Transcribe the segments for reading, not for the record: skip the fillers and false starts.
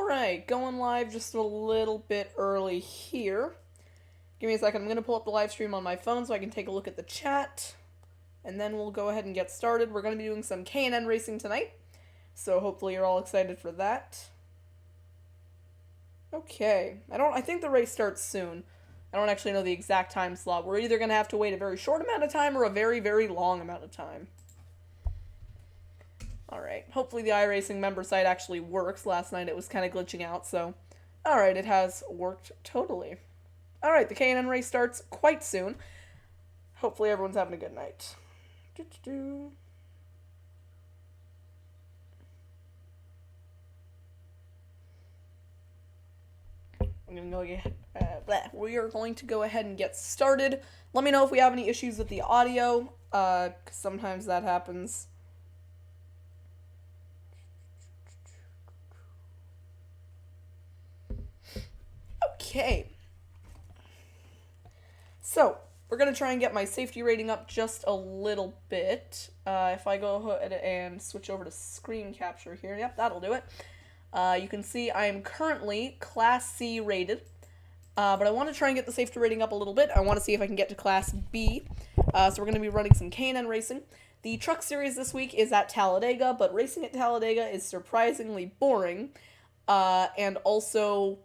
Alright, going live just a little bit early here. Give me a second, I'm going to pull up the live stream on my phone so I can take a look at the chat. And then we'll go ahead and get started. We're going to be doing some K&N racing tonight. So hopefully you're all excited for that. Okay, I think the race starts soon. I don't actually know the exact time slot. We're either going to have to wait a very short amount of time or a very, very long amount of time. Alright, hopefully the iRacing member site actually works. Last night it was kind of glitching out, so... Alright, it has worked totally. Alright, the K&N race starts quite soon. Hopefully everyone's having a good night. We are going to go ahead and get started. Let me know if we have any issues with the audio, 'cause sometimes that happens. Okay. So, we're going to try and get my safety rating up just a little bit. If I go ahead and switch over to screen capture here, yep, that'll do it. You can see I am currently Class C rated, but I want to try and get the safety rating up a little bit. I want to see if I can get to Class B. So we're going to be running some K&N racing. The truck series this week is at Talladega, but racing at Talladega is surprisingly boring. And also,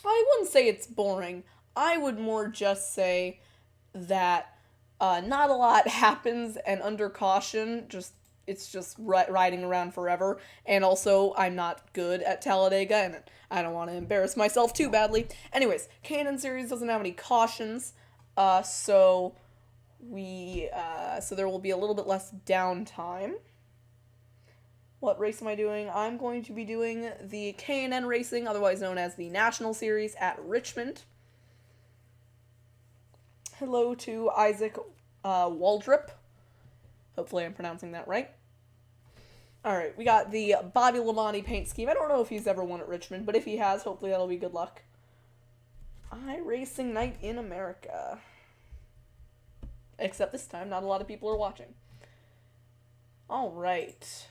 I wouldn't say it's boring. I would more just say that not a lot happens, and under caution, it's just riding around forever. And also, I'm not good at Talladega, and I don't want to embarrass myself too badly. Anyways, K&N series doesn't have any cautions, so there will be a little bit less downtime. What race am I doing? I'm going to be doing the K&N racing, otherwise known as the National Series at Richmond. Hello to Isaac Waldrop. Hopefully I'm pronouncing that right. Alright, we got the Bobby Labonte paint scheme. I don't know if he's ever won at Richmond, but if he has, hopefully that'll be good luck. iRacing Night in America. Except this time, not a lot of people are watching. Alright.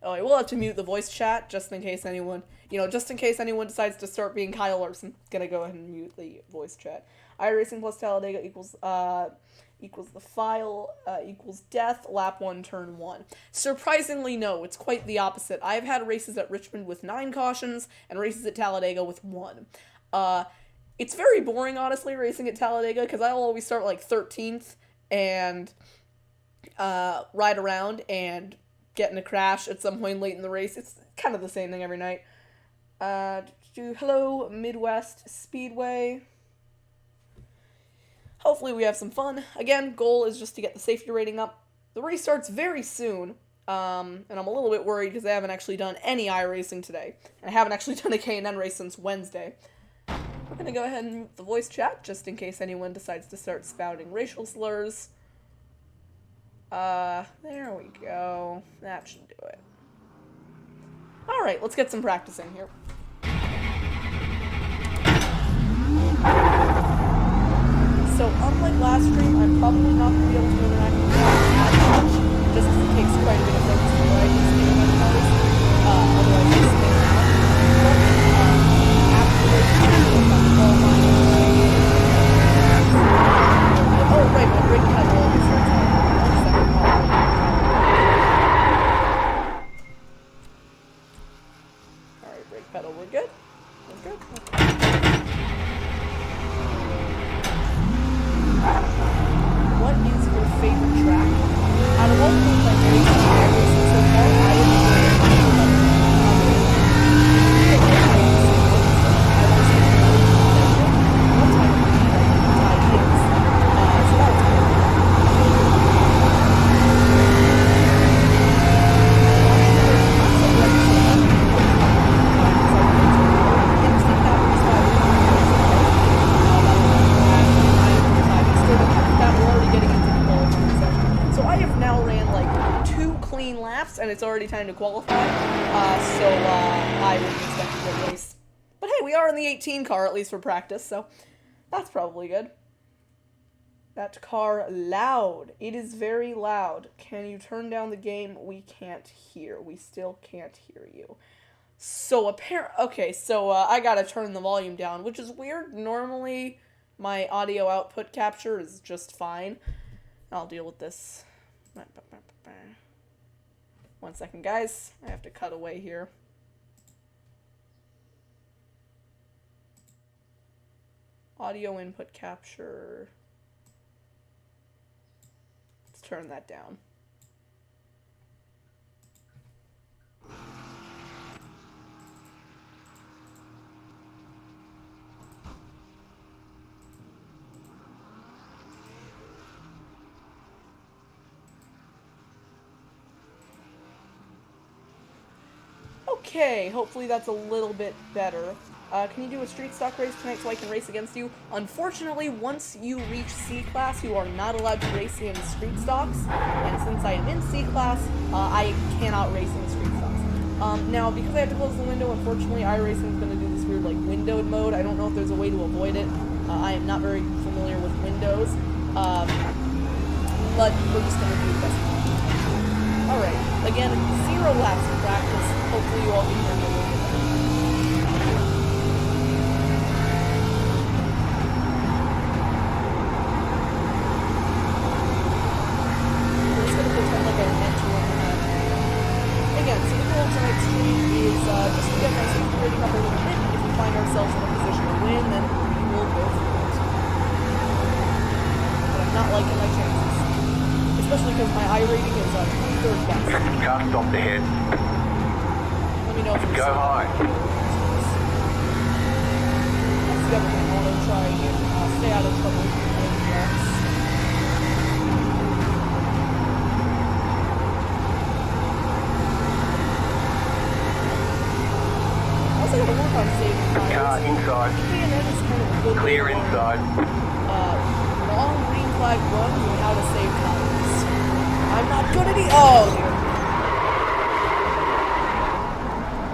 Oh, I will have to mute the voice chat just in case anyone, decides to start being Kyle Larson. Gonna go ahead and mute the voice chat. iRacing plus Talladega equals the file, equals death, lap 1, turn 1. Surprisingly, no, it's quite the opposite. I've had races at Richmond with 9 cautions, and races at Talladega with 1. It's very boring, honestly, racing at Talladega, because I'll always start, 13th, and, ride around, and get in a crash at some point late in the race. It's kind of the same thing every night. Hello, Midwest Speedway. Hopefully we have some fun. Again, goal is just to get the safety rating up. The race starts very soon, and I'm a little bit worried because I haven't actually done any iRacing today. And I haven't actually done a K&N race since Wednesday. We're going to go ahead and mute the voice chat, just in case anyone decides to start spouting racial slurs. There we go. That should do it. Alright, let's get some practicing here. So, unlike last stream, I'm probably not going to be able to interact with you as much, just because it takes quite a bit of focus to write these game on cars. Otherwise, I spin around. But, after this, I'm going to call my... Oh, right, my brake pedal always starts out. 1 second. Alright, brake pedal, we're good? We're good? Okay. What is your favorite track? Out of all the things I've raced so far, I would and it's already time to qualify, so I would expect a good race. But hey, we are in the 18 car, at least for practice, so that's probably good. That car loud. It is very loud. Can you turn down the game? We can't hear. We still can't hear you. So okay, so I gotta turn the volume down, which is weird. Normally, my audio output capture is just fine. I'll deal with this. 1 second, guys. I have to cut away here. Audio input capture. Let's turn that down. Okay, hopefully that's a little bit better. Can you do a street stock race tonight so I can race against you? Unfortunately, once you reach C class, you are not allowed to race in street stocks. And since I am in C class, I cannot race in street stocks. Now, because I have to close the window, unfortunately, iRacing is going to do this weird, like, windowed mode. I don't know if there's a way to avoid it. I am not very familiar with Windows. But we're just going to do the best we can. Alright, again, 0 laps of practice. Hopefully you all can hear me a little bit better. We're just going to pretend like I meant to run that. Again, so the goal of tonight's stream is just to get my safety rating up a little bit. If we find ourselves in a position to win, then we will go for it. But I'm not liking my chances. Especially because my iRating is 23rd best. Car stopped ahead. Let me know if you Go high. That's the other thing I want to try and stay out of trouble. I also got to work on saving tires. Car inside. K&N is kind of a good Clear way to learn, inside. long green flag run and how to save tires. I'm not good at it. Oh, dear.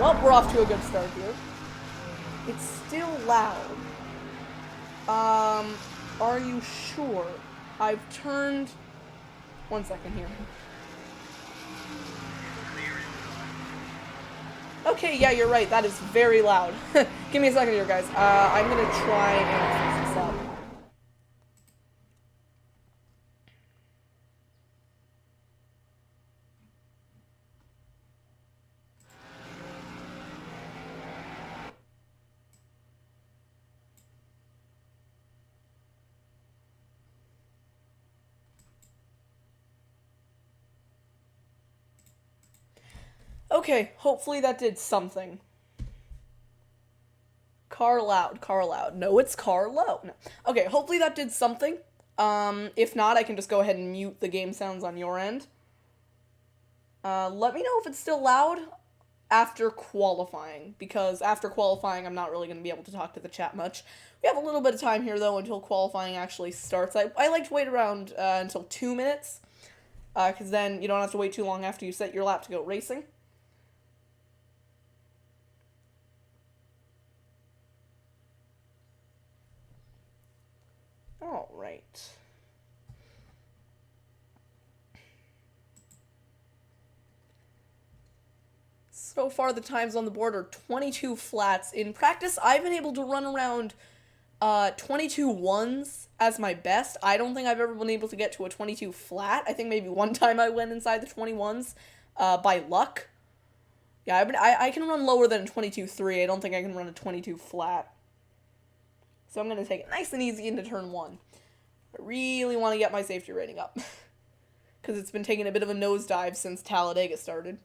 Well, we're off to a good start here. It's still loud. Are you sure? I've turned... 1 second here. Okay, yeah, you're right. That is very loud. Give me a second here, guys. I'm gonna try and fix this up. Okay, hopefully that did something. Car loud, car loud. No, it's car low. No. Okay, hopefully that did something. If not, I can just go ahead and mute the game sounds on your end. Let me know if it's still loud after qualifying, because after qualifying, I'm not really going to be able to talk to the chat much. We have a little bit of time here, though, until qualifying actually starts. I like to wait around until 2 minutes, because then you don't have to wait too long after you set your lap to go racing. All right. So far, the times on the board are 22 flats. In practice, I've been able to run around 22 ones as my best. I don't think I've ever been able to get to a 22 flat. I think maybe one time I went inside the 21s by luck. Yeah, I can run lower than a 22.3. I don't think I can run a 22 flat. So I'm going to take it nice and easy into turn 1. I really want to get my safety rating up. Because it's been taking a bit of a nosedive since Talladega started.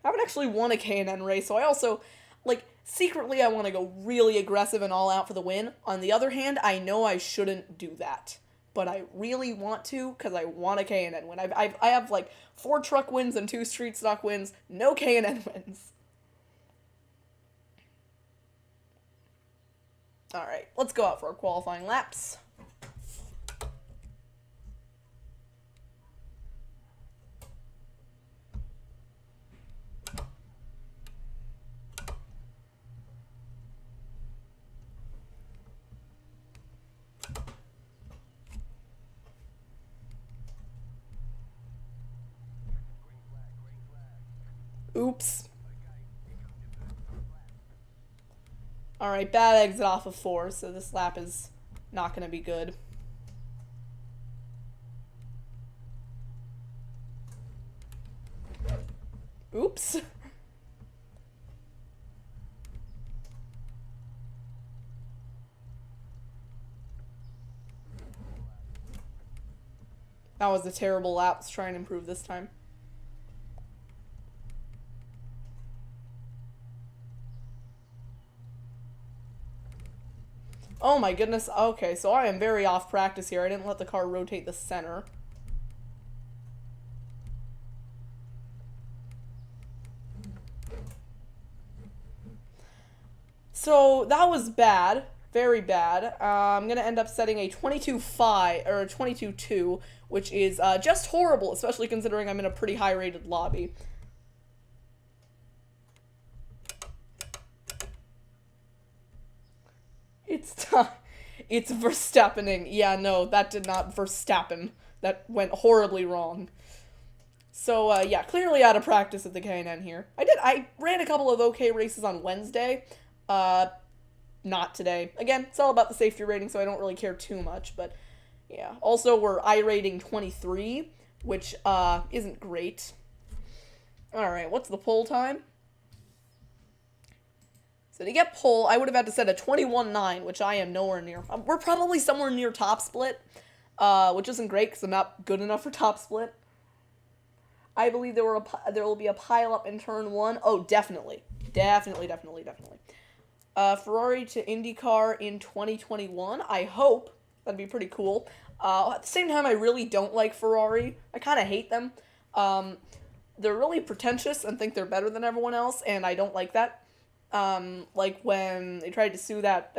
I haven't actually won a K&N race, so I also, like, secretly I want to go really aggressive and all out for the win. On the other hand, I know I shouldn't do that. But I really want to, because I want a K&N win. I have, like, 4 truck wins and 2 street stock wins, no K&N wins. Alright, let's go out for our qualifying laps. Oops. Alright, bad exit off of 4, so this lap is not going to be good. Oops. That was a terrible lap. Let's try and improve this time. Oh my goodness. Okay, so I am very off practice here. I didn't let the car rotate the center. So that was bad. Very bad. I'm going to end up setting a 22-5, or a 22-2, which is just horrible, especially considering I'm in a pretty high-rated lobby. It's Verstappening. Yeah, no, that did not Verstappen. That went horribly wrong. So, yeah, clearly out of practice at the K&N here. I ran a couple of okay races on Wednesday. Not today. Again, it's all about the safety rating, so I don't really care too much, but yeah. Also, we're iRating 23, which, isn't great. Alright, what's the pole time? So to get pole, I would have had to set a 21-9, which I am nowhere near. We're probably somewhere near top split, which isn't great because I'm not good enough for top split. I believe there will be a pile-up in turn 1. Oh, definitely. Definitely. Ferrari to IndyCar in 2021. I hope. That'd be pretty cool. At the same time, I really don't like Ferrari. I kind of hate them. They're really pretentious and think they're better than everyone else, and I don't like that. Like when they tried to sue that,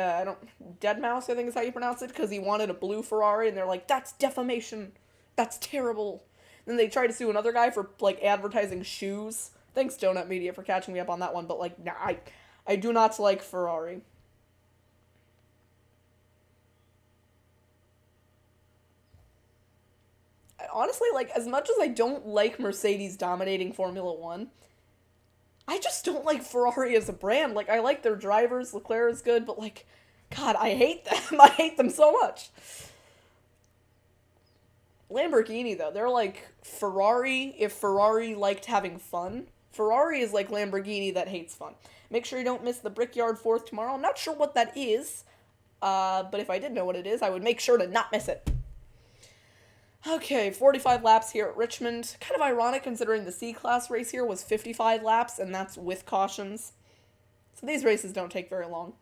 Deadmau5, I think is how you pronounce it, because he wanted a blue Ferrari, and they're like, that's defamation. That's terrible. Then they tried to sue another guy for, like, advertising shoes. Thanks, Donut Media, for catching me up on that one, but, like, nah, I do not like Ferrari. Honestly, like, as much as I don't like Mercedes dominating Formula 1, I just don't like Ferrari as a brand. Like, I like their drivers, Leclerc is good, but, like, God, I hate them. I hate them so much. Lamborghini, though, they're like Ferrari if Ferrari liked having fun. Ferrari is like Lamborghini that hates fun. Make sure you don't miss the Brickyard 4th tomorrow. I'm not sure what that is, but if I did know what it is, I would make sure to not miss it. Okay, 45 laps here at Richmond. Kind of ironic considering the C-Class race here was 55 laps, and that's with cautions. So these races don't take very long.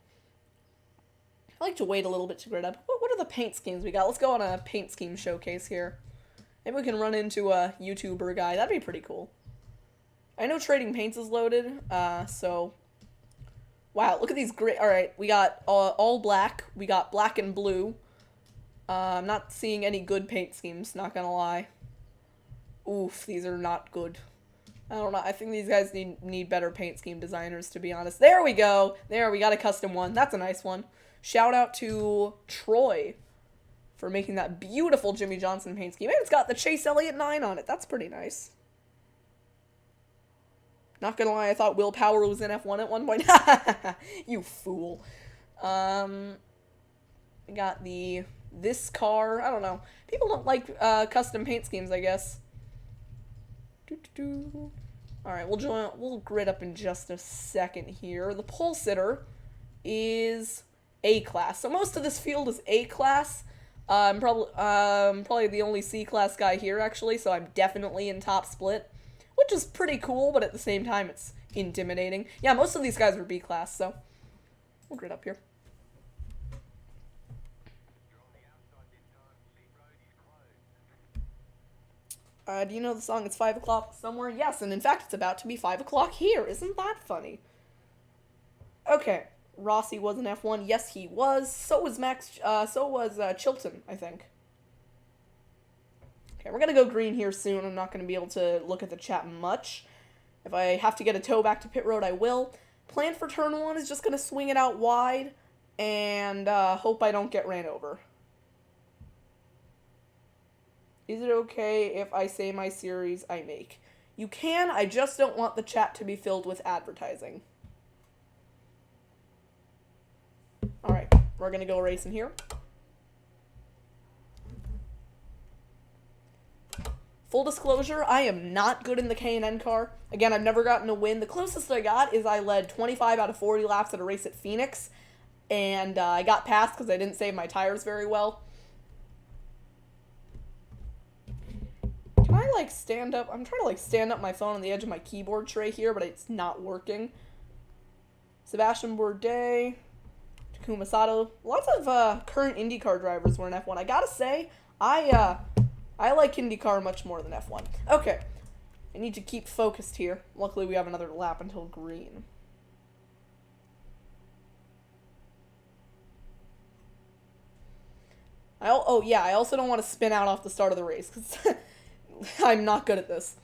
I like to wait a little bit to grid up. What are the paint schemes we got? Let's go on a paint scheme showcase here. Maybe we can run into a YouTuber guy. That'd be pretty cool. I know Trading Paints is loaded, so... Wow, look at these great... Alright, we got all black. We got black and blue. I'm not seeing any good paint schemes, not gonna lie. Oof, these are not good. I don't know. I think these guys need better paint scheme designers, to be honest. There we go. There, we got a custom one. That's a nice one. Shout out to Troy for making that beautiful Jimmy Johnson paint scheme. And it's got the Chase Elliott 9 on it. That's pretty nice. Not gonna lie, I thought Will Power was in F1 at one point. You fool. We got this car. I don't know. People don't like custom paint schemes, I guess. Alright, we'll grid up in just a second here. The pole sitter is A-class. So most of this field is A-class. I'm probably the only C-class guy here, actually, so I'm definitely in top split, which is pretty cool, but at the same time, it's intimidating. Yeah, most of these guys are B-class, so we'll grid up here. Do you know the song It's 5 o'clock somewhere? Yes, and in fact, it's about to be 5 o'clock here. Isn't that funny? Okay, Rossi was in F1. Yes, he was. So was Chilton, I think. Okay, we're going to go green here soon. I'm not going to be able to look at the chat much. If I have to get a tow back to pit road, I will. Plan for turn 1 is just going to swing it out wide and hope I don't get ran over. Is it okay if I say my series I make? You can, I just don't want the chat to be filled with advertising. We're gonna go racing here. Full disclosure, I am not good in the K&N car. Again, I've never gotten a win. The closest I got is I led 25 out of 40 laps at a race at Phoenix, and I got passed because I didn't save my tires very well. Can I, like, stand up? I'm trying to, like, stand up my phone on the edge of my keyboard tray here, but it's not working. Sebastian Bourdais, Takuma Sato. Lots of current IndyCar drivers were in F1. I gotta say, I like IndyCar much more than F1. Okay. I need to keep focused here. Luckily, we have another lap until green. Oh, yeah, I also don't want to spin out off the start of the race, because I'm not good at this.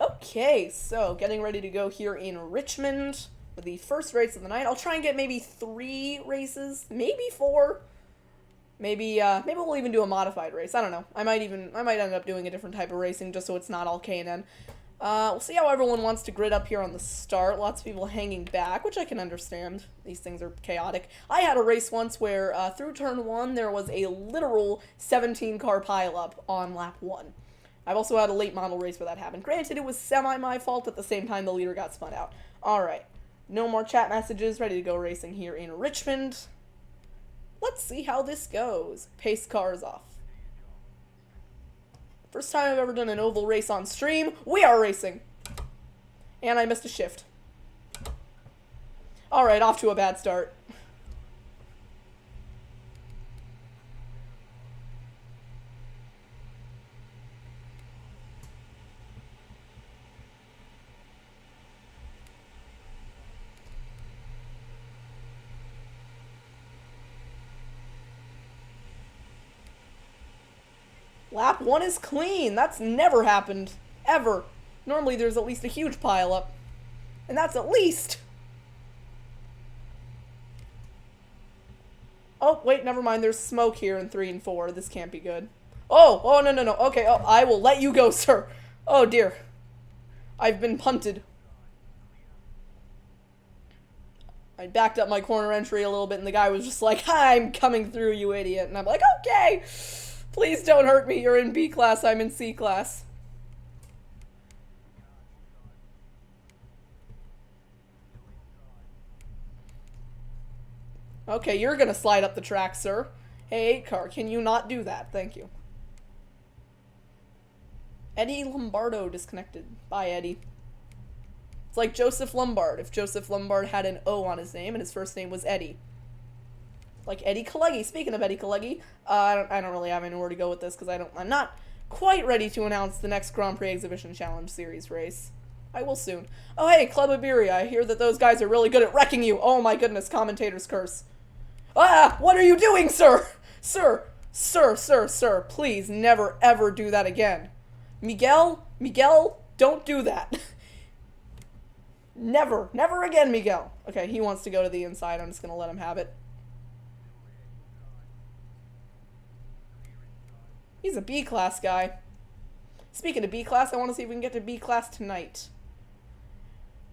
Okay, so getting ready to go here in Richmond for the first race of the night. I'll try and get maybe 3 races, maybe 4. Maybe we'll even do a modified race. I don't know. I might end up doing a different type of racing just so it's not all K&N. We'll see how everyone wants to grid up here on the start. Lots of people hanging back, which I can understand. These things are chaotic. I had a race once where through turn 1 there was a literal 17-car pileup on lap 1. I've also had a late model race where that happened. Granted, it was semi my fault. At the same time, the leader got spun out. Alright. No more chat messages. Ready to go racing here in Richmond. Let's see how this goes. Pace car is off. First time I've ever done an oval race on stream. We are racing. And I missed a shift. Alright, off to a bad start. Lap 1 is clean. That's never happened. Ever. Normally there's at least a huge pileup. And that's at least... Oh, wait, never mind. There's smoke here in 3 and 4. This can't be good. Oh, no. Okay, oh, I will let you go, sir. Oh, dear. I've been punted. I backed up my corner entry a little bit, and the guy was just like, I'm coming through, you idiot. And I'm like, okay. Please don't hurt me. You're in B class. I'm in C class. Okay, you're gonna slide up the track, sir. Hey, 8 car, can you not do that? Thank you. Eddie Lombardo disconnected. Bye, Eddie. It's like Joseph Lombard. If Joseph Lombard had an O on his name and his first name was Eddie. Like Eddie Kaleggi. Speaking of Eddie Kaleggi, I don't really have anywhere to go with this because I'm not quite ready to announce the next Grand Prix Exhibition Challenge Series race. I will soon. Oh, hey, Club Iberia. I hear that those guys are really good at wrecking you. Oh my goodness, commentator's curse. Ah, what are you doing, sir? Sir, please never ever do that again. Miguel, don't do that. Never again, Miguel. Okay, he wants to go to the inside. I'm just gonna let him have it. He's a B-class guy. Speaking of B-class, I want to see if we can get to B-class tonight.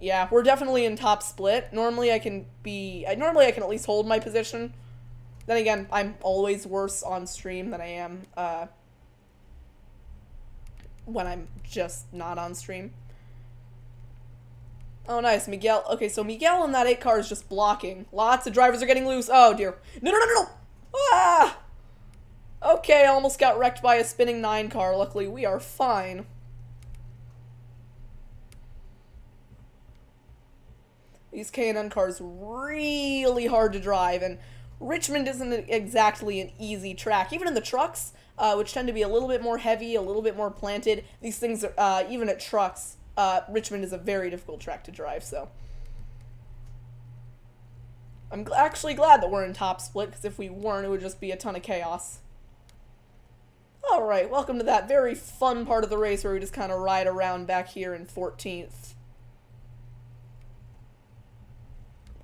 Yeah, we're definitely in top split. Normally I can at least hold my position. Then again, I'm always worse on stream than I am when I'm just not on stream. Oh, nice. Miguel. Okay, so Miguel in that 8 car is just blocking. Lots of drivers are getting loose. Oh, dear. No. Ah! Okay, I almost got wrecked by a spinning 9 car. Luckily, we are fine. These K&N cars really hard to drive, and Richmond isn't exactly an easy track. Even in the trucks, which tend to be a little bit more heavy, a little bit more planted, these things, even at trucks, Richmond is a very difficult track to drive, so. I'm actually glad that we're in top split, because if we weren't, it would just be a ton of chaos. Alright, welcome to that very fun part of the race where we just kind of ride around back here in 14th.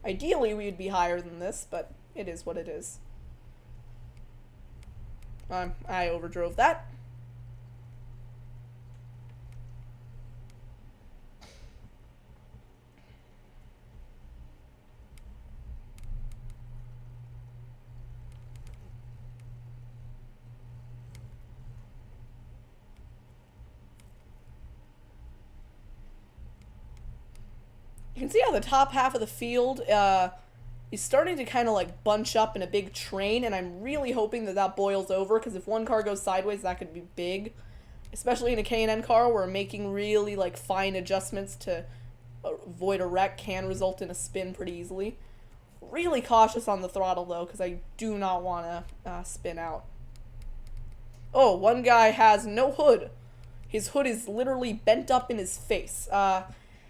Ideally, we'd be higher than this, but it is what it is. I overdrove that. can see how the top half of the field is starting to kind of like bunch up in a big train, and I'm really hoping that that boils over, because if one car goes sideways, that could be big. Especially in a K&N car where making really like fine adjustments to avoid a wreck can result in a spin pretty easily. Really cautious on the throttle though, because I do not want to spin out. Oh, one guy has no hood. His hood is literally bent up in his face.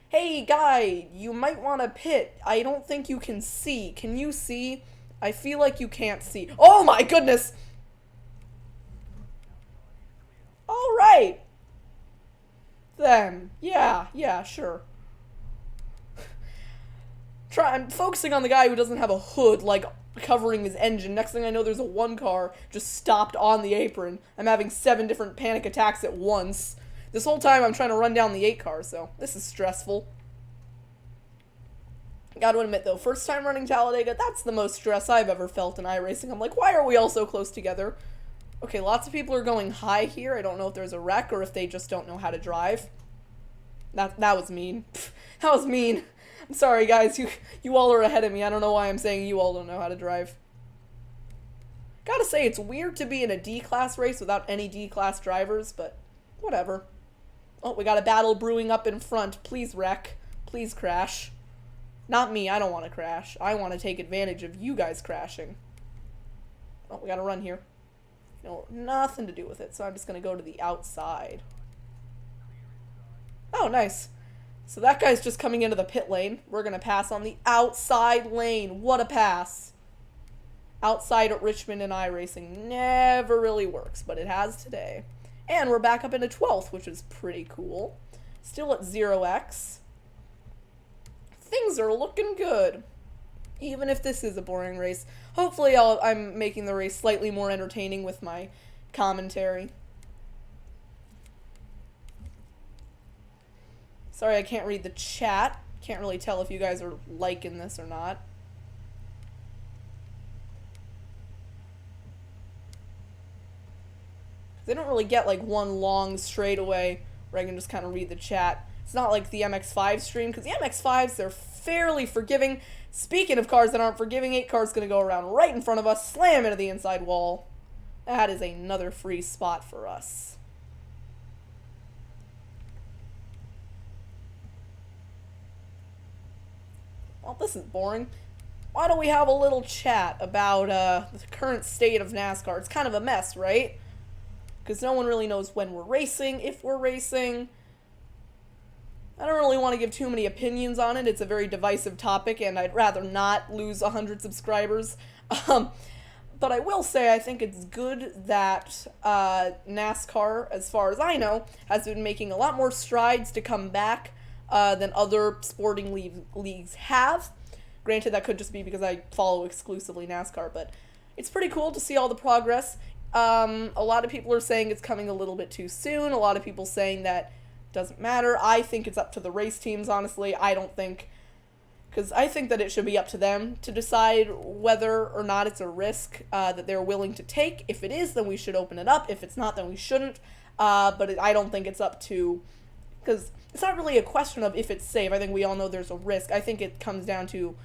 Hey guy, you might want to pit. I don't think you can see. Can you see? I feel like you can't see. Oh my goodness! Alright. Then, yeah, sure. I'm focusing on the guy who doesn't have a hood, like, covering his engine. Next thing I know, there's a one car just stopped on the apron. I'm having 7 different panic attacks at once. This whole time, I'm trying to run down the 8 car, so this is stressful. Gotta admit, though, first time running Talladega, that's the most stress I've ever felt in iRacing. I'm like, why are we all so close together? Okay, lots of people are going high here. I don't know if there's a wreck or if they just don't know how to drive. That was mean. That was mean. I'm sorry, guys. You all are ahead of me. I don't know why I'm saying you all don't know how to drive. Gotta say, it's weird to be in a D-class race without any D-class drivers, but whatever. Oh, we got a battle brewing up in front. Please wreck. Please crash. Not me. I don't want to crash. I want to take advantage of you guys crashing. Oh, we gotta run here. No, nothing to do with it, so I'm just gonna go to the outside. Oh, nice. So that guy's just coming into the pit lane. We're gonna pass on the outside lane. What a pass. Outside at Richmond and iRacing never really works, but it has today. And we're back up into 12th, which is pretty cool. Still at 0x. Things are looking good. Even if this is a boring race. Hopefully I'm making the race slightly more entertaining with my commentary. Sorry, I can't read the chat. Can't really tell if you guys are liking this or not. They don't really get like one long straightaway where I can just kind of read the chat. It's not like the MX-5 stream, because the MX-5s, they're fairly forgiving. Speaking of cars that aren't forgiving, 8 car's going to go around right in front of us, slam into the inside wall. That is another free spot for us. Well, this is boring. Why don't we have a little chat about the current state of NASCAR? It's kind of a mess, right? Because no one really knows when we're racing, if we're racing. I don't really want to give too many opinions on it. It's a very divisive topic, and I'd rather not lose 100 subscribers. But I will say I think it's good that NASCAR, as far as I know, has been making a lot more strides to come back than other sporting leagues have. Granted, that could just be because I follow exclusively NASCAR, but it's pretty cool to see all the progress. A lot of people are saying it's coming a little bit too soon. A lot of people saying that doesn't matter. I think it's up to the race teams, honestly. I don't think, because I think that it should be up to them to decide whether or not it's a risk that they're willing to take. If it is, then we should open it up. If it's not, then we shouldn't. But I don't think it's up to, because it's not really a question of if it's safe. I think we all know there's a risk. I think it comes down to,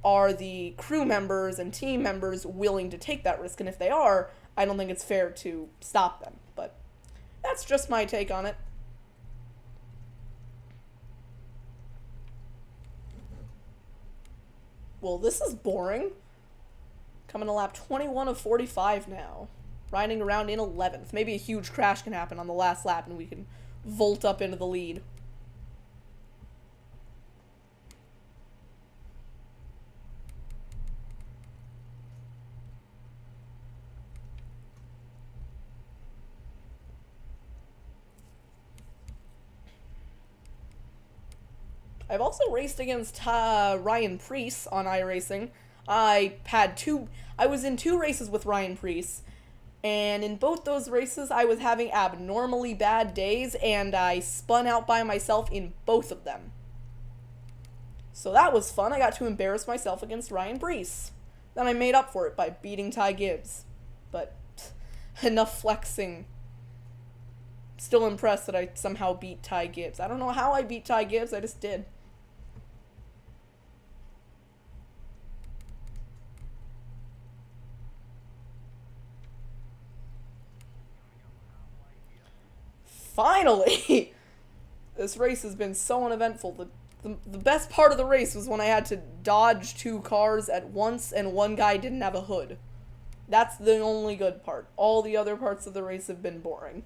are the crew members and team members willing to take that risk? And if they are, I don't think it's fair to stop them. But that's just my take on it. Well, this is boring. Coming to lap 21 of 45 now. Riding around in 11th. Maybe a huge crash can happen on the last lap and we can volt up into the lead. I've also raced against Ryan Preece on iRacing. I was in 2 races with Ryan Preece, and in both those races I was having abnormally bad days, and I spun out by myself in both of them. So that was fun. I got to embarrass myself against Ryan Preece. Then I made up for it by beating Ty Gibbs. But enough flexing. Still impressed that I somehow beat Ty Gibbs. I don't know how I beat Ty Gibbs, I just did. Finally! This race has been so uneventful. The best part of the race was when I had to dodge 2 cars at once and one guy didn't have a hood. That's the only good part. All the other parts of the race have been boring.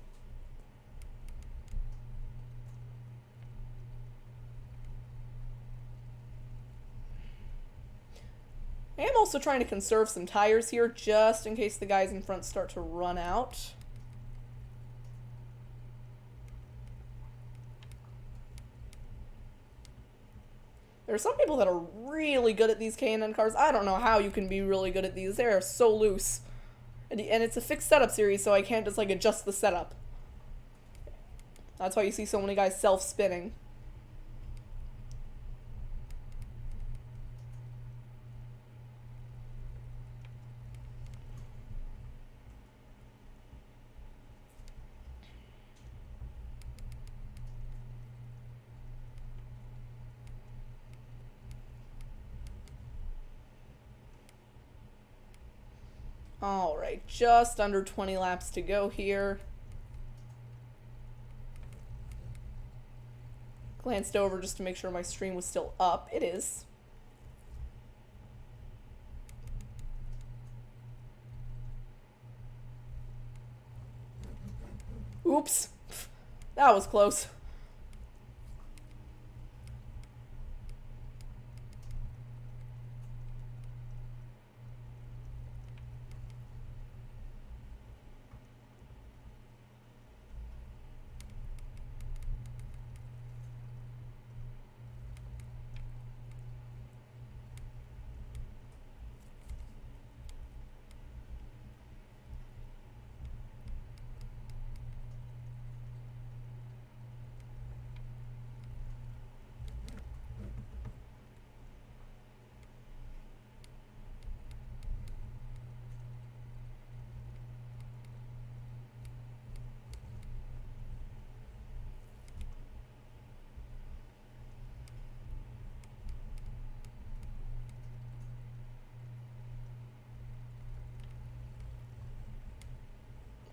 I am also trying to conserve some tires here, just in case the guys in front start to run out. There are some people that are really good at these K&N cars. I don't know how you can be really good at these. They are so loose. And it's a fixed setup series, so I can't just, like, adjust the setup. That's why you see so many guys self-spinning. Alright, just under 20 laps to go here. Glanced over just to make sure my stream was still up. It is. Oops. That was close.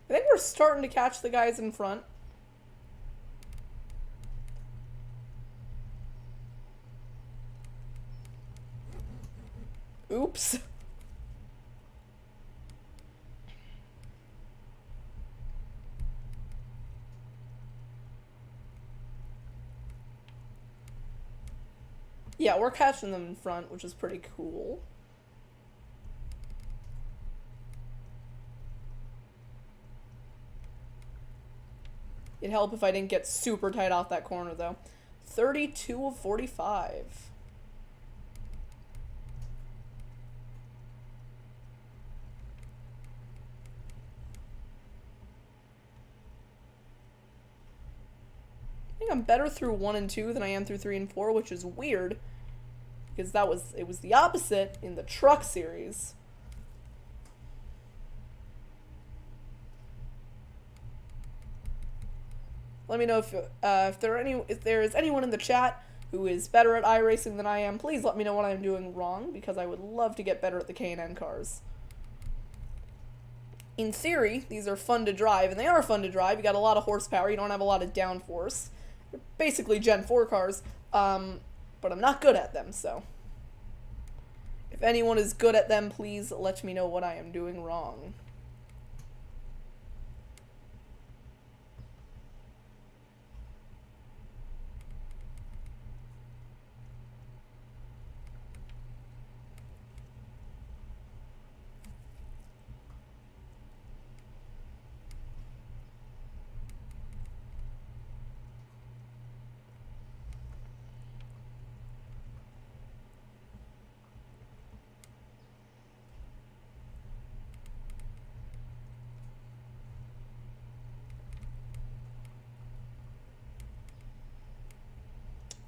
I think we're starting to catch the guys in front. Oops. Yeah, we're catching them in front, which is pretty cool. It'd help if I didn't get super tight off that corner, though. 32 of 45. I think I'm better through 1 and 2 than I am through 3 and 4, which is weird. Because it was the opposite in the truck series. Let me know if there is anyone in the chat who is better at iRacing than I am. Please let me know what I'm doing wrong, because I would love to get better at the K&N cars. In theory, these are fun to drive, and they are fun to drive. You got a lot of horsepower. You don't have a lot of downforce. They're basically Gen 4 cars, but I'm not good at them, so if anyone is good at them, please let me know what I am doing wrong.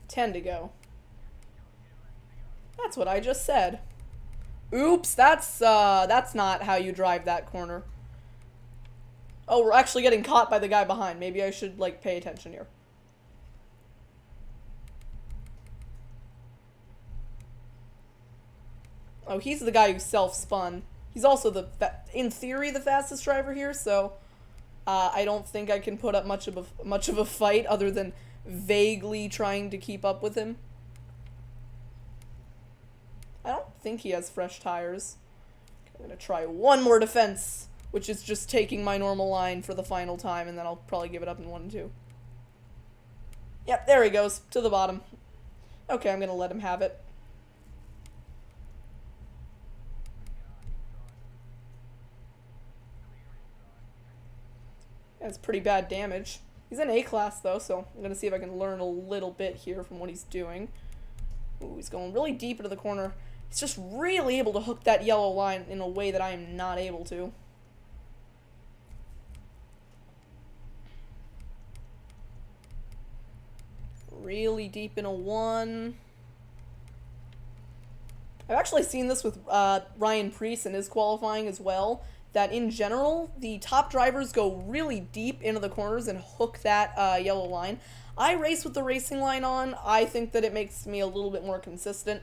Ten to go. That's what I just said. Oops, that's not how you drive that corner. Oh, we're actually getting caught by the guy behind. Maybe I should, like, pay attention here. Oh, he's the guy who self-spun. He's also in theory, the fastest driver here, so I don't think I can put up much of a fight other than vaguely trying to keep up with him. I don't think he has fresh tires. I'm gonna try one more defense, which is just taking my normal line for the final time, and then I'll probably give it up in 1 and 2. Yep, there he goes, to the bottom. Okay, I'm gonna let him have it. That's pretty bad damage. He's in A class though, so I'm gonna see if I can learn a little bit here from what he's doing. Ooh, he's going really deep into the corner. He's just really able to hook that yellow line in a way that I am not able to. Really deep in a 1. I've actually seen this with Ryan Preece in his qualifying as well, that in general, the top drivers go really deep into the corners and hook that yellow line. I race with the racing line on. I think that it makes me a little bit more consistent.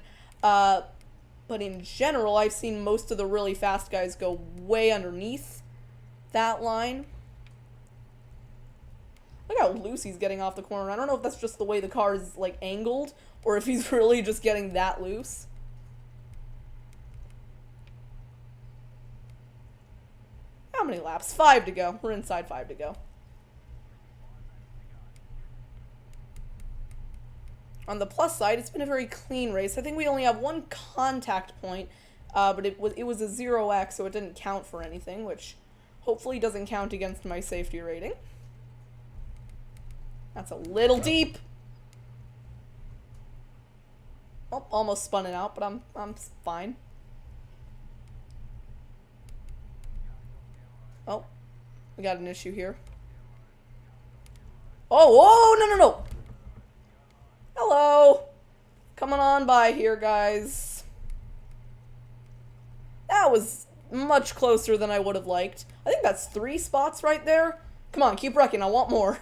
But in general, I've seen most of the really fast guys go way underneath that line. Look how loose he's getting off the corner. I don't know if that's just the way the car is, like, angled, or if he's really just getting that loose. How many laps? 5 to go. We're inside 5 to go. On the plus side, it's been a very clean race. I think we only have 1 contact point, but it was a 0x, so it didn't count for anything, which hopefully doesn't count against my safety rating. That's a little deep. Oh, almost spun it out, but I'm fine. Oh, we got an issue here. Oh, no, no, no. Hello. Coming on by here, guys. That was much closer than I would have liked. I think that's 3 spots right there. Come on, keep wrecking. I want more.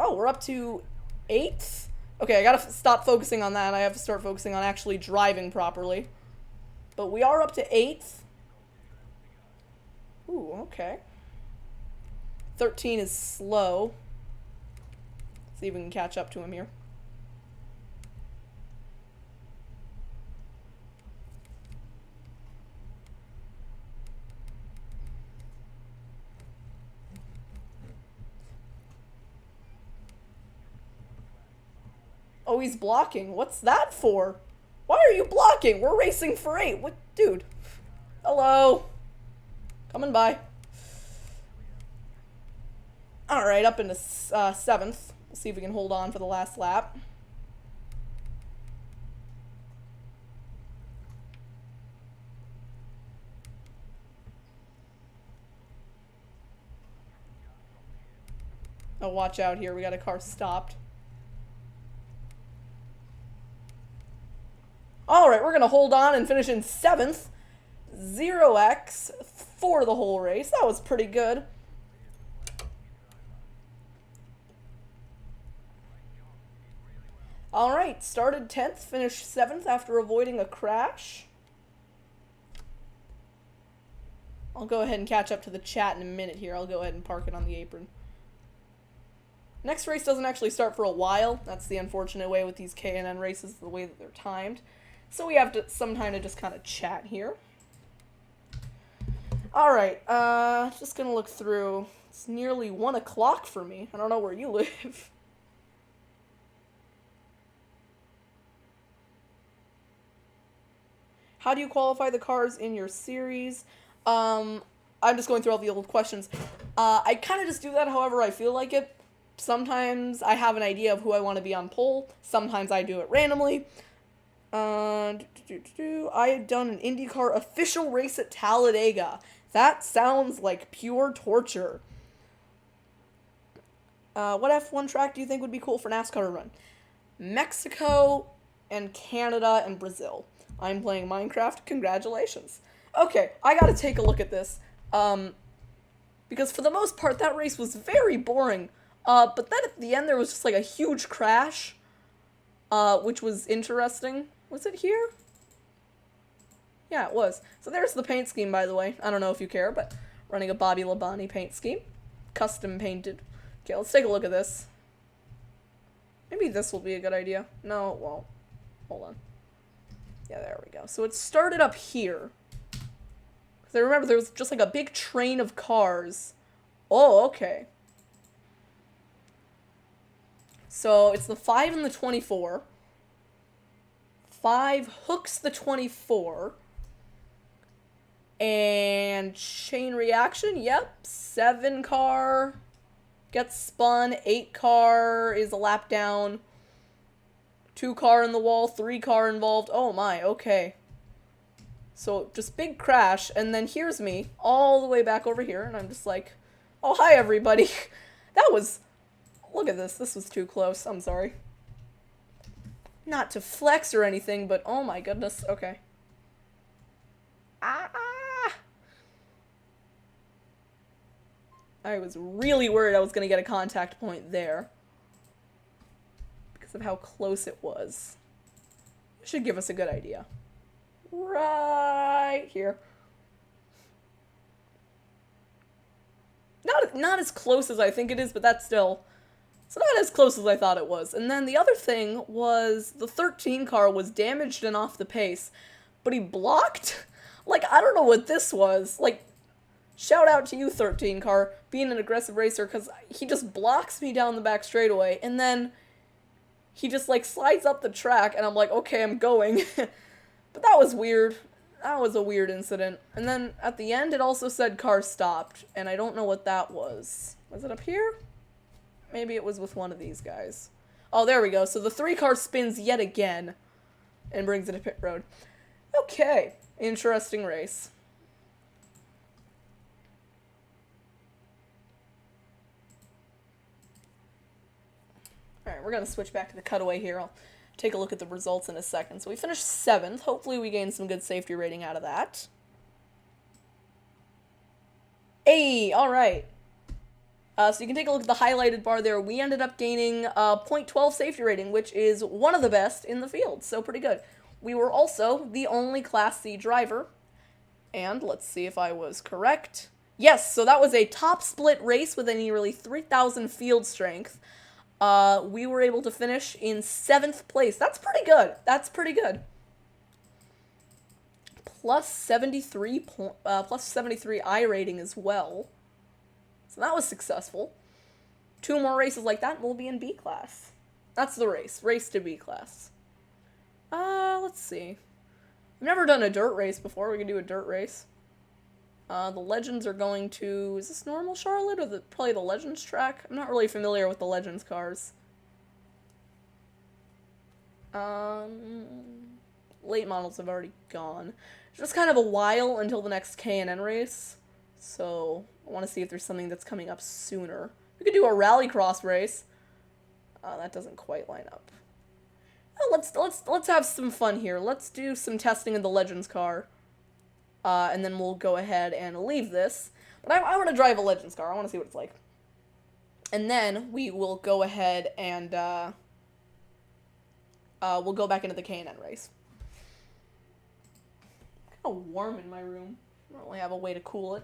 Oh, we're up to 8th? Okay, I gotta stop focusing on that. I have to start focusing on actually driving properly. But we are up to 8th. Ooh, okay. 13 is slow. See if we can catch up to him here. Oh, he's blocking. What's that for? Why are you blocking? We're racing for 8. What, dude? Hello. Coming by. Alright, up into 7th. We'll see if we can hold on for the last lap. Oh, watch out here. We got a car stopped. Alright, we're going to hold on and finish in 7th. 0x for the whole race. That was pretty good. Alright, started 10th, finished 7th after avoiding a crash. I'll go ahead and catch up to the chat in a minute here. I'll go ahead and park it on the apron. Next race doesn't actually start for a while. That's the unfortunate way with these K&N races, the way that they're timed. So we have some time to just kind of chat here. Alright, just gonna look through. It's nearly 1 o'clock for me. I don't know where you live. How do you qualify the cars in your series? I'm just going through all the old questions. I kind of just do that however I feel like it. Sometimes I have an idea of who I want to be on pole. Sometimes I do it randomly. I had done an IndyCar official race at Talladega. That sounds like pure torture. What F1 track do you think would be cool for NASCAR to run? Mexico and Canada and Brazil. I'm playing Minecraft. Congratulations. Okay, I gotta take a look at this. Because for the most part, that race was very boring. But then at the end, there was just like a huge crash. Which was interesting. Was it here? Yeah, it was. So there's the paint scheme, by the way. I don't know if you care, but Running a Bobby Labonte paint scheme. Custom painted. Okay, let's take a look at this. Maybe this will be a good idea. No, it won't. Hold on. Yeah, there we go. So it started up here. Because I remember there was just like a big train of cars. Oh, okay. So it's the 5 and the 24. 5 hooks the 24. And chain reaction, yep. 7 car gets spun. 8 car is a lap down. 2 car in the wall. 3 car involved. Oh my, okay. So just big crash. And then here's me all the way back over here. And I'm just like, oh, hi, everybody. That was... Look at this. This was too close. I'm sorry. Not to flex or anything, but oh my goodness. Okay. Ah! I was really worried I was going to get a contact point there. Because of how close it was. It should give us a good idea. Right here. Not as close as I think it is, but that's still... It's not as close as I thought it was. And then the other thing was the 13 car was damaged and off the pace, but he blocked? Like, I don't know what this was. Like, shout out to you, 13 car, being an aggressive racer, because he just blocks me down the back straightaway, and then he just, like, slides up the track, and I'm like, okay, I'm going. But that was weird. That was a weird incident. And then at the end, it also said car stopped, and I don't know what that was. Was it up here? Maybe it was with one of these guys. Oh, there we go. So the 3 car spins yet again and brings it to pit road. Okay. Interesting race. Alright, we're going to switch back to the cutaway here. I'll take a look at the results in a second. So we finished 7th. Hopefully we gained some good safety rating out of that. Hey, alright. So you can take a look at the highlighted bar there. We ended up gaining .12 safety rating, which is one of the best in the field. So pretty good. We were also the only Class C driver. And let's see if I was correct. Yes, so that was a top split race with a nearly 3,000 field strength. We were able to finish in 7th place. That's pretty good. That's pretty good. Plus 73 iRating as well. So that was successful. 2 more races like that and we'll be in B class. That's the race. Race to B class. Let's see. I've never done a dirt race before. We can do a dirt race. The Legends are going to... Is this normal Charlotte or probably the Legends track? I'm not really familiar with the Legends cars. Late models have already gone. It's just kind of a while until the next K&N race. So, I want to see if there's something that's coming up sooner. We could do a rallycross race. That doesn't quite line up. Oh, let's have some fun here. Let's do some testing of the Legends car. And then we'll go ahead and leave this. But I want to drive a Legends car. I want to see what it's like. And then we will go ahead and we'll go back into the K&N race. It's kind of warm in my room. I don't really have a way to cool it.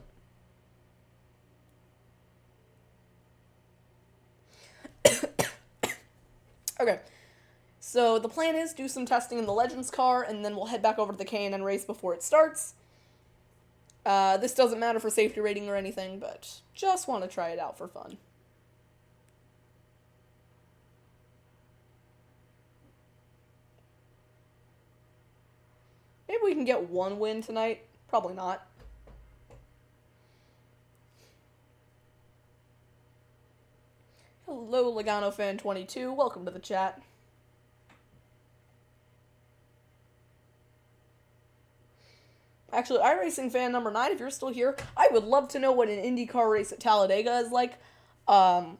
Okay, so the plan is do some testing in the Legends car, and then we'll head back over to the K&N race before it starts. This doesn't matter for safety rating or anything, but just want to try it out for fun. Maybe we can get 1 win tonight. Probably not. Hello, Logano Fan 22. Welcome to the chat. Actually, iRacing Fan number 9, if you're still here, I would love to know what an IndyCar race at Talladega is like. I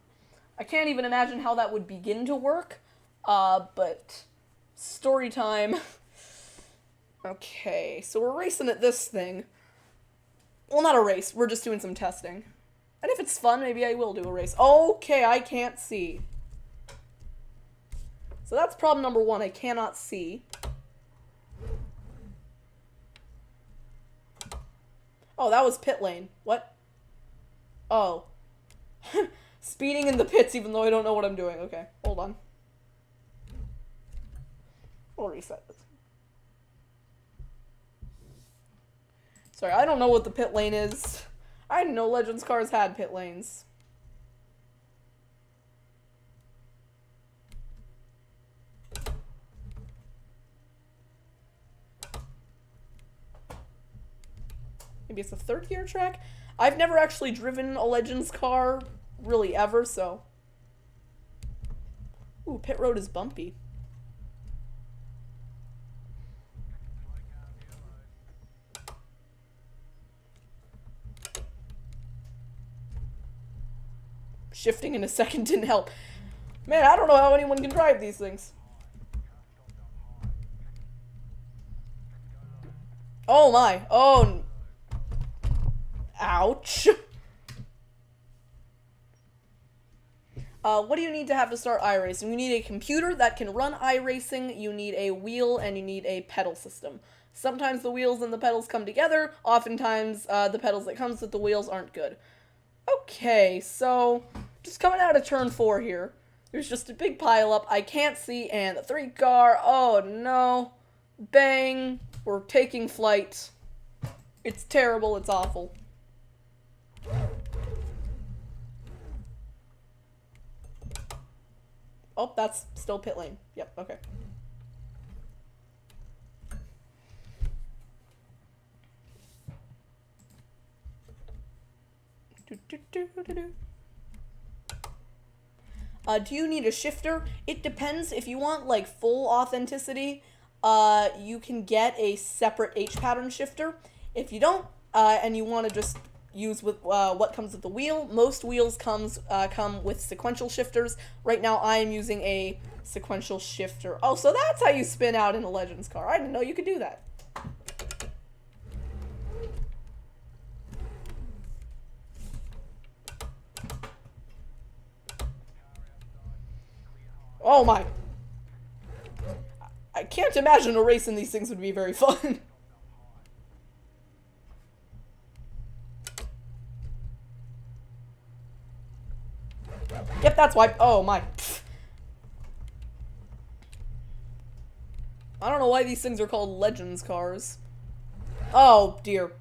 can't even imagine how that would begin to work. But story time. Okay, so we're racing at this thing. Well, not a race. We're just doing some testing. And if it's fun, maybe I will do a race. Okay, I can't see. So that's problem number 1. I cannot see. Oh, that was pit lane. What? Oh. Speeding in the pits even though I don't know what I'm doing. Okay, hold on. We'll reset this. Sorry, I don't know what the pit lane is. I didn't know Legends cars had pit lanes. Maybe it's a third gear track? I've never actually driven a Legends car, really ever, so. Ooh, pit road is bumpy. Shifting in a second didn't help. Man, I don't know how anyone can drive these things. Oh my. Oh. Ouch. What do you need to have to start iRacing? You need a computer that can run iRacing, you need a wheel, and you need a pedal system. Sometimes the wheels and the pedals come together. Oftentimes, the pedals that comes with the wheels aren't good. Okay, so just coming out of turn 4 here. There's just a big pile up. I can't see, and the 3 car. Oh no. Bang. We're taking flight. It's terrible. It's awful. Oh, that's still pit lane. Yep, okay. Do you need a shifter? It depends. If you want, like, full authenticity, you can get a separate H-pattern shifter. If you don't, and you want to just use with what comes with the wheel, most wheels come with sequential shifters. Right now, I am using a sequential shifter. Oh, so that's how you spin out in a Legends car. I didn't know you could do that. Oh my. I can't imagine a race in these things would be very fun. Yep, that's why. Oh my. I don't know why these things are called Legends cars. Oh dear.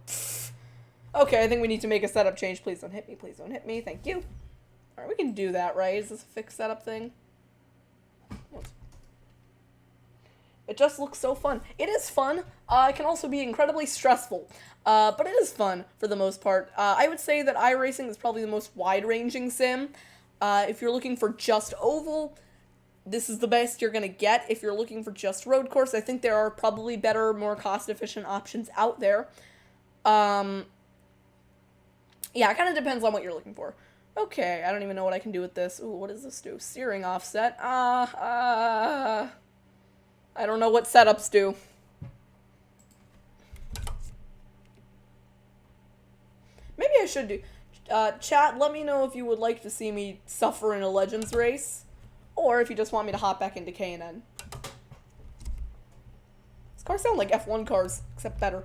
Okay, I think we need to make a setup change. Please don't hit me. Please don't hit me. Thank you. Alright, we can do that, right? Is this a fixed setup thing? It just looks so fun. It is fun. It can also be incredibly stressful. But it is fun for the most part. I would say that iRacing is probably the most wide-ranging sim. If you're looking for just oval, this is the best you're going to get. If you're looking for just road course, I think there are probably better, more cost-efficient options out there. Yeah, it kind of depends on what you're looking for. Okay, I don't even know what I can do with this. Ooh, what does this do? Steering offset. I don't know what setups do. Maybe I should do... chat, let me know if you would like to see me suffer in a Legends race, or if you just want me to hop back into K&N. These cars sound like F1 cars, except better.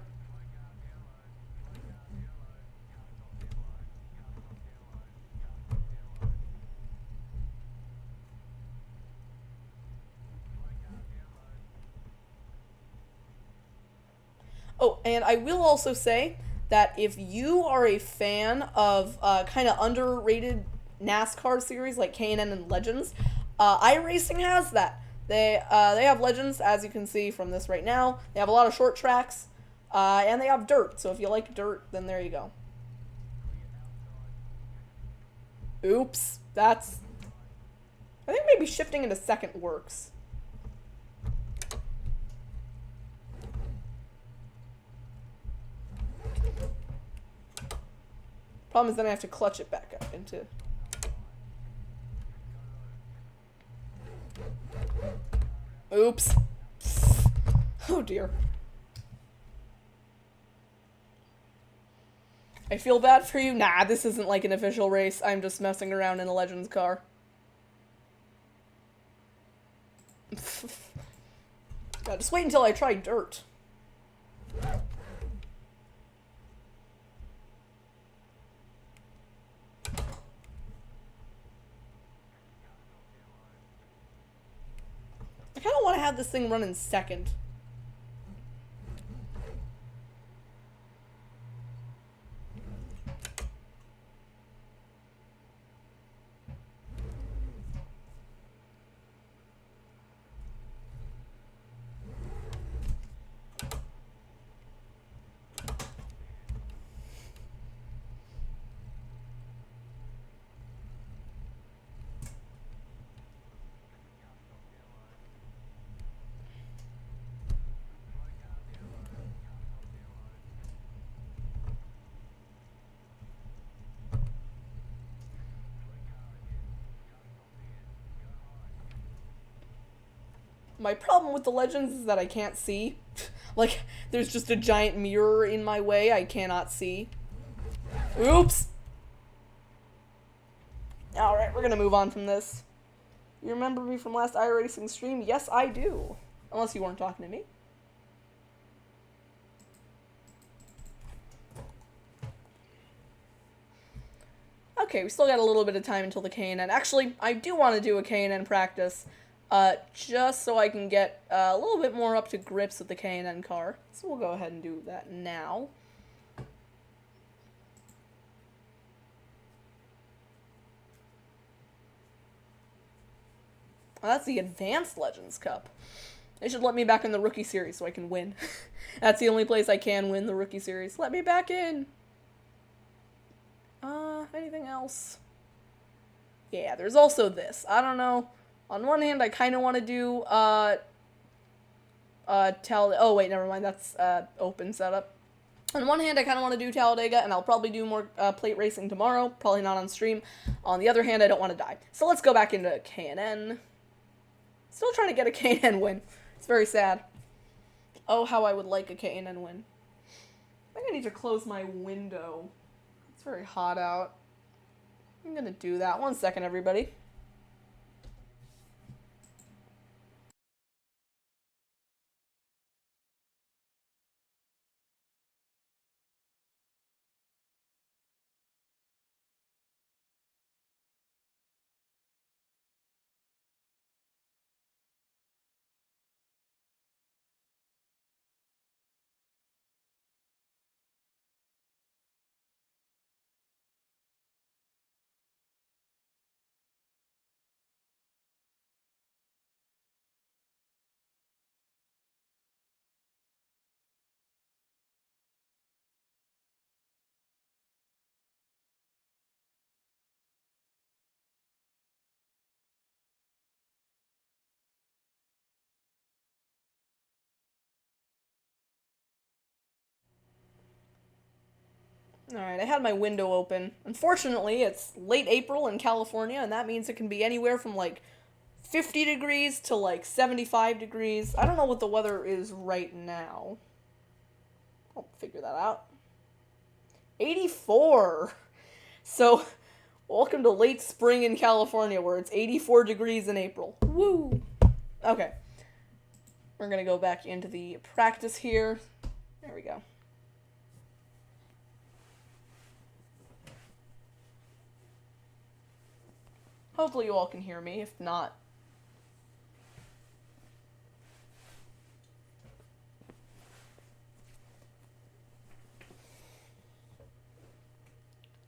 Oh, and I will also say that if you are a fan of kind of underrated NASCAR series like K&N and Legends, iRacing has that. They have Legends, as you can see from this right now. They have a lot of short tracks, and they have dirt. So if you like dirt, then there you go. Oops, that's... I think maybe shifting into second works. Problem is then I have to clutch it back up into... Oops. Oh dear. I feel bad for you. Nah, this isn't like an official race. I'm just messing around in a Legends car. Yeah, just wait until I try dirt. had this thing run in second. My problem with the Legends is that I can't see. Like, there's just a giant mirror in my way. I cannot see. Oops! Alright, we're gonna move on from this. You remember me from last iRacing stream? Yes, I do. Unless you weren't talking to me. Okay, we still got a little bit of time until the K&N. Actually, I do want to do a K&N practice. Just so I can get a little bit more up to grips with the K&N car. So we'll go ahead and do that now. Well, that's the Advanced Legends Cup. They should let me back in the Rookie Series so I can win. That's the only place I can win the Rookie Series. Let me back in! Anything else? Yeah, there's also this. I don't know. On one hand, I kind of want to do, oh, wait, never mind. That's, open setup. On one hand, I kind of want to do Talladega, and I'll probably do more, plate racing tomorrow. Probably not on stream. On the other hand, I don't want to die. So let's go back into K&N. Still trying to get a K&N win. It's very sad. Oh, how I would like a K&N win. I think I need to close my window. It's very hot out. I'm gonna do that. 1 second, everybody. Alright, I had my window open. Unfortunately, it's late April in California, and that means it can be anywhere from, like, 50 degrees to, like, 75 degrees. I don't know what the weather is right now. I'll figure that out. 84! So, welcome to late spring in California, where it's 84 degrees in April. Woo! Okay. We're gonna go back into the practice here. There we go. Hopefully you all can hear me. If not...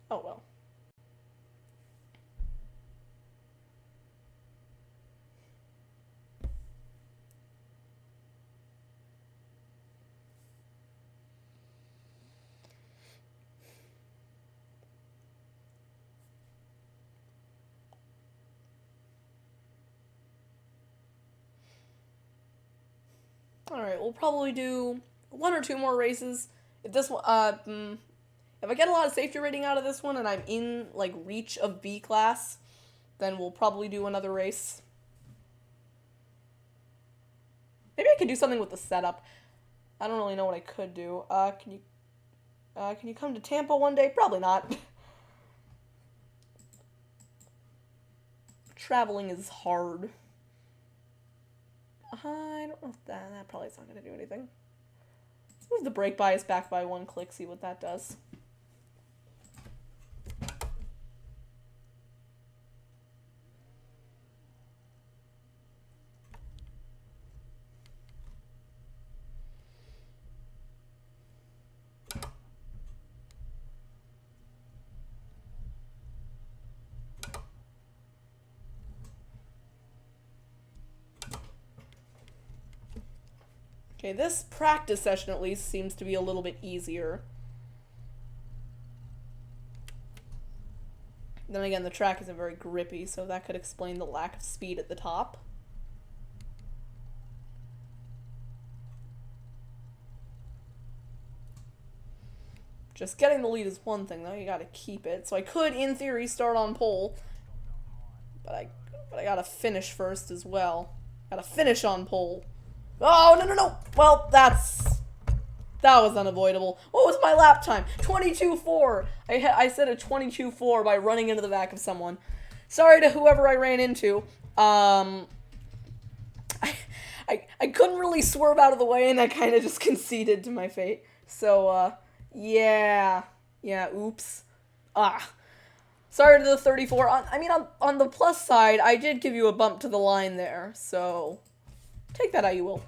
oh well. Alright, we'll probably do 1 or 2 more races. If this one, if I get a lot of safety rating out of this one and I'm in, like, reach of B class, then we'll probably do another race. Maybe I could do something with the setup. I don't really know what I could do. Can you come to Tampa one day? Probably not. Traveling is hard. I don't know if that probably is not going to do anything. Let's move the brake bias back by 1 click, see what that does. Okay, this practice session at least seems to be a little bit easier. Then again, the track isn't very grippy, so that could explain the lack of speed at the top. Just getting the lead is one thing, though. You gotta keep it. So I could, in theory, start on pole. But I gotta finish first as well. Gotta finish on pole. Oh, no. Well, that was unavoidable. What was my lap time? 22.4. I set a 22.4 by running into the back of someone. Sorry to whoever I ran into. I couldn't really swerve out of the way, and I kind of just conceded to my fate. So, yeah, oops. Sorry to the 34. On the plus side, I did give you a bump to the line there, so take that how you will.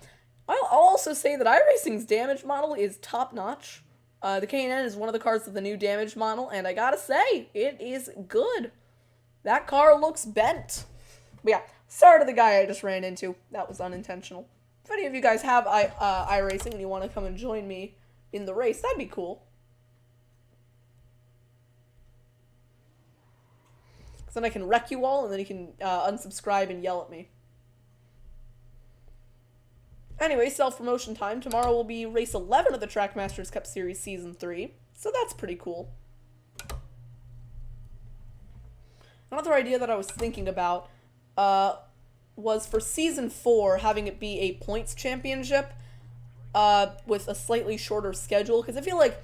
I'll also say that iRacing's damage model is top-notch. The K&N is one of the cars with the new damage model, and I gotta say, it is good. That car looks bent. But yeah, sorry to the guy I just ran into. That was unintentional. If any of you guys have iRacing and you want to come and join me in the race, that'd be cool. Because then I can wreck you all, and then you can unsubscribe and yell at me. Anyway, self-promotion time. Tomorrow will be race 11 of the Trackmasters Cup Series Season 3, so that's pretty cool. Another idea that I was thinking about was for Season 4 having it be a points championship with a slightly shorter schedule, because I feel like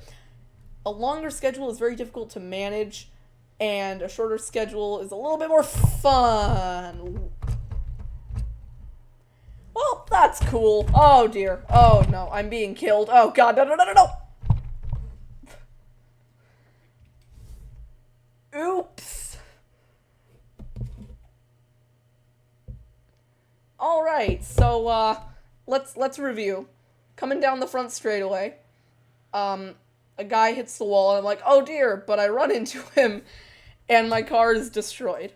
a longer schedule is very difficult to manage, and a shorter schedule is a little bit more fun. Well, that's cool. Oh, dear. Oh, no. I'm being killed. Oh, God. No. Oops. Alright, so, let's review. Coming down the front straightaway, a guy hits the wall, and I'm like, oh, dear, but I run into him, and my car is destroyed.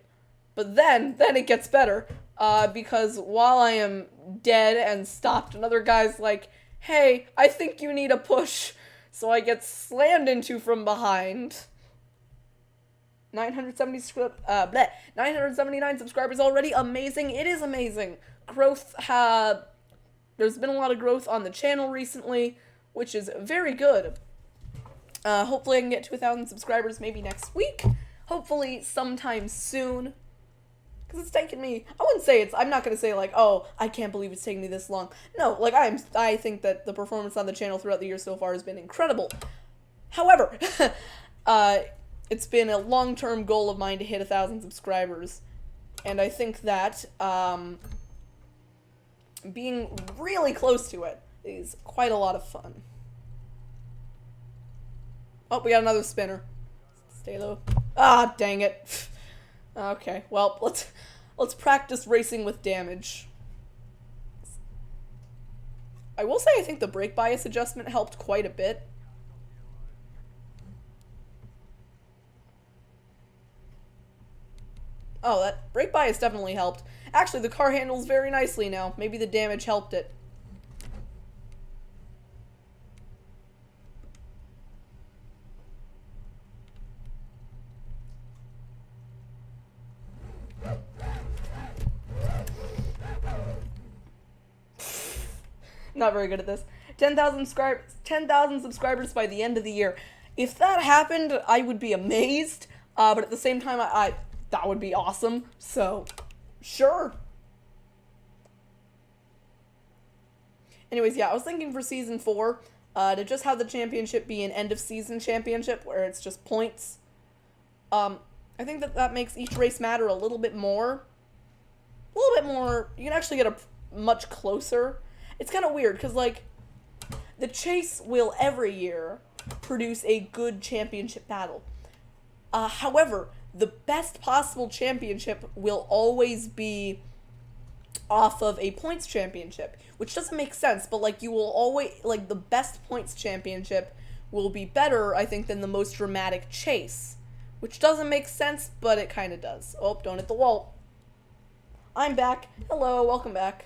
But then it gets better. Because while I am dead and stopped, another guy's like, hey, I think you need a push. So I get slammed into from behind. 979 subscribers already. Amazing. It is amazing. Growth, there's been a lot of growth on the channel recently, which is very good. Hopefully I can get to 1,000 subscribers maybe next week. Hopefully sometime soon. It's taken me, I'm not going to say, like, oh, I can't believe it's taken me this long. No, like, I think that the performance on the channel throughout the year so far has been incredible. However, it's been a long-term goal of mine to hit 1,000 subscribers. And I think that, being really close to it is quite a lot of fun. Oh, we got another spinner. Stay low. Ah, dang it. Okay, well, let's practice racing with damage. I will say I think the brake bias adjustment helped quite a bit. Oh, that brake bias definitely helped. Actually, the car handles very nicely now. Maybe the damage helped it. Not very good at this. 10,000 subscribers by the end of the year. If that happened, I would be amazed. But at the same time, that would be awesome. So, sure. Anyways, yeah, I was thinking for Season 4, to just have the championship be an end-of-season championship, where it's just points. I think that makes each race matter a little bit more. You can actually get much closer. It's kind of weird, because, like, the Chase will every year produce a good championship battle. However, the best possible championship will always be off of a points championship, which doesn't make sense, but, like, you will always, like, the best points championship will be better, I think, than the most dramatic chase, which doesn't make sense, but it kind of does. Oh, don't hit the wall. I'm back. Hello, welcome back.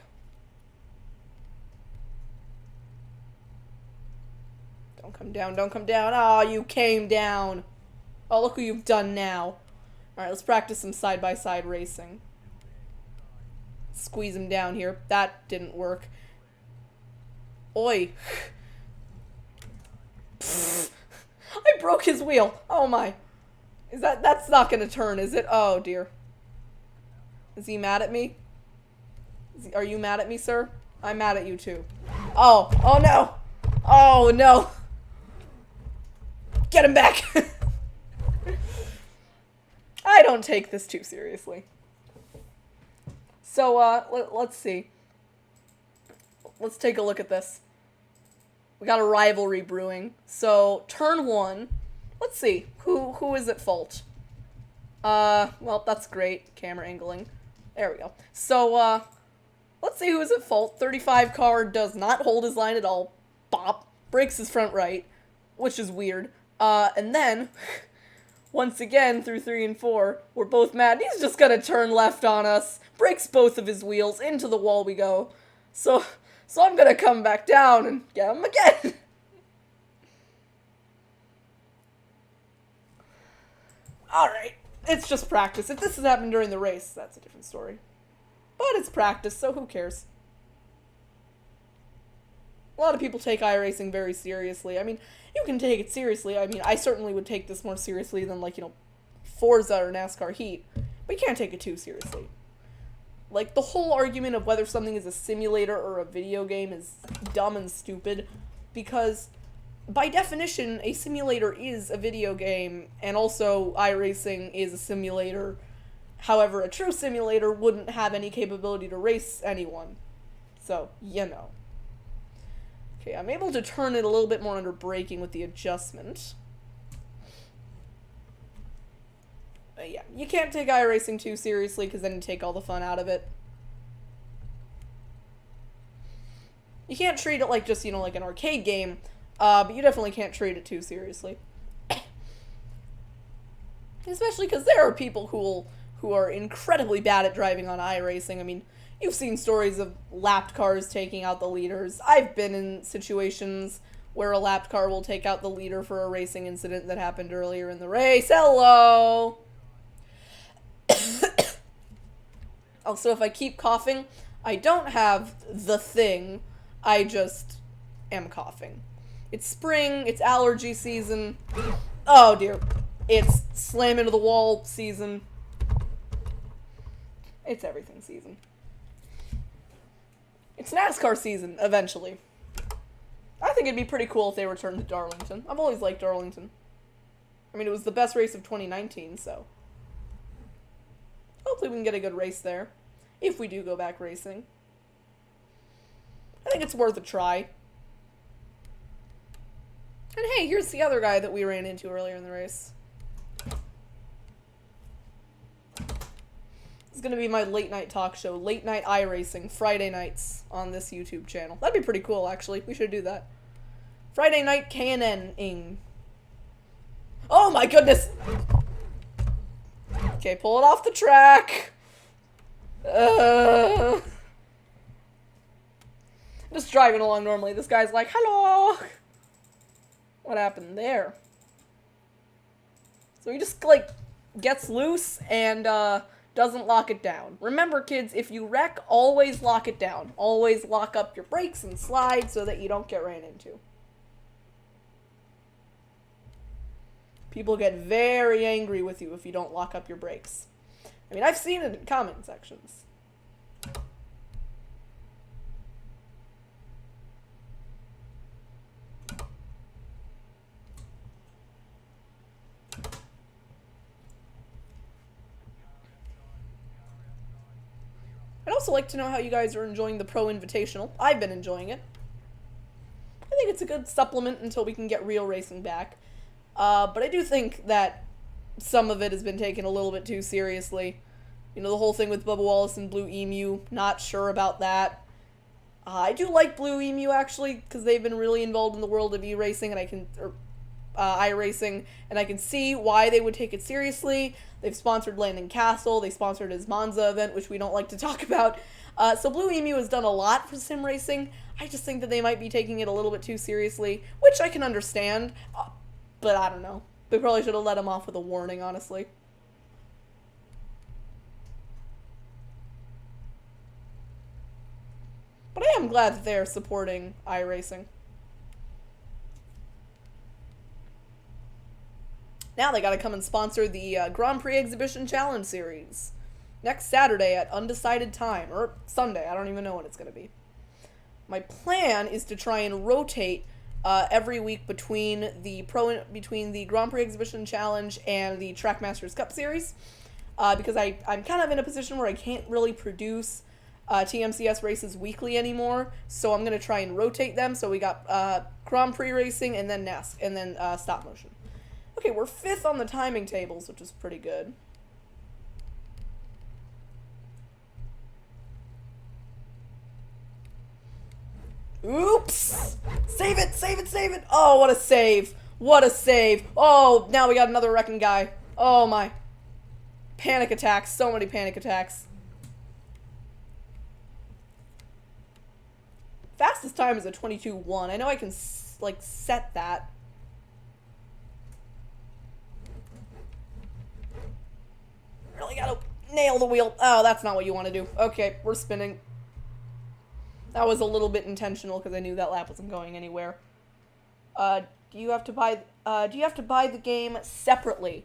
Don't come down, don't come down. Oh, you came down. Oh, look who you've done now. Alright, let's practice some side-by-side racing. Squeeze him down here. That didn't work. Oi. I broke his wheel. Oh my. That's not gonna turn, is it? Oh dear. Is he mad at me? Are you mad at me, sir? I'm mad at you too. Oh. Oh no. Oh no. Get him back. I don't take this too seriously. So, let's see. Let's take a look at this. We got a rivalry brewing. So, turn one. Let's see. Who is at fault? Well, that's great. Camera angling. There we go. So, let's see who is at fault. 35 car does not hold his line at all. Bop. Breaks his front right, which is weird. And then, once again, through 3 and 4, we're both mad. He's just gonna turn left on us. Breaks both of his wheels. Into the wall we go. So I'm gonna come back down and get him again. Alright. It's just practice. If this has happened during the race, that's a different story. But it's practice, so who cares? A lot of people take iRacing very seriously. I mean, you can take it seriously. I mean, I certainly would take this more seriously than, like, you know, Forza or NASCAR Heat. But you can't take it too seriously. Like, the whole argument of whether something is a simulator or a video game is dumb and stupid, because, by definition, a simulator is a video game, and also iRacing is a simulator. However, a true simulator wouldn't have any capability to race anyone. So, you know. Okay, I'm able to turn it a little bit more under braking with the adjustment. But yeah, you can't take iRacing too seriously because then you take all the fun out of it. You can't treat it like just, you know, like an arcade game, but you definitely can't treat it too seriously. Especially because there are people who are incredibly bad at driving on iRacing. I mean, you've seen stories of lapped cars taking out the leaders. I've been in situations where a lapped car will take out the leader for a racing incident that happened earlier in the race. Hello! Also, if I keep coughing, I don't have the thing. I just am coughing. It's spring, it's allergy season. Oh dear. It's slam into the wall season. It's everything season. It's NASCAR season, eventually. I think it'd be pretty cool if they returned to Darlington. I've always liked Darlington. I mean, it was the best race of 2019, so. Hopefully we can get a good race there. If we do go back racing. I think it's worth a try. And hey, here's the other guy that we ran into earlier in the race. It's gonna be my late night talk show, Late Night iRacing, Friday nights on this YouTube channel. That'd be pretty cool, actually. We should do that. Friday night K&N-ing. Oh my goodness! Okay, pull it off the track. Just driving along normally. This guy's like, hello! What happened there? So he just, like, gets loose and, doesn't lock it down. Remember, kids, if you wreck, always lock it down. Always lock up your brakes and slide so that you don't get ran into. People get very angry with you if you don't lock up your brakes. I mean, I've seen it in comment sections. I'd also like to know how you guys are enjoying the Pro Invitational. I've been enjoying it. I think it's a good supplement until we can get real racing back. But I do think that some of it has been taken a little bit too seriously. You know, the whole thing with Bubba Wallace and Blue Emu, not sure about that. I do like Blue Emu, actually, because they've been really involved in the world of e-racing, and iRacing, and I can see why they would take it seriously. They've sponsored Landon Castle, they sponsored his Monza event, which we don't like to talk about. So Blue Emu has done a lot for sim racing. I just think that they might be taking it a little bit too seriously, which I can understand, but I don't know. They probably should have let him off with a warning, honestly. But I am glad that they are supporting iRacing. Now they gotta come and sponsor the Grand Prix Exhibition Challenge Series. Next Saturday at undecided time, or Sunday, I don't even know when it's gonna be. My plan is to try and rotate every week between the Grand Prix Exhibition Challenge and the Trackmasters Cup Series, because I'm kind of in a position where I can't really produce TMCS races weekly anymore, so I'm gonna try and rotate them. So we got Grand Prix racing and then stop motion. Okay, we're 5th on the timing tables, which is pretty good. Oops! Save it, save it, save it! Oh, what a save! What a save! Oh, now we got another wrecking guy. Oh my. Panic attacks, so many panic attacks. Fastest time is a 22:1. I know I can, like, set that. Really gotta nail the wheel. Oh, that's not what you want to do. Okay, we're spinning. That was a little bit intentional because I knew that lap wasn't going anywhere. Do you have to buy the game separately?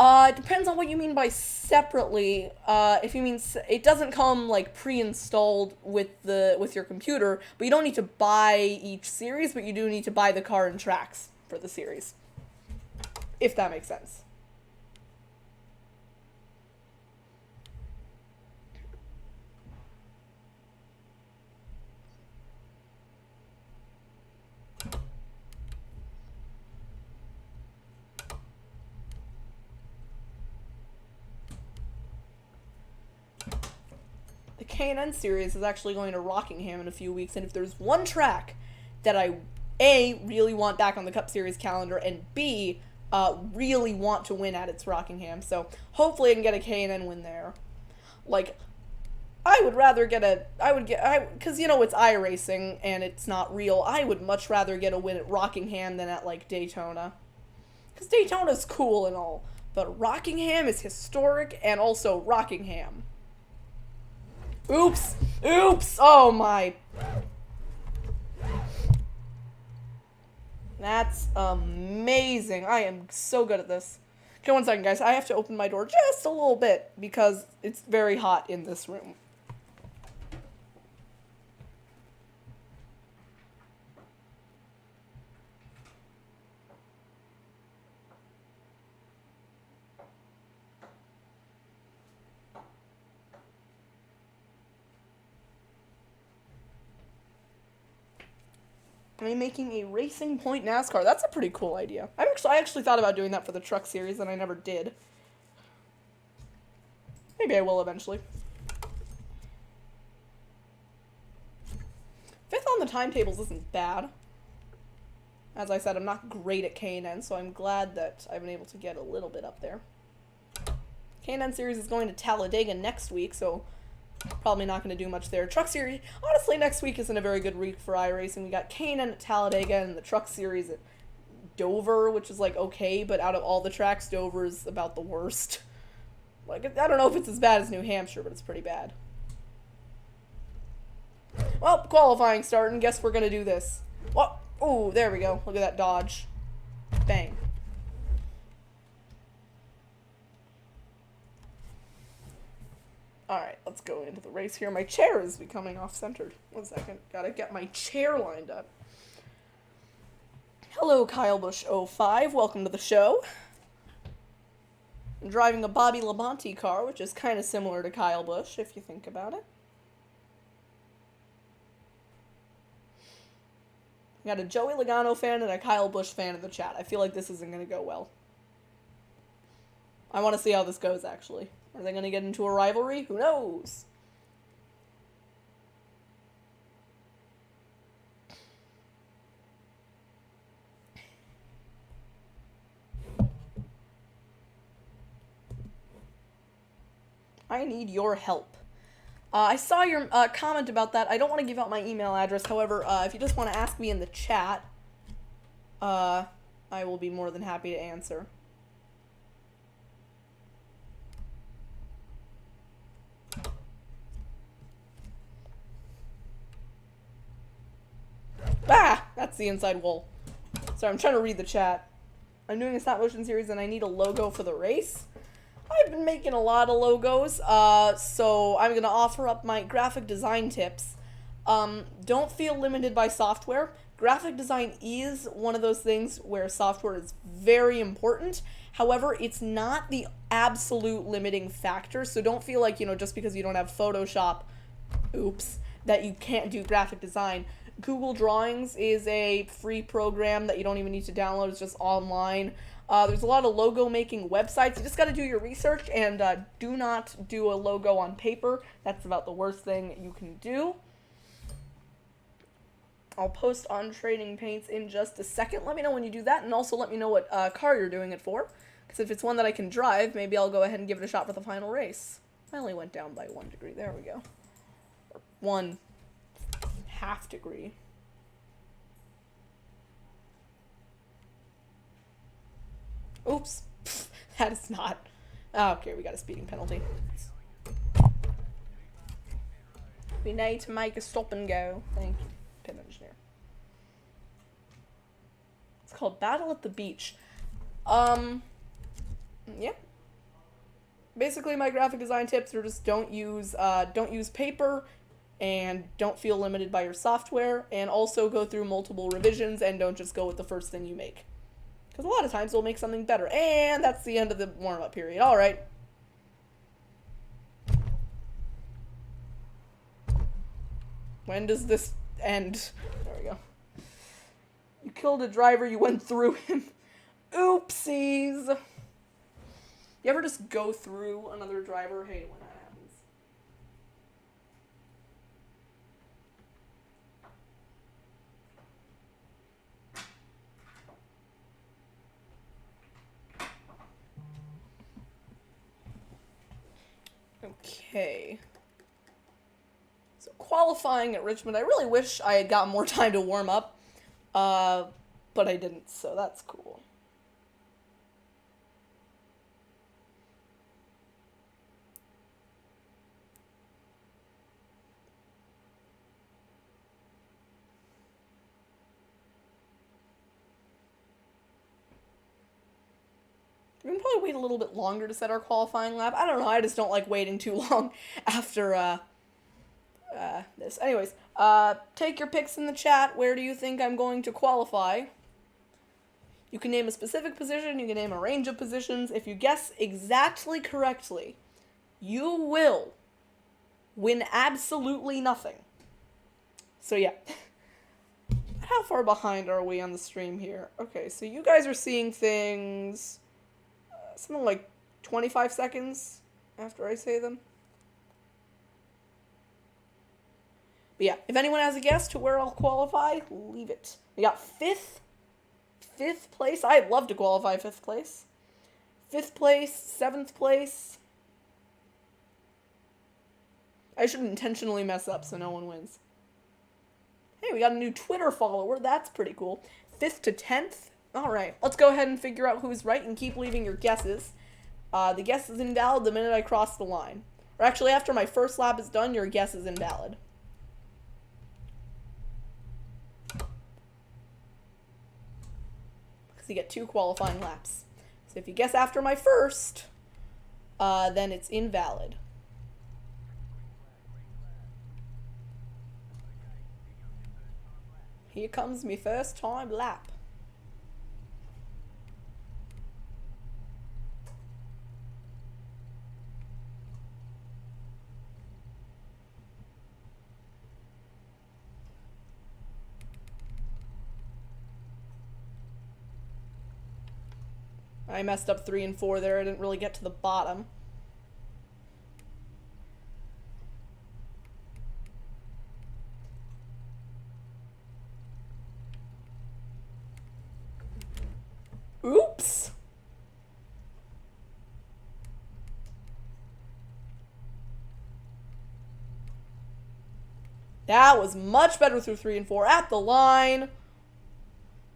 It depends on what you mean by separately. If you mean it doesn't come like pre-installed with your computer, but you don't need to buy each series, but you do need to buy the car and tracks for the series. If that makes sense. The K&N series is actually going to Rockingham in a few weeks, and if there's one track that I A, really want back on the Cup Series calendar, and B, really want to win at, it's Rockingham. So hopefully I can get a K&N win there. Like, I would rather get because, you know, it's iRacing and it's not real. I would much rather get a win at Rockingham than at, like, Daytona. Because Daytona's cool and all, but Rockingham is historic and also Rockingham. Oops! Oops! Oh my. That's amazing. I am so good at this. Okay, one second, guys. I have to open my door just a little bit because it's very hot in this room. I'm making a Racing Point NASCAR. That's a pretty cool idea. I actually thought about doing that for the truck series, and I never did. Maybe I will eventually. 5th on the timetables isn't bad. As I said, I'm not great at K&N, so I'm glad that I've been able to get a little bit up there. K&N series is going to Talladega next week, so probably not going to do much there. Truck series, honestly, next week isn't a very good week for iRacing. We got K&N at Talladega and the truck series at Dover, which is, like, okay, but out of all the tracks, Dover is about the worst. Like, I don't know if it's as bad as New Hampshire, but it's pretty bad. Well, qualifying starting. Guess we're going to do this. What? Oh, there we go. Look at that dodge. Bang. Alright, let's go into the race here. My chair is becoming off-centered. 1 second. Gotta get my chair lined up. Hello, Kyle Busch 05. Welcome to the show. I'm driving a Bobby Labonte car, which is kind of similar to Kyle Busch, if you think about it. I got a Joey Logano fan and a Kyle Busch fan in the chat. I feel like this isn't going to go well. I want to see how this goes, actually. Are they going to get into a rivalry? Who knows? I need your help. I saw your comment about that. I don't want to give out my email address. However, if you just want to ask me in the chat, I will be more than happy to answer. Ah! That's the inside wall. Sorry, I'm trying to read the chat. I'm doing a stop motion series and I need a logo for the race. I've been making a lot of logos, so I'm going to offer up my graphic design tips. Don't feel limited by software. Graphic design is one of those things where software is very important. However, it's not the absolute limiting factor, so don't feel like, just because you don't have Photoshop, that you can't do graphic design. Google Drawings is a free program that you don't even need to download. It's just online. There's a lot of logo making websites. You just got to do your research and do not do a logo on paper. That's about the worst thing you can do. I'll post on Trading Paints in just a second. Let me know when you do that, and also let me know what car you're doing it for. Because if it's one that I can drive, maybe I'll go ahead and give it a shot for the final race. I only went down by 1 degree. There we go. Or 1/2 degree. Oops. That is not. Okay, we got a speeding penalty. We need to make a stop and go. Thank you, Pit Engineer. It's called Battle at the Beach. Yeah. Basically, my graphic design tips are just don't use paper, and don't feel limited by your software, and also go through multiple revisions and don't just go with the first thing you make. Because a lot of times we'll make something better. And that's the end of the warm-up period. All right. When does this end? There we go. You killed a driver, you went through him. Oopsies. You ever just go through another driver? Hey, when that happens. Okay. So qualifying at Richmond, I really wish I had got more time to warm up, but I didn't, so that's cool. We can probably wait a little bit longer to set our qualifying lap. I don't know, I just don't like waiting too long after, this. Anyways, take your picks in the chat. Where do you think I'm going to qualify? You can name a specific position, you can name a range of positions. If you guess exactly correctly, you will win absolutely nothing. So yeah. How far behind are we on the stream here? Okay, so you guys are seeing things something like 25 seconds after I say them. But yeah, if anyone has a guess to where I'll qualify, leave it. We got fifth place. I'd love to qualify 5th place. 5th place, 7th place. I should intentionally mess up so no one wins. Hey, we got a new Twitter follower. That's pretty cool. 5th to 10th. All right, let's go ahead and figure out who's right and keep leaving your guesses. The guess is invalid the minute I cross the line. Or actually, after my first lap is done, your guess is invalid. Because you get 2 qualifying laps. So if you guess after my first, then it's invalid. Here comes me first time lap. I messed up 3 and 4 there. I didn't really get to the bottom. Oops. That was much better through 3 and 4. At the line.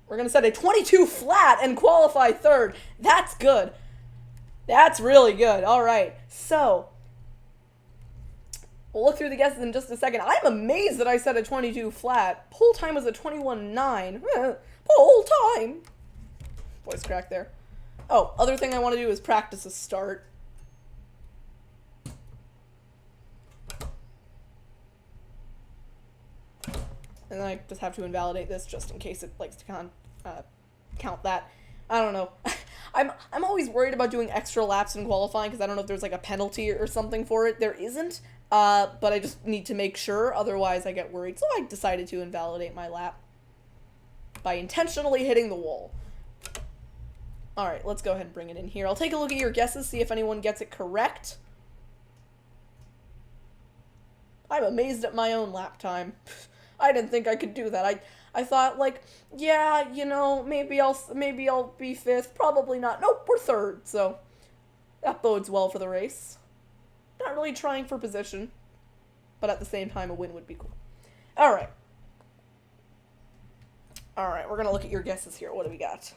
We're going to set a 22 flat and qualify third. That's good. That's really good. All right. So, we'll look through the guesses in just a second. I'm amazed that I set a 22 flat. Pole time was a 21.9. Pole time. Voice crack there. Oh, other thing I want to do is practice a start. And then I just have to invalidate this just in case it likes to count that. I don't know. I'm always worried about doing extra laps in qualifying because I don't know if there's like a penalty or something for it. There isn't, but I just need to make sure. Otherwise, I get worried. So I decided to invalidate my lap by intentionally hitting the wall. All right, let's go ahead and bring it in here. I'll take a look at your guesses, see if anyone gets it correct. I'm amazed at my own lap time. I didn't think I could do that. I thought, like, yeah, you know, maybe I'll be fifth. Probably not. Nope, we're third. So that bodes well for the race. Not really trying for position, but at the same time, a win would be cool. All right. All right, we're gonna look at your guesses here. What do we got?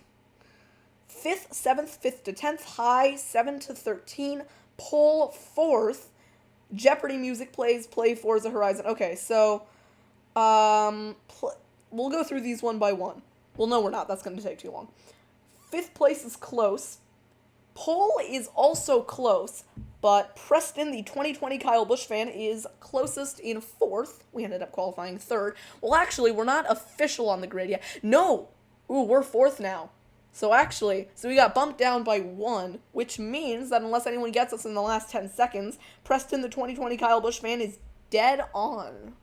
5th, 7th, 5th to 10th, high, 7 to 13, pole, 4th, Jeopardy music plays, play Forza Horizon. Okay, so, we'll go through these one by one. Well, no, we're not. That's going to take too long. 5th place is close. Pole is also close, but Preston, the 2020 Kyle Busch fan, is closest in 4th. We ended up qualifying 3rd. Well, actually, we're not official on the grid yet. No! Ooh, we're 4th now. So we got bumped down by 1, which means that unless anyone gets us in the last 10 seconds, Preston, the 2020 Kyle Busch fan, is dead on.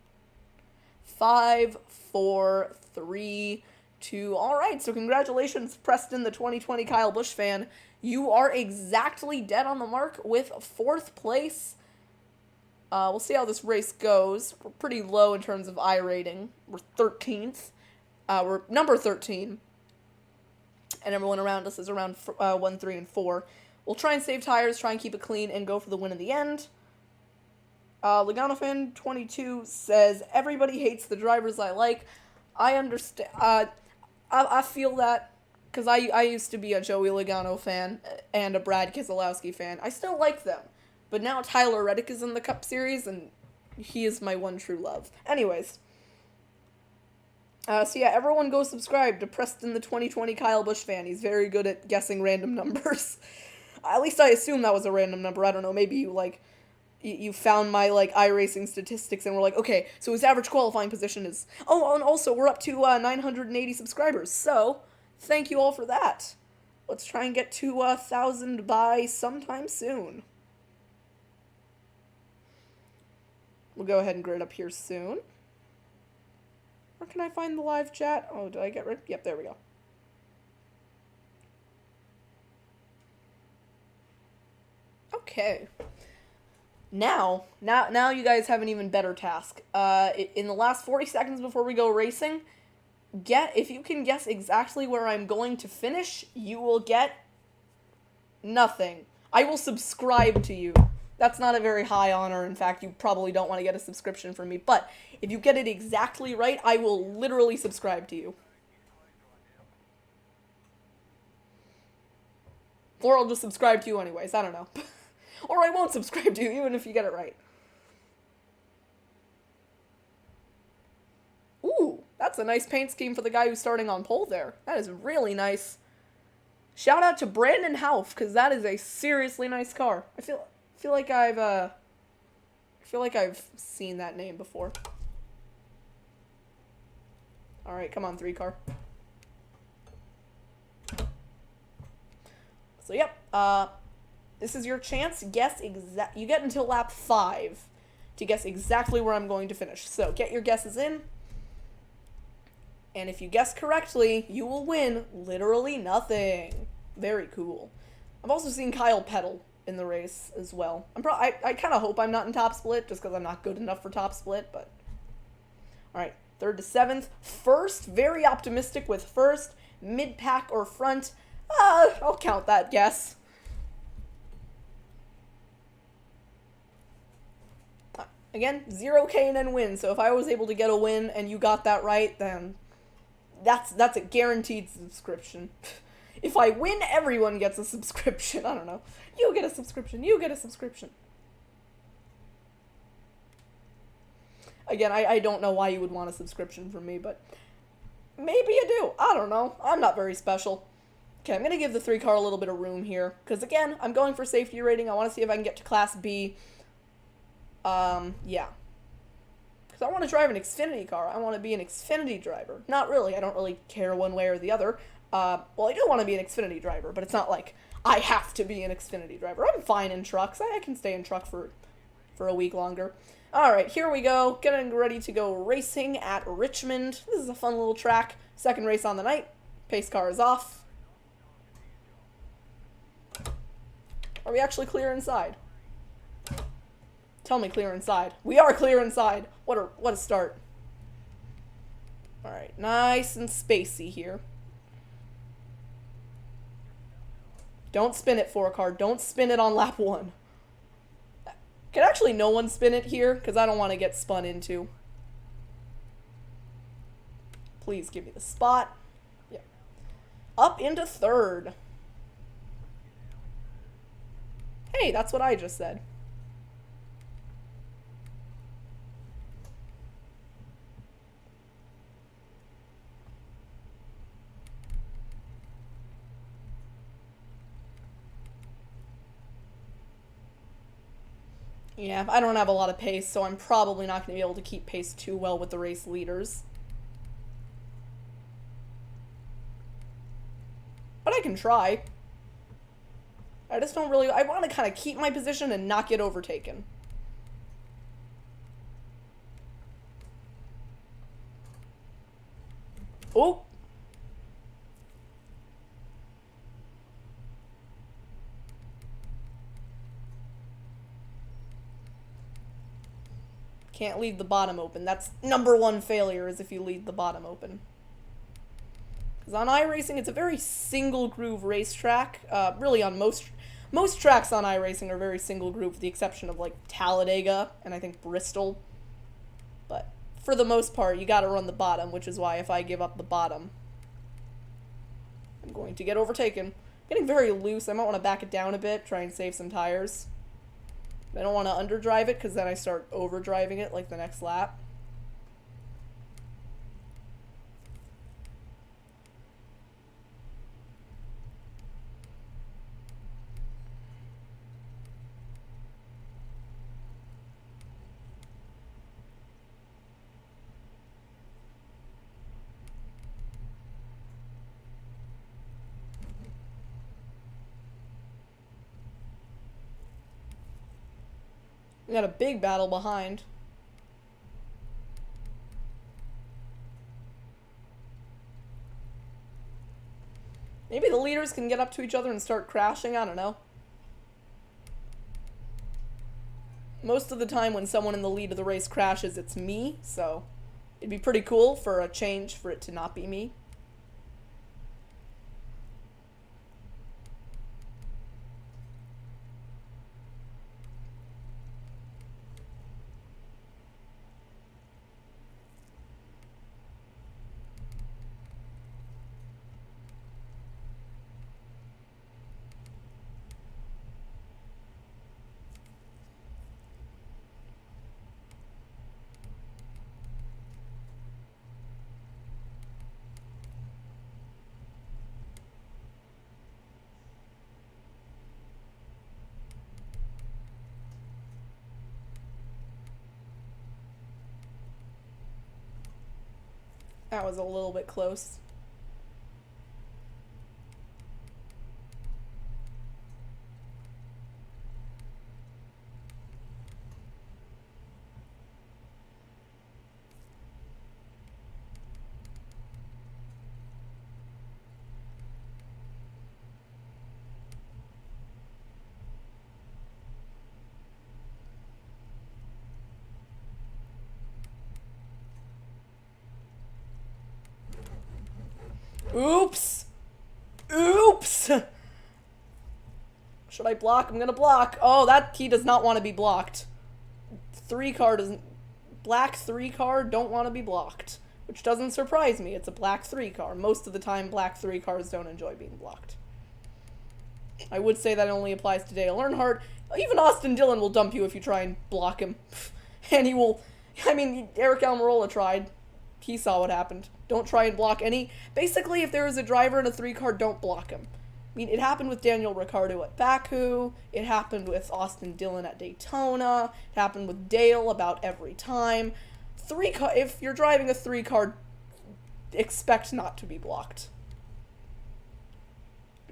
5, 4, 3, 2. All right, so congratulations, Preston, the 2020 Kyle Busch fan. You are exactly dead on the mark with 4th place. We'll see how this race goes. We're pretty low in terms of iRating. We're 13th. We're number 13. And everyone around us is around 1, 3, and 4. We'll try and save tires, try and keep it clean, and go for the win in the end. Logano fan 22 says, everybody hates the drivers I like. I understand. I feel that because I used to be a Joey Logano fan and a Brad Keselowski fan. I still like them. But now Tyler Reddick is in the Cup Series, and he is my one true love. Anyways. So yeah, everyone go subscribe to Preston, the 2020 Kyle Busch fan. He's very good at guessing random numbers. At least I assume that was a random number. I don't know. Maybe you found my iRacing statistics and were like, okay, so his average qualifying position is. Oh, and also we're up to 980 subscribers. So thank you all for that. Let's try and get to 1,000 by sometime soon. We'll go ahead and grid up here soon. Where can I find the live chat? Oh, did I get rid? Yep, there we go. Okay. Now you guys have an even better task. In the last 40 seconds before we go racing, if you can guess exactly where I'm going to finish, you will get nothing. I will subscribe to you. That's not a very high honor. In fact, you probably don't want to get a subscription from me. But if you get it exactly right, I will literally subscribe to you. Or I'll just subscribe to you anyways. I don't know. Or I won't subscribe to you even if you get it right. Ooh, that's a nice paint scheme for the guy who's starting on pole there. That is really nice. Shout out to Brandon Houff, because that is a seriously nice car. I feel like I've seen that name before. All right, come on, 3 car. So yep, this is your chance. You get until lap 5 to guess exactly where I'm going to finish. So get your guesses in. And if you guess correctly, you will win literally nothing. Very cool. I've also seen Kyle pedal in the race as well. I kind of hope I'm not in top split just because I'm not good enough for top split, but all right, 3rd to 7th. 1st, very optimistic with 1st. Mid-pack or front, I'll count that guess. Again, 0K and then win. So if I was able to get a win and you got that right, then that's a guaranteed subscription. If I win, everyone gets a subscription. I don't know. You get a subscription. You get a subscription. Again, I don't know why you would want a subscription from me, but maybe you do. I don't know. I'm not very special. Okay, I'm going to give the 3 car a little bit of room here. Because, again, I'm going for safety rating. I want to see if I can get to Class B. Yeah. Because I want to drive an Xfinity car. I want to be an Xfinity driver. Not really. I don't really care one way or the other. Well, I do want to be an Xfinity driver, but it's not like I have to be an Xfinity driver. I'm fine in trucks. I can stay in truck for a week longer. Alright, here we go. Getting ready to go racing at Richmond. This is a fun little track. Second race on the night. Pace car is off. Are we actually clear inside? Tell me clear inside. We are clear inside. What a start. Alright, nice and spacey here. Don't spin it, 4 car. Don't spin it on lap 1. Can actually no one spin it here? Because I don't want to get spun into. Please give me the spot. Yeah. Up into 3rd. Hey, that's what I just said. Yeah, I don't have a lot of pace, so I'm probably not going to be able to keep pace too well with the race leaders. But I can try. I just don't really... I want to kind of keep my position and not get overtaken. Oh! Can't leave the bottom open. That's #1 failure, is if you leave the bottom open. Because on iRacing, it's a very single groove racetrack. Really, on most tracks on iRacing are very single groove, with the exception of like Talladega and I think Bristol. But for the most part, you got to run the bottom, which is why if I give up the bottom, I'm going to get overtaken. Getting very loose. I might want to back it down a bit, try and save some tires. I don't want to underdrive it because then I start overdriving it like the next lap. We got a big battle behind. Maybe the leaders can get up to each other and start crashing, I don't know. Most of the time when someone in the lead of the race crashes, it's me, so it'd be pretty cool for a change for it to not be me. That was a little bit close. Oops! Oops! Should I block? I'm gonna block. Oh, he does not want to be blocked. 3 car doesn't... Black 3 car don't want to be blocked. Which doesn't surprise me. It's a black 3 car. Most of the time, black 3 cars don't enjoy being blocked. I would say that only applies to Dale Earnhardt. Even Austin Dillon will dump you if you try and block him. And he will... I mean, Eric Almirola tried. He saw what happened. Don't try and block any... Basically, if there is a driver in a 3 car, don't block him. I mean, it happened with Daniel Ricciardo at Baku. It happened with Austin Dillon at Daytona. It happened with Dale about every time. 3 car... If you're driving a 3 car, expect not to be blocked.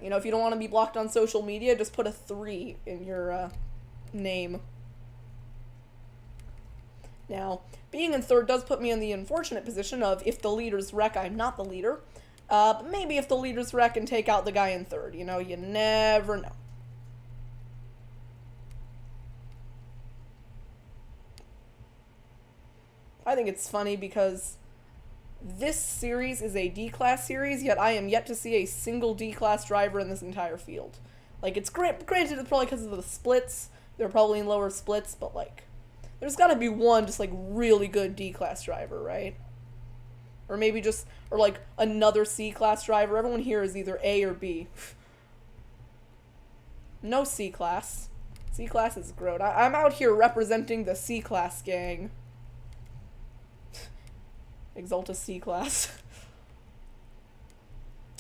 You know, if you don't want to be blocked on social media, just put a 3 in your name. Now, being in 3rd does put me in the unfortunate position of if the leaders wreck, I'm not the leader. But maybe if the leaders wreck and take out the guy in 3rd, you know, you never know. I think it's funny because this series is a D-Class series, yet I am yet to see a single D-Class driver in this entire field. Like, it's granted it's probably because of the splits. They're probably in lower splits, but, like, there's gotta be one just, like, really good D-Class driver, right? Or maybe just, or, like, another C-Class driver. Everyone here is either A or B. No C-Class. C-Class is growth. I'm out here representing the C-Class gang. Exalta C-Class.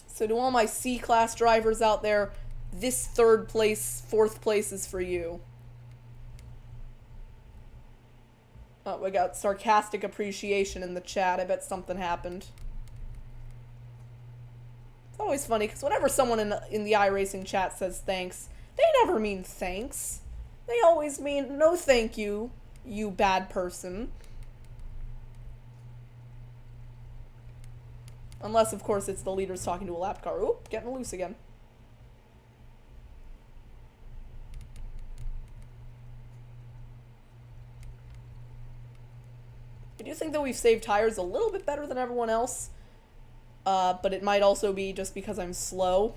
So to all my C-Class drivers out there, this 3rd place, 4th place is for you. Oh, we got sarcastic appreciation in the chat. I bet something happened. It's always funny, because whenever someone in the iRacing chat says thanks, they never mean thanks. They always mean, no thank you, you bad person. Unless, of course, it's the leaders talking to a lap car. Oop, getting loose again. I do think that we've saved tires a little bit better than everyone else. But it might also be just because I'm slow.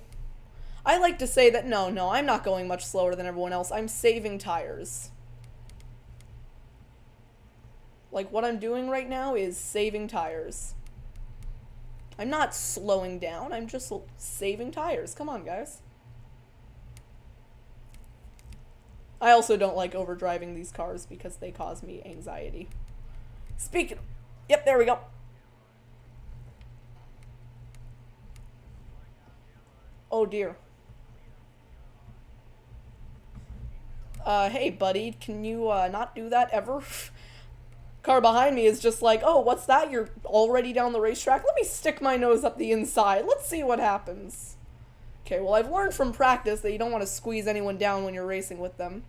I like to say that, no, I'm not going much slower than everyone else. I'm saving tires. Like, what I'm doing right now is saving tires. I'm not slowing down, I'm just saving tires. Come on, guys. I also don't like overdriving these cars because they cause me anxiety. Speaking of... Yep, there we go. Oh, dear. Hey, buddy, can you, not do that ever? Car behind me is just like, oh, what's that? You're already down the racetrack? Let me stick my nose up the inside. Let's see what happens. Okay, well, I've learned from practice that you don't want to squeeze anyone down when you're racing with them.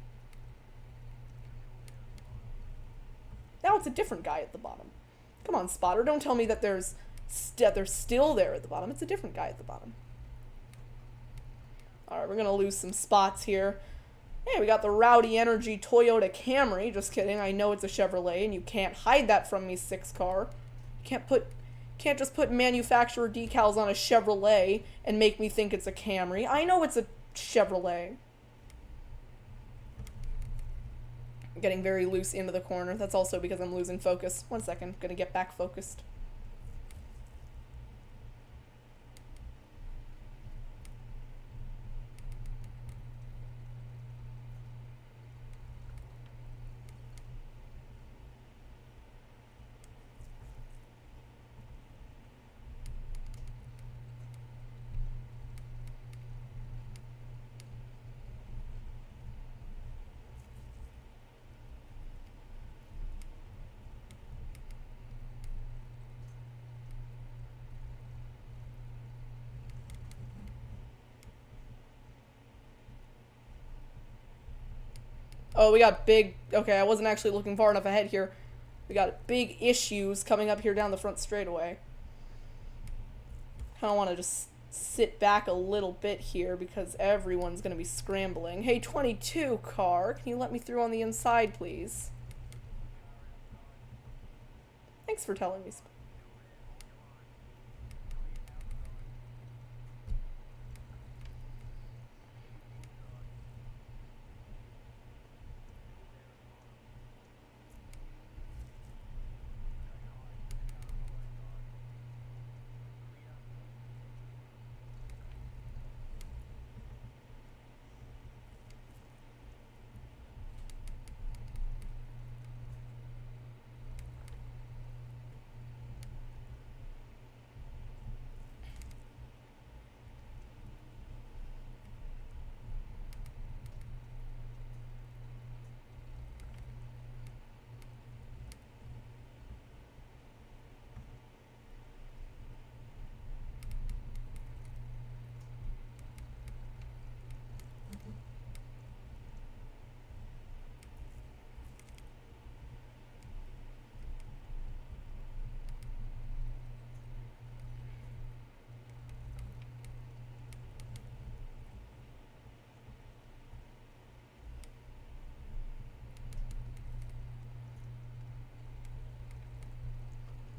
Now it's a different guy at the bottom. Come on, spotter. Don't tell me that they're still there at the bottom. It's a different guy at the bottom. Alright, we're going to lose some spots here. Hey, we got the Rowdy Energy Toyota Camry. Just kidding. I know it's a Chevrolet, and you can't hide that from me, 6 car. You can't just put manufacturer decals on a Chevrolet and make me think it's a Camry. I know it's a Chevrolet. I'm getting very loose into the corner. That's also because I'm losing focus. 1 second. Gonna get back focused. Oh, we got big... Okay, I wasn't actually looking far enough ahead here. We got big issues coming up here down the front straightaway. Kind of want to just sit back a little bit here because everyone's going to be scrambling. Hey, 22 car, can you let me through on the inside, please? Thanks for telling me.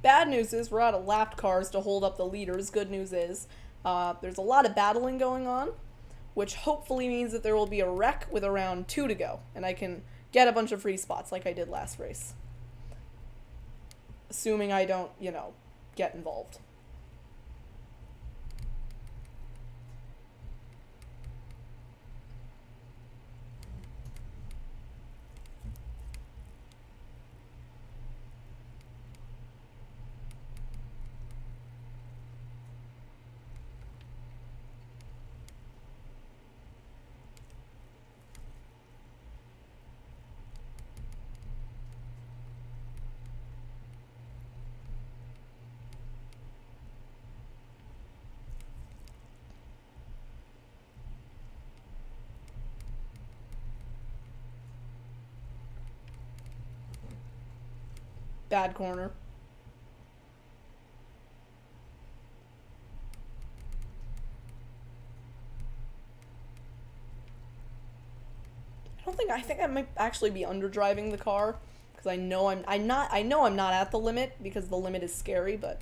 Bad news is we're out of lapped cars to hold up the leaders. Good news is there's a lot of battling going on, which hopefully means that there will be a wreck with around 2 to go, and I can get a bunch of free spots like I did last race. Assuming I don't, get involved. Bad corner. I think I might actually be underdriving the car because I know I'm not at the limit because the limit is scary, but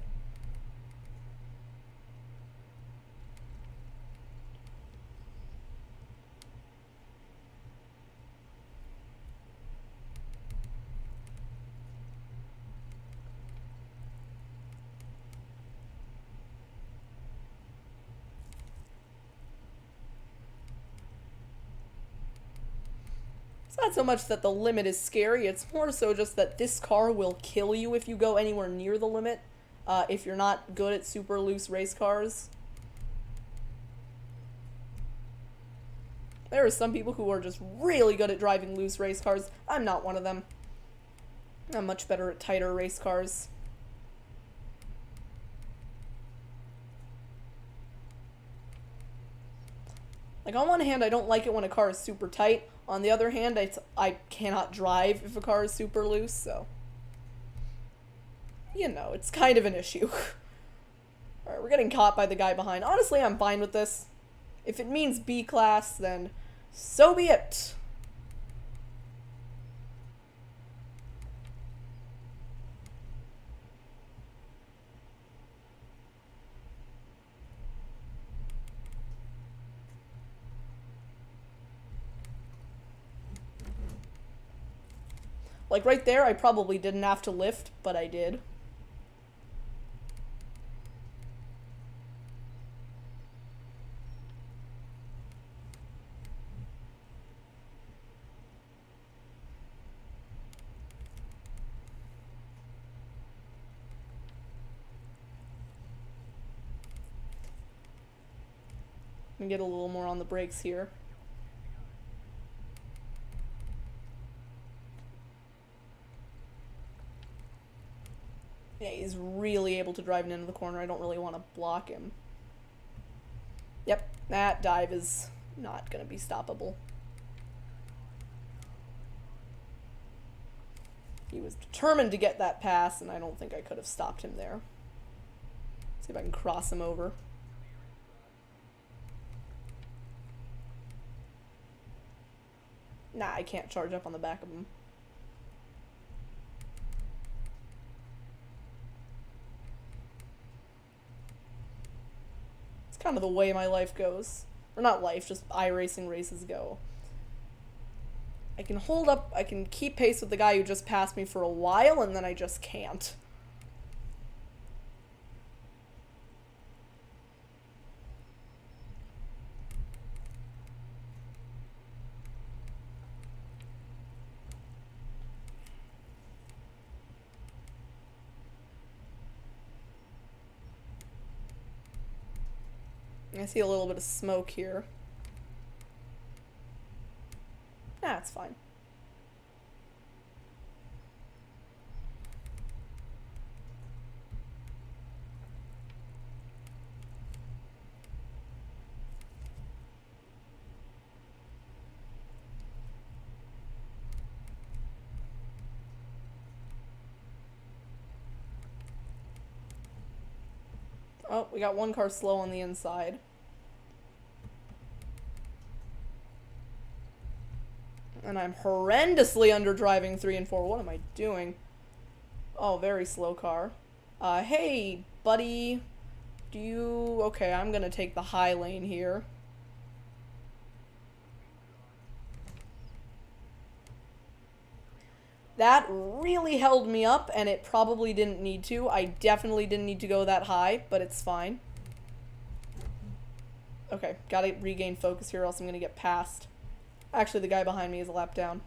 it's not so much that the limit is scary, it's more so just that this car will kill you if you go anywhere near the limit, if you're not good at super loose race cars. There are some people who are just really good at driving loose race cars. I'm not one of them. I'm much better at tighter race cars. Like, on one hand, I don't like it when a car is super tight. On the other hand, I cannot drive if a car is super loose, so... it's kind of an issue. Alright, we're getting caught by the guy behind. Honestly, I'm fine with this. If it means B class, then so be it. Like, right there, I probably didn't have to lift, but I did. Let me get a little more on the brakes here. Yeah, he's really able to drive it into the corner. I don't really want to block him. Yep, that dive is not going to be stoppable. He was determined to get that pass, and I don't think I could have stopped him there. See if I can cross him over. Nah, I can't charge up on the back of him. Kind of the way my life goes. Or not life, just iRacing races go. I can hold up, I can keep pace with the guy who just passed me for a while, and then I just can't. I see a little bit of smoke here. Nah, it's fine. Oh, we got one car slow on the inside. And I'm horrendously underdriving 3 and 4. What am I doing? Oh, very slow car. Hey, buddy. Do you... Okay, I'm gonna take the high lane here. That really held me up, and it probably didn't need to. I definitely didn't need to go that high, but it's fine. Okay, gotta regain focus here, or else I'm gonna get passed. Actually, the guy behind me is a lap down.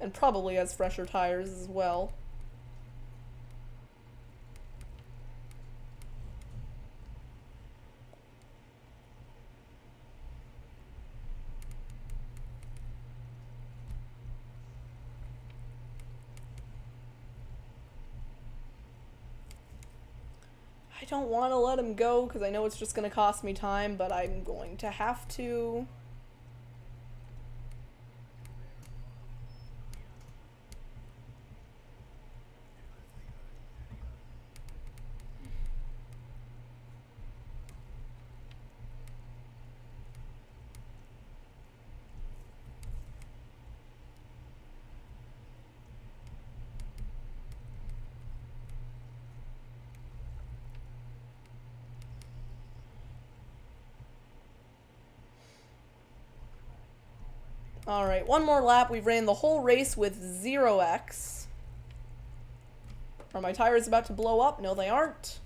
And probably has fresher tires as well. I don't want to let him go because I know it's just going to cost me time, but I'm going to have to. Alright, one more lap. We've ran the whole race with 0x. Are my tires about to blow up? No, they aren't.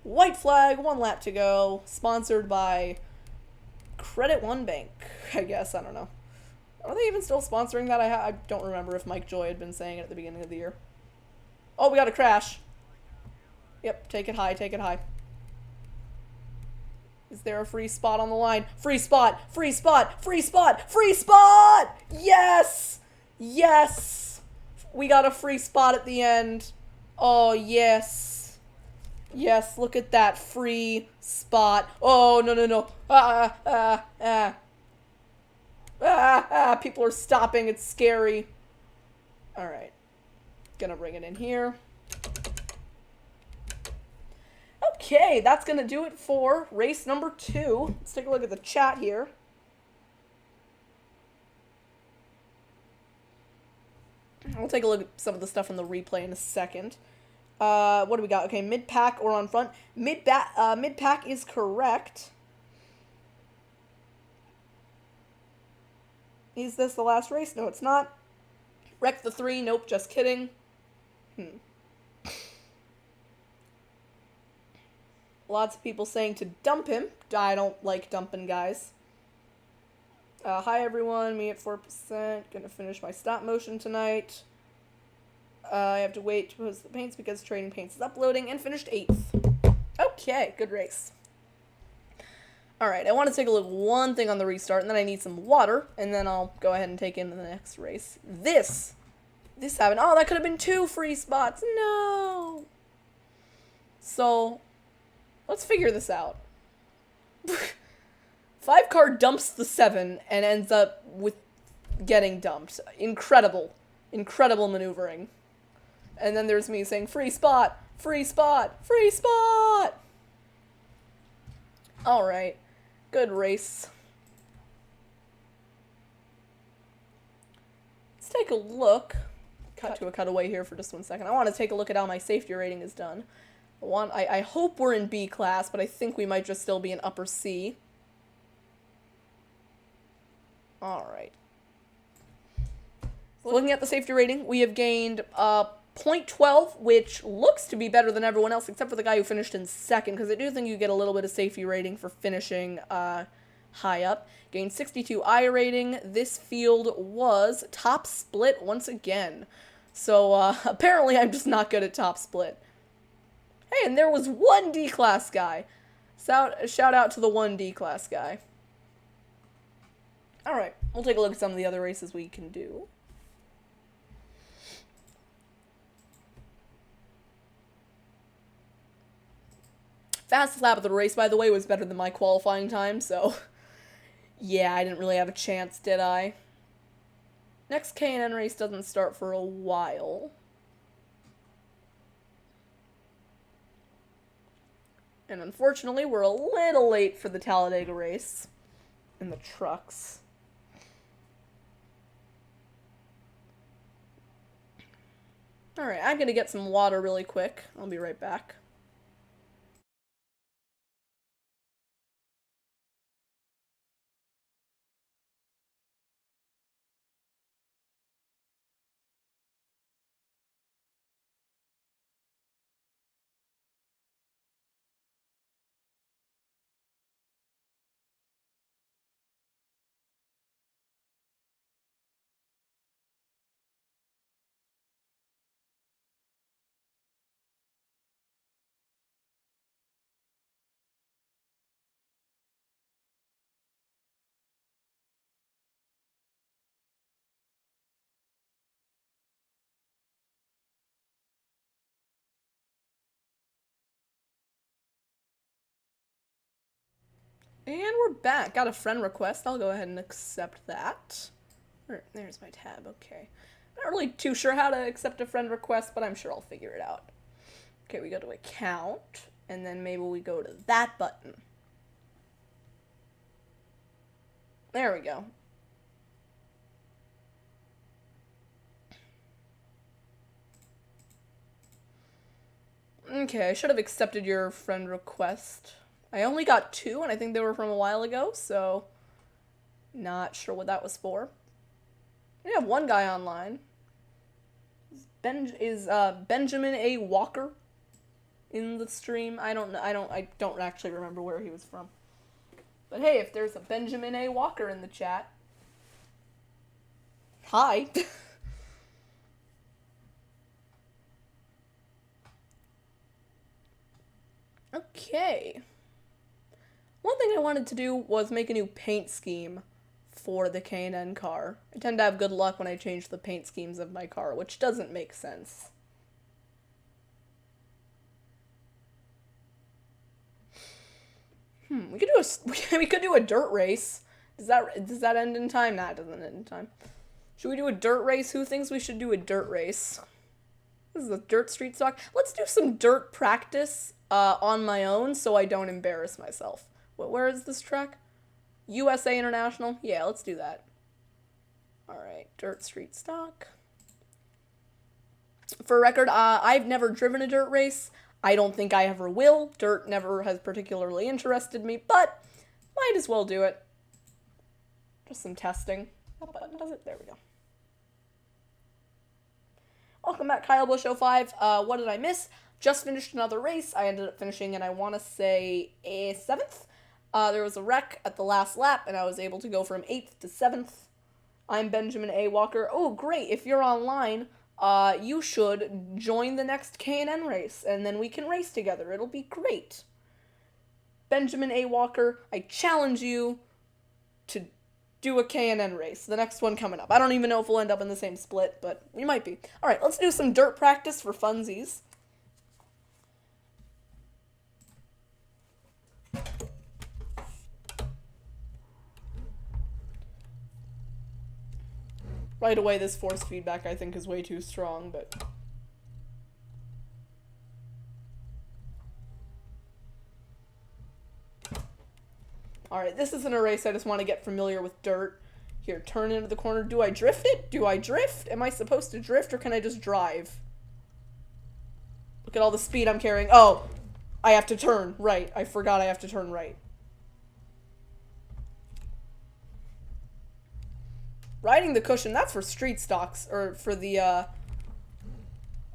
White flag, 1 lap to go. Sponsored by Credit One Bank, I guess. I don't know. Are they even still sponsoring that? I don't remember if Mike Joy had been saying it at the beginning of the year. Oh, we got a crash. Yep, take it high, take it high. Is there a free spot on the line? Free spot! Free spot! Free spot! Free spot! Yes! Yes! We got a free spot at the end. Oh, yes. Yes, look at that free spot. Oh, no, no, no. People are stopping. It's scary. Alright. Gonna bring it in here. Okay, that's gonna do it for race number 2. Let's take a look at the chat here. I'll take a look at some of the stuff from the replay in a second. What do we got? Okay, mid-pack or on front. Mid-pack is correct. Is this the last race? No, it's not. Wreck the 3. Nope, just kidding. Lots of people saying to dump him. I don't like dumping guys. Hi everyone, me at 4%. Gonna finish my stop motion tonight. I have to wait to post the paints because Trading Paints is uploading, and finished 8th. Okay, good race. Alright, I want to take a look at one thing on the restart, and then I need some water, and then I'll go ahead and take into the next race. This happened. Oh, that could have been 2 free spots. No! So, let's figure this out. 5-car dumps the 7 and ends up with getting dumped. Incredible. Incredible maneuvering. And then there's me saying, free spot, free spot, free spot! Alright. Good race. Let's take a look. Cut to a cutaway here for just 1 second. I want to take a look at how my safety rating is done. I hope we're in B class, but I think we might just still be in upper C. Alright. Looking at the safety rating, we have gained .12, which looks to be better than everyone else, except for the guy who finished in 2nd, because I do think you get a little bit of safety rating for finishing high up. Gained 62 I rating. This field was top split once again. So apparently I'm just not good at top split. Hey, and there was one D-class guy. Shout out to the one D-class guy. Alright, we'll take a look at some of the other races we can do. Fastest lap of the race, by the way, was better than my qualifying time, so... yeah, I didn't really have a chance, did I? Next K&N race doesn't start for a while. And unfortunately, we're a little late for the Talladega race. In the trucks. Alright, I'm gonna get some water really quick. I'll be right back. And we're back. Got a friend request. I'll go ahead and accept that. There's my tab. Okay. Not really too sure how to accept a friend request, but I'm sure I'll figure it out. Okay, we go to account, and then maybe we go to that button. There we go. Okay, I should have accepted your friend request. I only got 2, and I think they were from a while ago, so not sure what that was for. We have one guy online. Is Benjamin A. Walker in the stream? I don't actually remember where he was from. But hey, if there's a Benjamin A. Walker in the chat, hi. Okay. One thing I wanted to do was make a new paint scheme for the K&N car. I tend to have good luck when I change the paint schemes of my car, which doesn't make sense. We could do a dirt race. Does that end in time? Nah, it doesn't end in time. Should we do a dirt race? Who thinks we should do a dirt race? This is a dirt street stock. Let's do some dirt practice on my own so I don't embarrass myself. Where is this track? USA International? Yeah, let's do that. Alright, dirt street stock. For record, I've never driven a dirt race. I don't think I ever will. Dirt never has particularly interested me, but might as well do it. Just some testing. What button does it? There we go. Welcome back, Kyle Bush 05. What did I miss? Just finished another race. I ended up finishing in, I want to say, 7th. There was a wreck at the last lap, and I was able to go from 8th to 7th. I'm Benjamin A. Walker. Oh, great. If you're online, you should join the next K&N race, and then we can race together. It'll be great. Benjamin A. Walker, I challenge you to do a K&N race. The next one coming up. I don't even know if we'll end up in the same split, but we might be. All right, let's do some dirt practice for funsies. Right away, this force feedback I think is way too strong, but... Alright, this isn't a race, I just want to get familiar with dirt. Here, turn into the corner. Do I drift it? Do I drift? Am I supposed to drift, or can I just drive? Look at all the speed I'm carrying. Oh! I have to turn right. I forgot I have to turn right. Riding the cushion, that's for street stocks, or for the,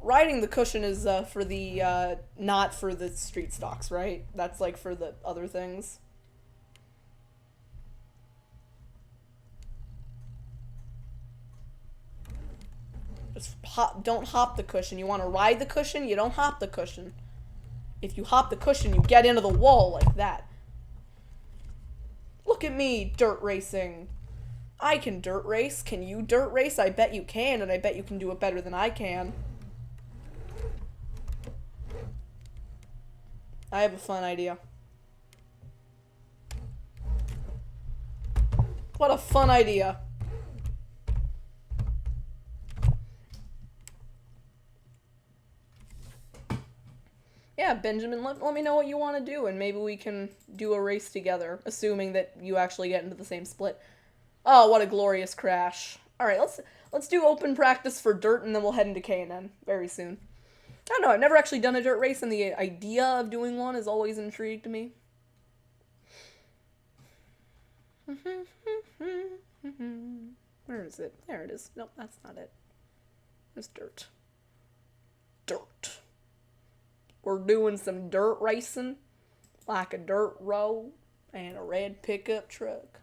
riding the cushion is, for the, not for the street stocks, right? That's, like, for the other things. Just don't hop the cushion. You want to ride the cushion, you don't hop the cushion. If you hop the cushion, you get into the wall like that. Look at me, dirt racing. I can dirt race. Can you dirt race? I bet you can, and I bet you can do it better than I can. I have a fun idea. What a fun idea. Yeah, Benjamin, let me know what you want to do, and maybe we can do a race together, assuming that you actually get into the same split. Oh, what a glorious crash. Alright, let's let's do open practice for dirt, and then we'll head into K&N very soon. I don't know, I've never actually done a dirt race, and the idea of doing one has always intrigued me. Where is it? There it is. Nope, that's not it. It's dirt. Dirt. We're doing some dirt racing, like a dirt road and a red pickup truck.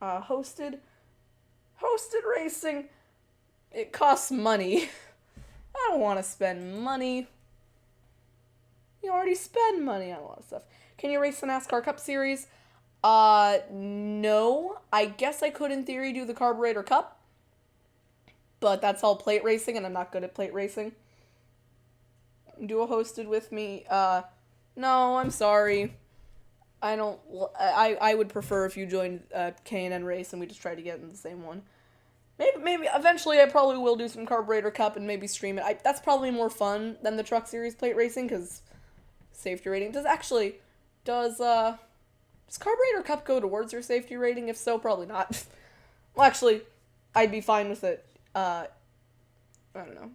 Hosted racing. It costs money. I don't want to spend money. You already spend money on a lot of stuff. Can you race the NASCAR Cup Series? No. I guess I could, in theory, do the Carburetor Cup. But that's all plate racing, and I'm not good at plate racing. Do a hosted with me. No, I'm sorry. I would prefer if you joined K&N race and we just tried to get in the same one. Maybe eventually I probably will do some Carburetor Cup and maybe stream it. That's probably more fun than the Truck Series plate racing, because safety rating does Carburetor Cup go towards your safety rating? If so, probably not. Well, actually, I'd be fine with it. I don't know.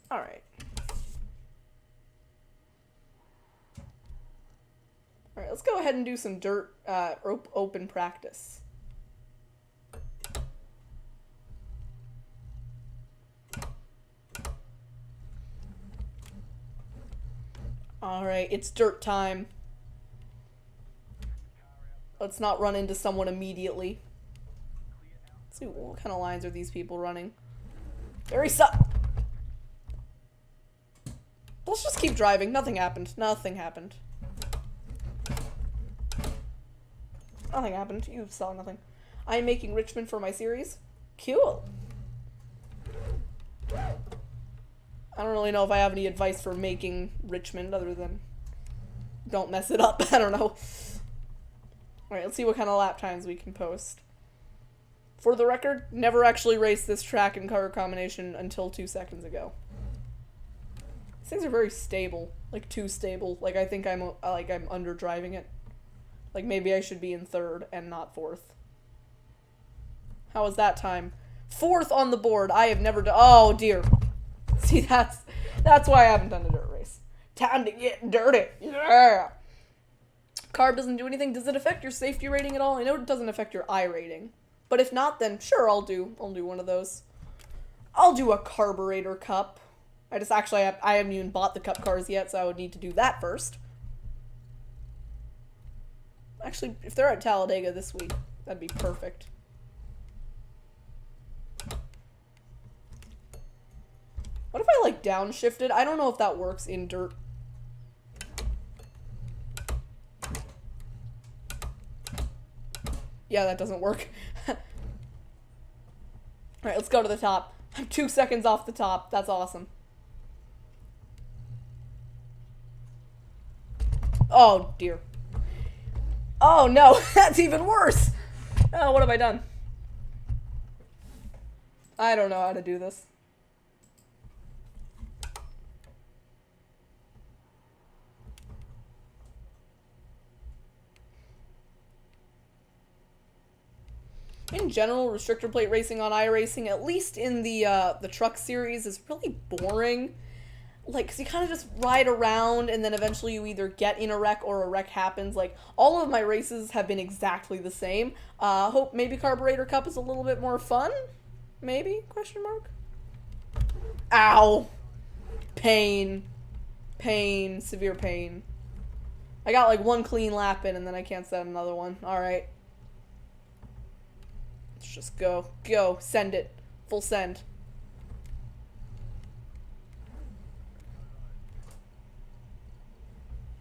Alright. Alright, let's go ahead and do some dirt open practice. Alright, it's dirt time. Let's not run into someone immediately. Let's see, what kind of lines are these people running? Let's just keep driving. Nothing happened. Nothing happened. Nothing happened. You saw nothing. I am making Richmond for my series. Cool. I don't really know if I have any advice for making Richmond other than don't mess it up. I don't know. Alright, let's see what kind of lap times we can post. For the record, never actually raced this track and color combination until 2 seconds ago. These things are very stable. Like, too stable. Like, I think I'm under driving it. Like, maybe I should be in third and not fourth. How was that time? Fourth on the board. I have never done... Oh, dear. See, that's why I haven't done a dirt race. Time to get dirty. Yeah. Carb doesn't do anything. Does it affect your safety rating at all? I know it doesn't affect your I rating. But if not, then sure, I'll do one of those. I'll do a Carburetor Cup. I haven't even bought the Cup cars yet, so I would need to do that first. Actually, if they're at Talladega this week, that'd be perfect. What if I, like, downshifted? I don't know if that works in dirt. Yeah, that doesn't work. Alright, let's go to the top. I'm 2 seconds off the top. That's awesome. Oh, dear. Oh, no. That's even worse. Oh, what have I done? I don't know how to do this. In general, restrictor plate racing on iRacing, at least in the truck series, is really boring. Like, 'cause you kind of just ride around, and then eventually you either get in a wreck or a wreck happens. Like, all of my races have been exactly the same. Hope maybe Carburetor Cup is a little bit more fun? Maybe? Question mark? Ow! Pain. Pain. Severe pain. I got, like, one clean lap in, and then I can't set another one. Alright. Let's just go. Go. Send it. Full send.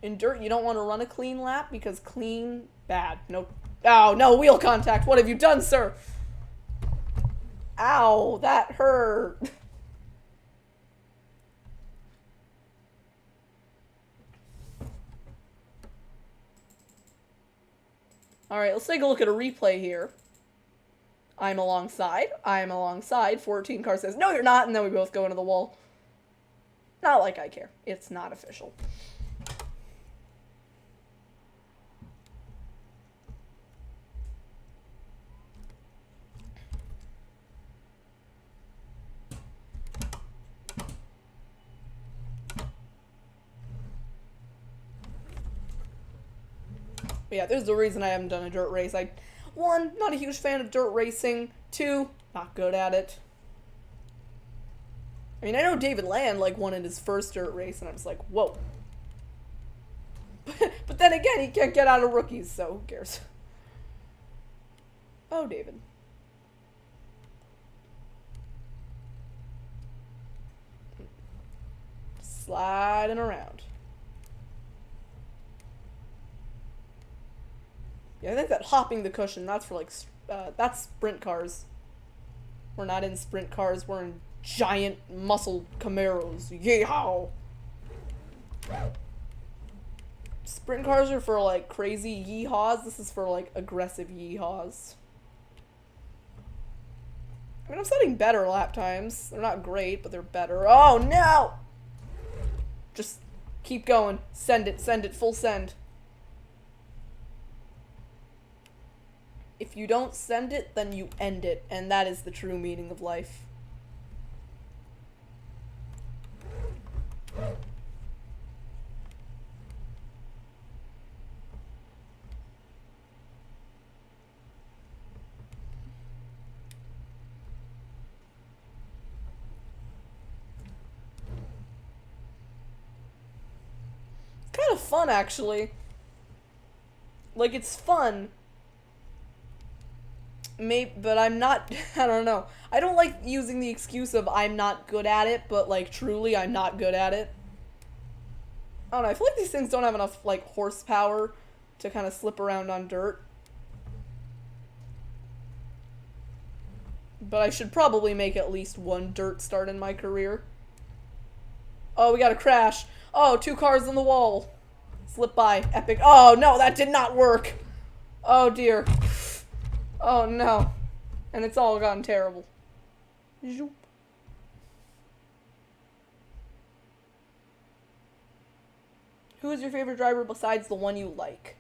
In dirt, you don't want to run a clean lap because clean, bad. No. Ow, no, wheel contact. What have you done, sir? Ow, that hurt. Alright, let's take a look at a replay here. I'm alongside. 14 car says, no, you're not. And then we both go into the wall. Not like I care. It's not official. But yeah, there's the reason I haven't done a dirt race. One, not a huge fan of dirt racing. Two, not good at it. I mean, I know David Land, like, won in his first dirt race, and I was like, whoa. But then again, he can't get out of rookies, so who cares? Oh, David. Sliding around. Yeah, I think that hopping the cushion, that's for, like, that's sprint cars. We're not in sprint cars, we're in giant muscle Camaros. Yeehaw! Sprint cars are for, like, crazy yeehaws. This is for, like, aggressive yeehaws. I mean, I'm setting better lap times. They're not great, but they're better. Oh, no! Just keep going. Send it, full send. If you don't send it, then you end it, and that is the true meaning of life. Kind of fun, actually. Like, it's fun. But I'm not, I don't know. I don't like using the excuse of I'm not good at it, but, like, truly I'm not good at it. I don't know, I feel like these things don't have enough, like, horsepower to kind of slip around on dirt. But I should probably make at least one dirt start in my career. Oh, we got a crash. Oh, 2 cars on the wall. Slip by. Epic. Oh, no, that did not work. Oh, dear. Oh, no. And it's all gone terrible. Zoop. Who is your favorite driver besides the one you like?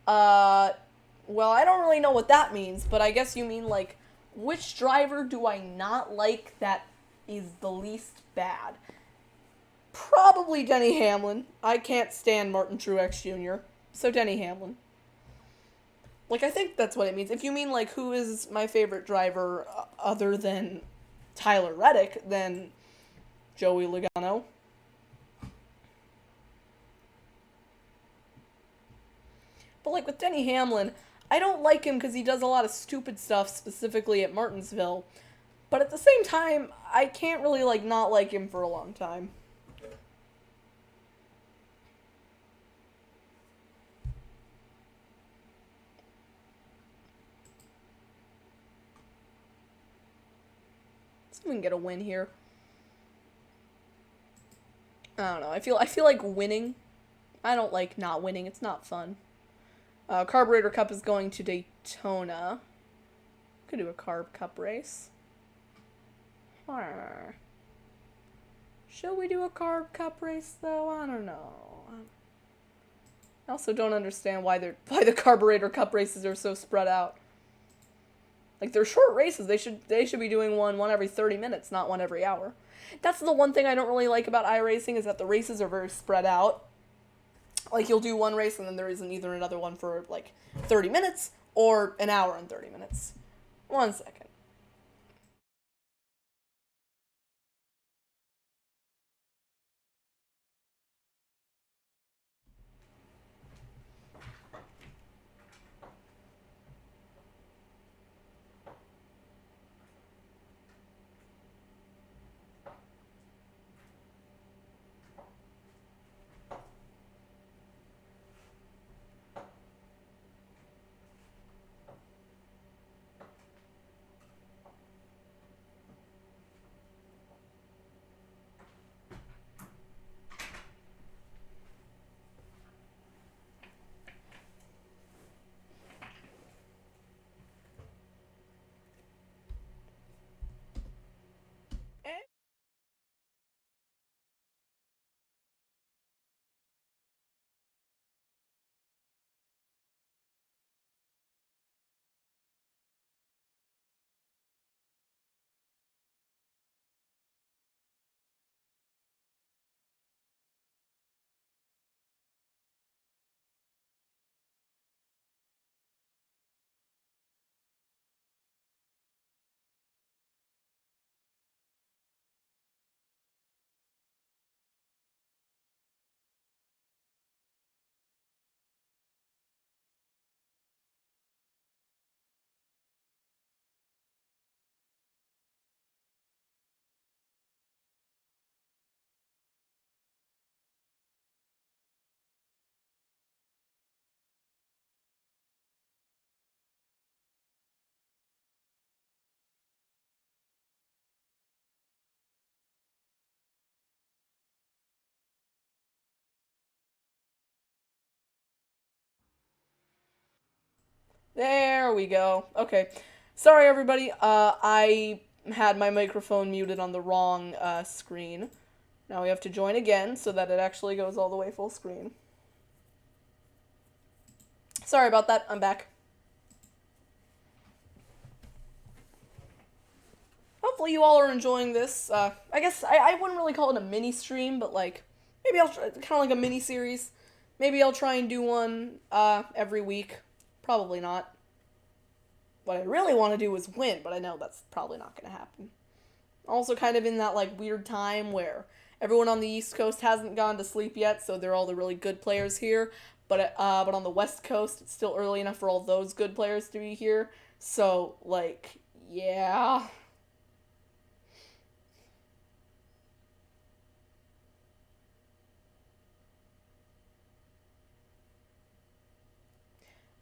Well, I don't really know what that means, but I guess you mean, like, which driver do I not like that is the least bad? Probably Denny Hamlin. I can't stand Martin Truex Jr., so Denny Hamlin. Like, I think that's what it means. If you mean, like, who is my favorite driver other than Tyler Reddick, then Joey Logano. But, like, with Denny Hamlin, I don't like him because he does a lot of stupid stuff, specifically at Martinsville. But at the same time, I can't really, like, not like him for a long time. Let's see if we can get a win here. I don't know. I feel like winning. I don't like not winning. It's not fun. Carburetor Cup is going to Daytona. Could do a Carb Cup race. Should we do a Carb Cup race though? I don't know. I also don't understand why the Carburetor Cup races are so spread out. Like, they're short races. They should be doing one every 30 minutes, not one every hour. That's the one thing I don't really like about iRacing, is that the races are very spread out. Like, you'll do one race and then there isn't either another one for, like, 30 minutes or an hour and 30 minutes. 1 second. There we go. Okay. Sorry, everybody. I had my microphone muted on the wrong screen. Now we have to join again so that it actually goes all the way full screen. Sorry about that. I'm back. Hopefully you all are enjoying this. I guess I wouldn't really call it a mini stream, but like maybe I'll kind of like a mini series. Maybe I'll try and do one every week. Probably not. What I really want to do is win, but I know that's probably not going to happen. Also kind of in that like weird time where everyone on the East Coast hasn't gone to sleep yet, so they're all the really good players here. But on the West Coast, it's still early enough for all those good players to be here. So like, yeah.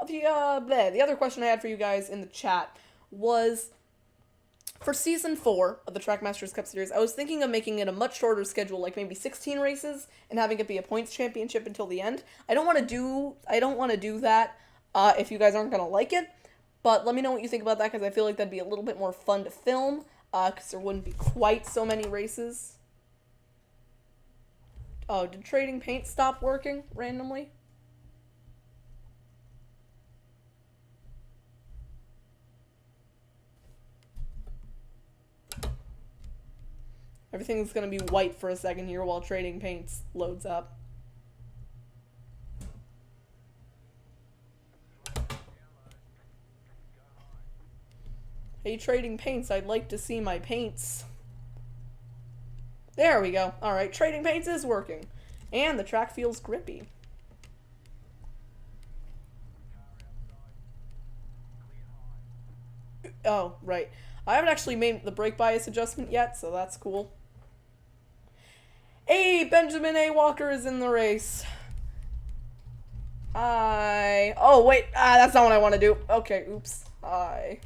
The other question I had for you guys in the chat was for season 4 of the Trackmasters Cup series. I was thinking of making it a much shorter schedule, like maybe 16 races, and having it be a points championship until the end. I don't want to do that if you guys aren't gonna like it. But let me know what you think about that, because I feel like that'd be a little bit more fun to film, because there wouldn't be quite so many races. Oh, did trading paint stop working randomly? Everything's gonna be white for a second here while trading paints loads up. Hey, trading paints, I'd like to see my paints. There we go. Alright, trading paints is working. And the track feels grippy. Oh, right. I haven't actually made the brake bias adjustment yet, so that's cool. Hey, Benjamin A. Walker is in the race. Hi. Oh, wait. That's not what I want to do. Okay, oops. Hi.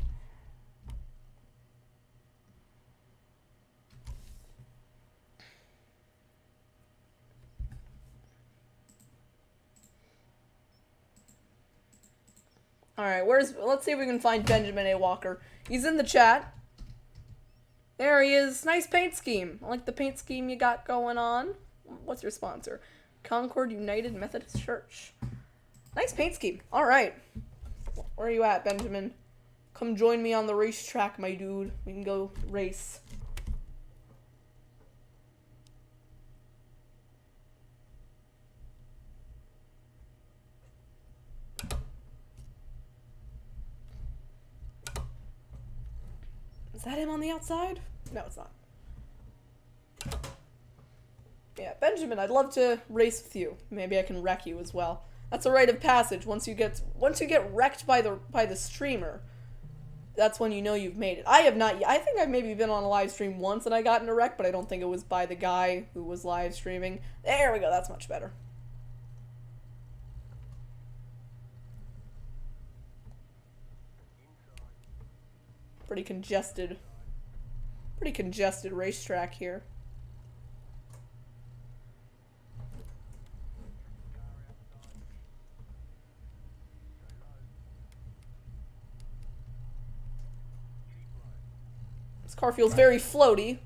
Alright, let's see if we can find Benjamin A. Walker. He's in the chat. There he is. Nice paint scheme. I like the paint scheme you got going on. What's your sponsor? Concord United Methodist Church. Nice paint scheme. Alright. Where are you at, Benjamin? Come join me on the racetrack, my dude. We can go race. Is that him on the outside? No, it's not. Yeah, Benjamin, I'd love to race with you. Maybe I can wreck you as well. That's a rite of passage. Once you get wrecked by the streamer, that's when you know you've made it. I have not yet. I think I've maybe been on a live stream once and I got in a wreck, but I don't think it was by the guy who was live streaming. There we go. That's much better. Pretty congested racetrack here. This car feels very floaty.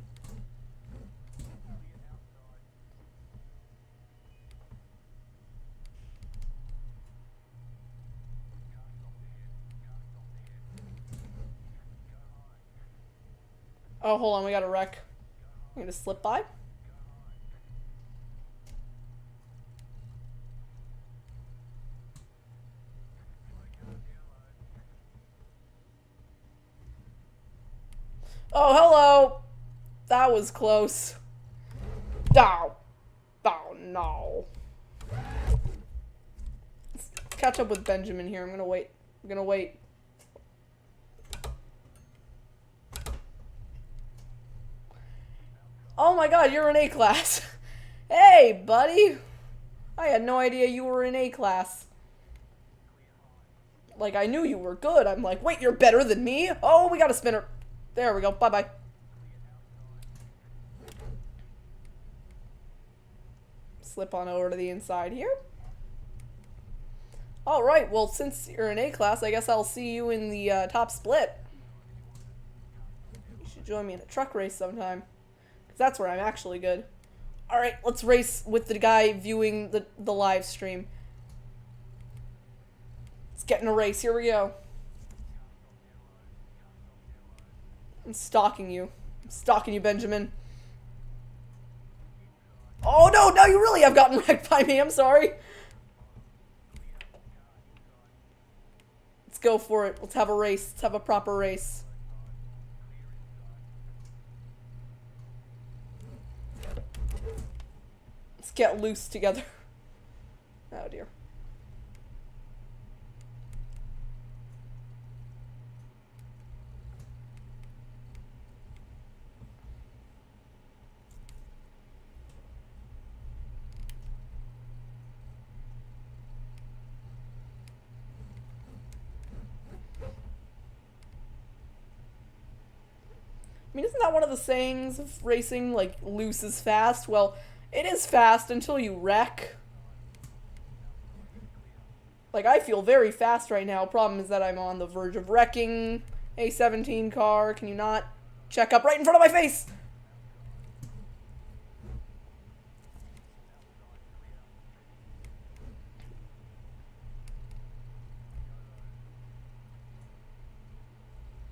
Oh, hold on, we got a wreck. I'm gonna slip by. Oh, hello! That was close. Oh. Oh, no. Let's catch up with Benjamin here. I'm gonna wait. Oh my god, you're in A class. Hey, buddy. I had no idea you were in A class. Like, I knew you were good. I'm like, wait, you're better than me? Oh, we got a spinner. There we go. Bye-bye. Slip on over to the inside here. Alright, well, since you're in A class, I guess I'll see you in the top split. You should join me in a truck race sometime. Because that's where I'm actually good. Alright, let's race with the guy viewing the live stream. Let's get in a race. Here we go. I'm stalking you. I'm stalking you, Benjamin. Oh, no, no, you really have gotten wrecked by me. I'm sorry. Let's go for it. Let's have a race. Let's have a proper race. Let's get loose together. Oh, dear. I mean, isn't that one of the sayings of racing, like, loose is fast? Well, it is fast until you wreck. Like, I feel very fast right now. Problem is that I'm on the verge of wrecking. A17 car, can you not check up right in front of my face?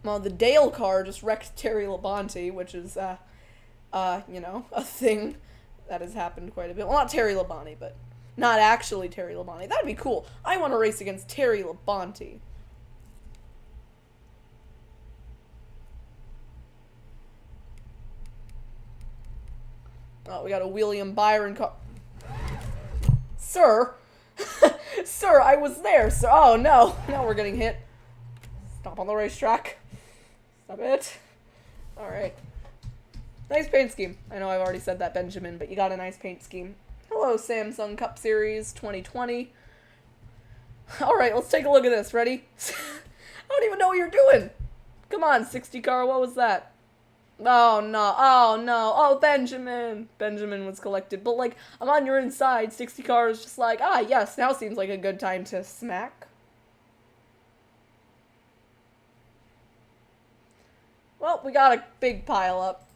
Well, the Dale car just wrecked Terry Labonte, which is, you know, a thing that has happened quite a bit. Well, not Terry Labonte, but not actually Terry Labonte. That'd be cool. I want to race against Terry Labonte. Oh, we got a William Byron car. Sir? Sir, I was there, sir. Oh, no. Now we're getting hit. Stop on the racetrack. Stop it. Alright. Nice paint scheme. I know I've already said that, Benjamin, but you got a nice paint scheme. Hello, Samsung Cup Series 2020. Alright, let's take a look at this. Ready? I don't even know what you're doing. Come on, 60 car, what was that? Oh, no. Oh, no. Oh, Benjamin. Benjamin was collected. But, like, I'm on your inside. 60 car is just like, ah, yes, now seems like a good time to smack. Well, we got a big pile up.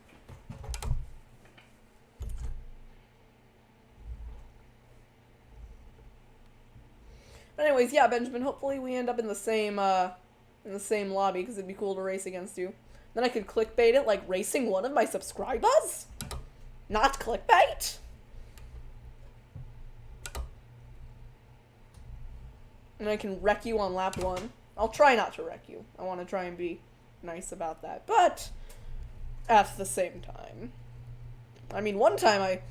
But anyways, yeah, Benjamin, hopefully we end up in the same lobby, because it'd be cool to race against you. Then I could clickbait it, like racing one of my subscribers? Not clickbait! And I can wreck you on lap 1. I'll try not to wreck you. I want to try and be nice about that. But, at the same time. I mean, one time I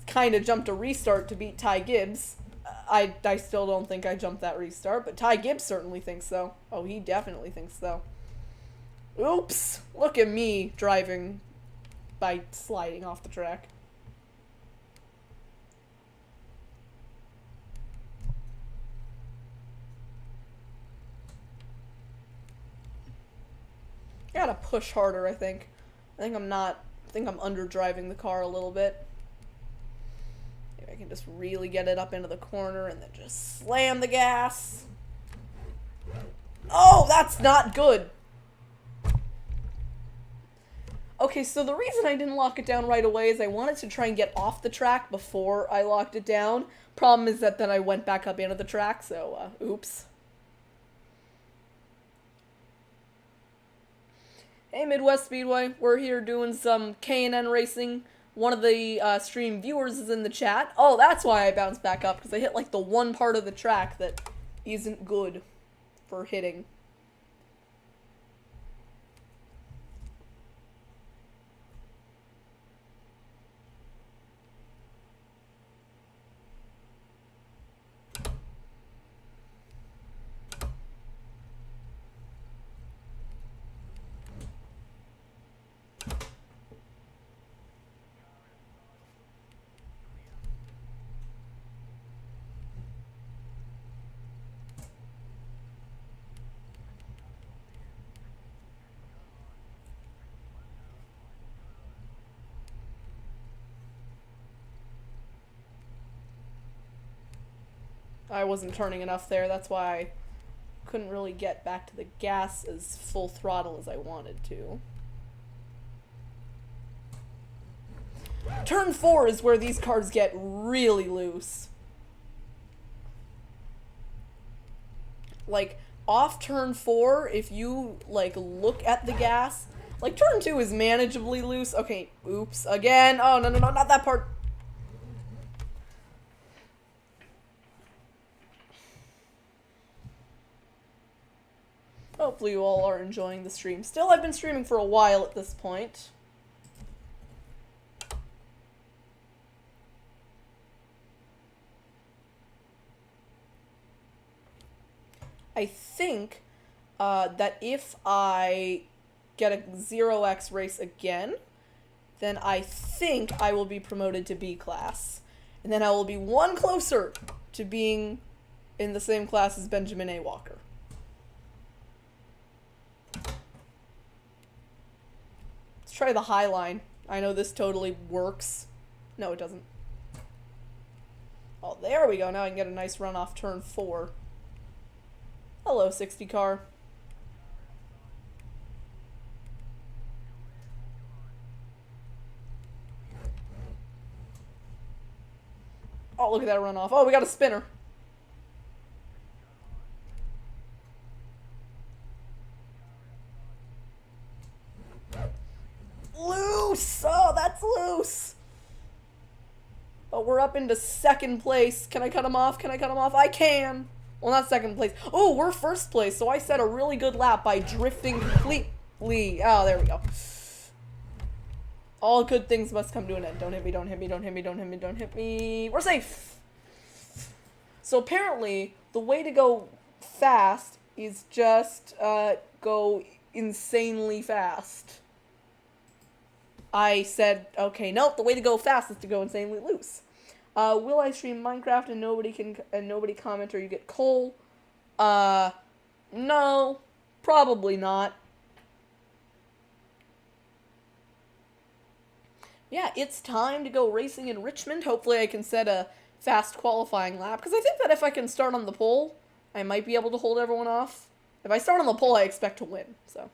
kind of jumped a restart to beat Ty Gibbs. I still don't think I jumped that restart, but Ty Gibbs certainly thinks so. Oh, he definitely thinks so. Oops! Look at me driving by sliding off the track. I gotta push harder, I think. I think I'm underdriving the car a little bit. Maybe I can just really get it up into the corner and then just slam the gas. Oh, that's not good! Okay, so the reason I didn't lock it down right away is I wanted to try and get off the track before I locked it down. Problem is that then I went back up into the track, so, oops. Hey, Midwest Speedway. We're here doing some K&N racing. One of the stream viewers is in the chat. Oh, that's why I bounced back up, because I hit, like, the one part of the track that isn't good for hitting. I wasn't turning enough there. That's why I couldn't really get back to the gas as full throttle as I wanted to. Turn 4 is where these cars get really loose. Like, off turn 4, if you, like, look at the gas, like, turn 2 is manageably loose. Okay, oops, again. Oh, no, not that part. Hopefully you all are enjoying the stream. Still, I've been streaming for a while at this point. I think that if I get a 0x race again, then I think I will be promoted to B class. And then I will be one closer to being in the same class as Benjamin A. Walker. Let's try the high line. I know this totally works. No, it doesn't. Oh, there we go. Now I can get a nice run off turn 4. Hello, 60 car. Oh, look at that runoff. Oh, we got a spinner. Loose! Oh, that's loose! But we're up into second place. Can I cut him off? Can I cut him off? I can! Well, not second place. Oh, we're first place, so I set a really good lap by drifting completely. Oh, there we go. All good things must come to an end. Don't hit me, don't hit me, don't hit me, don't hit me, don't hit me. We're safe! So apparently, the way to go fast is just go insanely fast. I said, okay, nope, the way to go fast is to go insanely loose. Will I stream Minecraft and nobody comment or you get coal? No, probably not. Yeah, it's time to go racing in Richmond. Hopefully I can set a fast qualifying lap, because I think that if I can start on the pole, I might be able to hold everyone off. If I start on the pole, I expect to win, so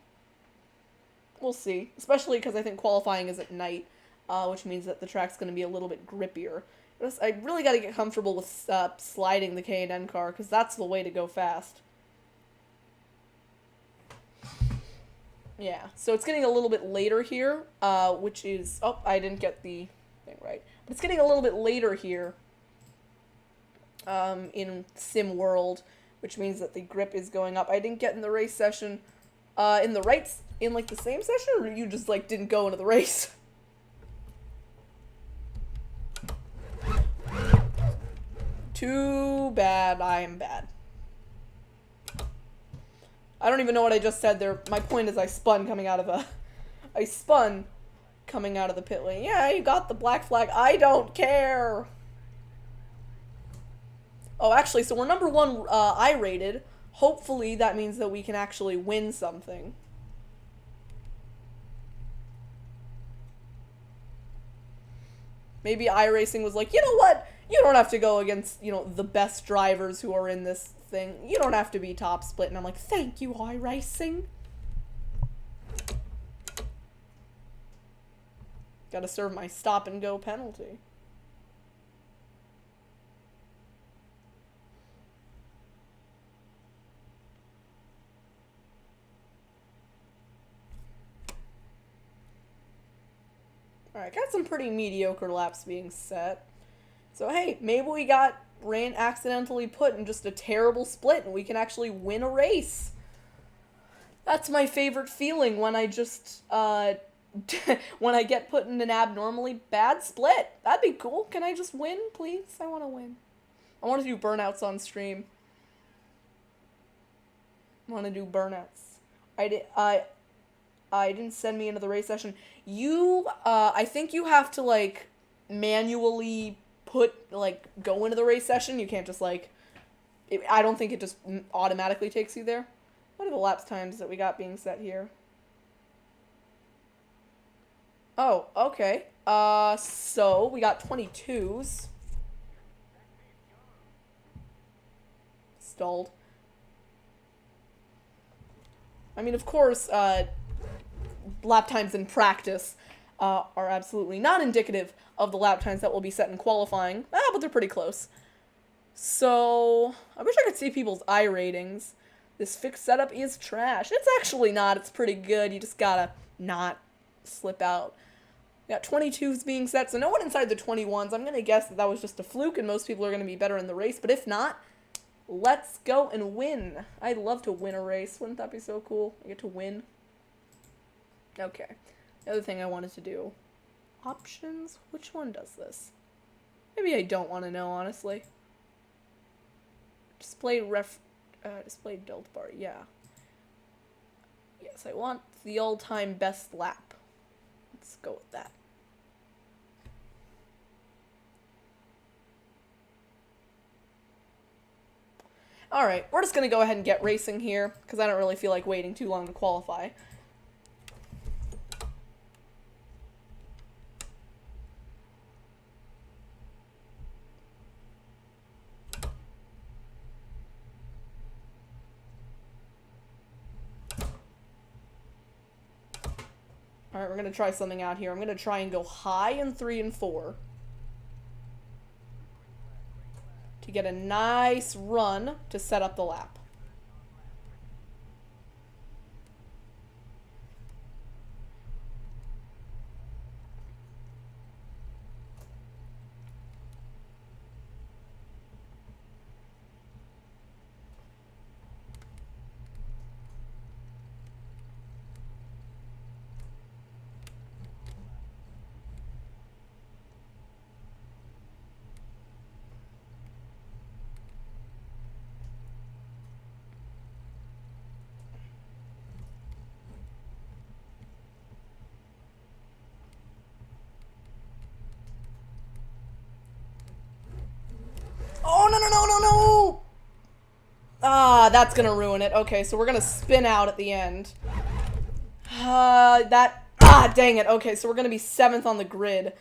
we'll see. Especially because I think qualifying is at night, which means that the track's going to be a little bit grippier. I really got to get comfortable with sliding the K&N car, because that's the way to go fast. Yeah, so it's getting a little bit later here, which is... Oh, I didn't get the thing right. But it's getting a little bit later here in Sim World, which means that the grip is going up. I didn't get in the race session in like the same session, or you just like didn't go into the race? Too bad. I'm bad. I don't even know what I just said there. My point is I spun coming out of the pit lane. Yeah, you got the black flag. I don't care. Oh, actually, so we're number 1 I-rated. Hopefully that means that we can actually win something. Maybe iRacing was like, you know what? You don't have to go against, you know, the best drivers who are in this thing. You don't have to be top split. And I'm like, thank you, iRacing. Gotta serve my stop and go penalty. Alright, got some pretty mediocre laps being set. So hey, maybe we got Rain accidentally put in just a terrible split and we can actually win a race. That's my favorite feeling, when I just, when I get put in an abnormally bad split. That'd be cool. Can I just win, please? I want to win. I want to do burnouts on stream. I want to do burnouts. I didn't send me into the race session. I think you have to, like, manually go into the race session. You can't just, like, I don't think it just automatically takes you there. What are the laps times that we got being set here? Oh, okay. So we got 22s. installed. I mean, of course, lap times in practice are absolutely not indicative of the lap times that will be set in qualifying, but they're pretty close. So, I wish I could see people's iRatings. This fixed setup is trash. It's actually not. It's pretty good. You just gotta not slip out. We got 22s being set, so no one inside the 21s. I'm gonna guess that was just a fluke, and most people are gonna be better in the race. But if not, let's go and win. I'd love to win a race. Wouldn't that be so cool? I get to win. Okay. The other thing I wanted to do. Options? Which one does this? Maybe I don't want to know, honestly. Display delta bar, yeah. Yes, I want the all-time best lap. Let's go with that. Alright, we're just going to go ahead and get racing here, because I don't really feel like waiting too long to qualify. Alright, we're going to try something out here. I'm going to try and go high in 3 and 4. To get a nice run to set up the lap. Oh, no, no, no, no, no! Ah, that's gonna ruin it. Okay, so we're gonna spin out at the end. Dang it. Okay, so we're gonna be 7th on the grid.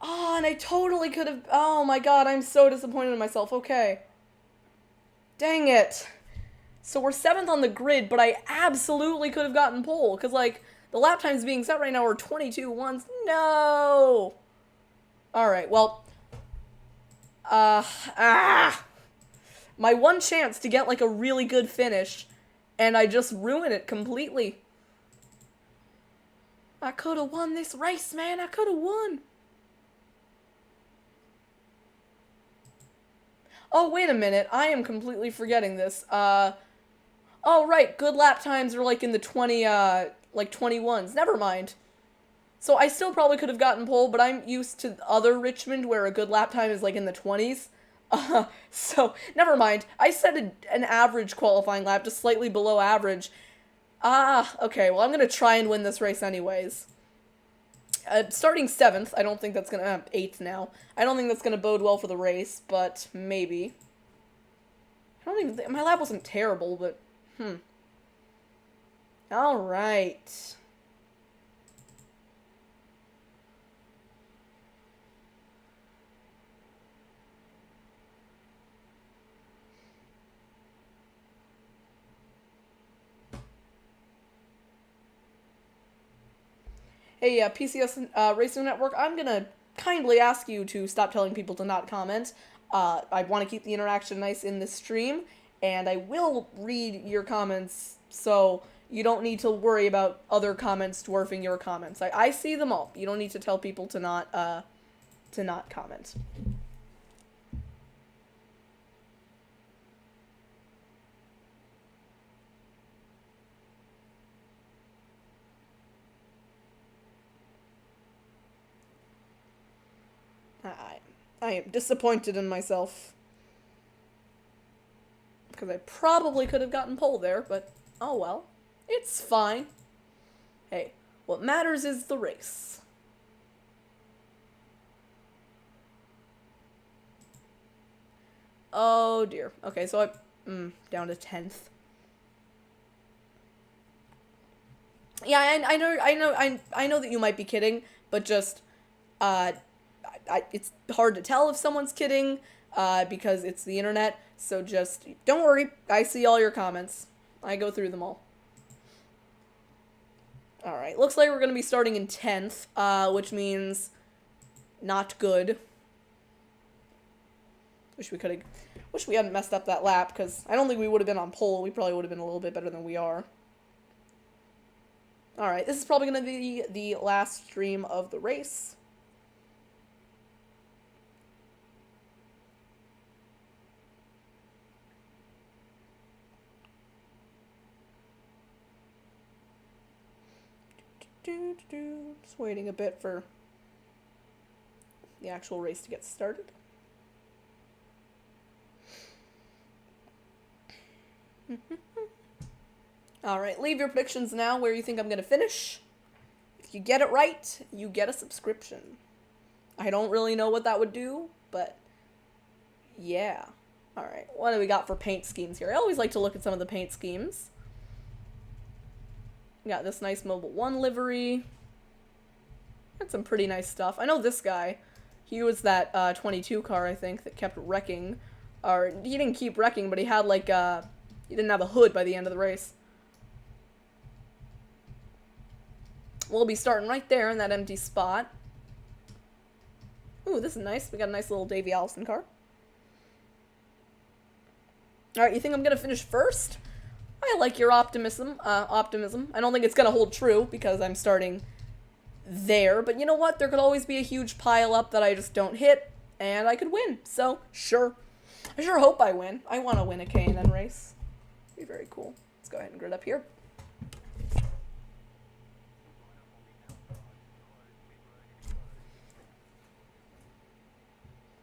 And I totally could have... Oh my god, I'm so disappointed in myself. Okay. Dang it. So we're 7th on the grid, but I absolutely could have gotten pole, because, like, the lap times being set right now are 22:1. No! Alright, well... My one chance to get, like, a really good finish, and I just ruin it completely. I could have won this race, man. I could have won. Oh, wait a minute. I am completely forgetting this. Oh, right. Good lap times are, like, in the 21s. Never mind. So I still probably could have gotten pole, but I'm used to other Richmond where a good lap time is, like, in the 20s. So, never mind. I set an average qualifying lap, just slightly below average. Okay, well, I'm gonna try and win this race anyways. Starting 7th, I don't think that's gonna... 8th now. I don't think that's gonna bode well for the race, but maybe. I don't even think... My lap wasn't terrible, but... Alright. Hey, PCS Racing Network, I'm gonna kindly ask you to stop telling people to not comment. I want to keep the interaction nice in this stream, and I will read your comments, so you don't need to worry about other comments dwarfing your comments. I see them all. You don't need to tell people to not comment. I am disappointed in myself. Because I probably could have gotten pole there, but oh well. It's fine. Hey, what matters is the race. Oh dear. Okay, so down to 10th. Yeah, I know that you might be kidding, but just, it's hard to tell if someone's kidding, because it's the internet. So just, don't worry, I see all your comments. I go through them all. Alright, looks like we're going to be starting in 10th, which means not good. Wish we hadn't messed up that lap, because I don't think we would have been on pole. We probably would have been a little bit better than we are. Alright, this is probably going to be the last stream of the race. Just waiting a bit for the actual race to get started. Alright, leave your predictions now where you think I'm going to finish. If you get it right, you get a subscription. I don't really know what that would do, but yeah. Alright, what do we got for paint schemes here? I always like to look at some of the paint schemes. We got this nice Mobile 1 livery. Got some pretty nice stuff. I know this guy. He was that 22 car, I think, that kept wrecking. Or, he didn't keep wrecking, but he had like, he didn't have a hood by the end of the race. We'll be starting right there in that empty spot. Ooh, this is nice. We got a nice little Davey Allison car. Alright, you think I'm gonna finish first? I like your optimism. I don't think it's gonna hold true because I'm starting there, but you know what? There could always be a huge pile up that I just don't hit, and I could win. So, sure. I sure hope I win. I want to win a K&N race. It'd be very cool. Let's go ahead and grid up here.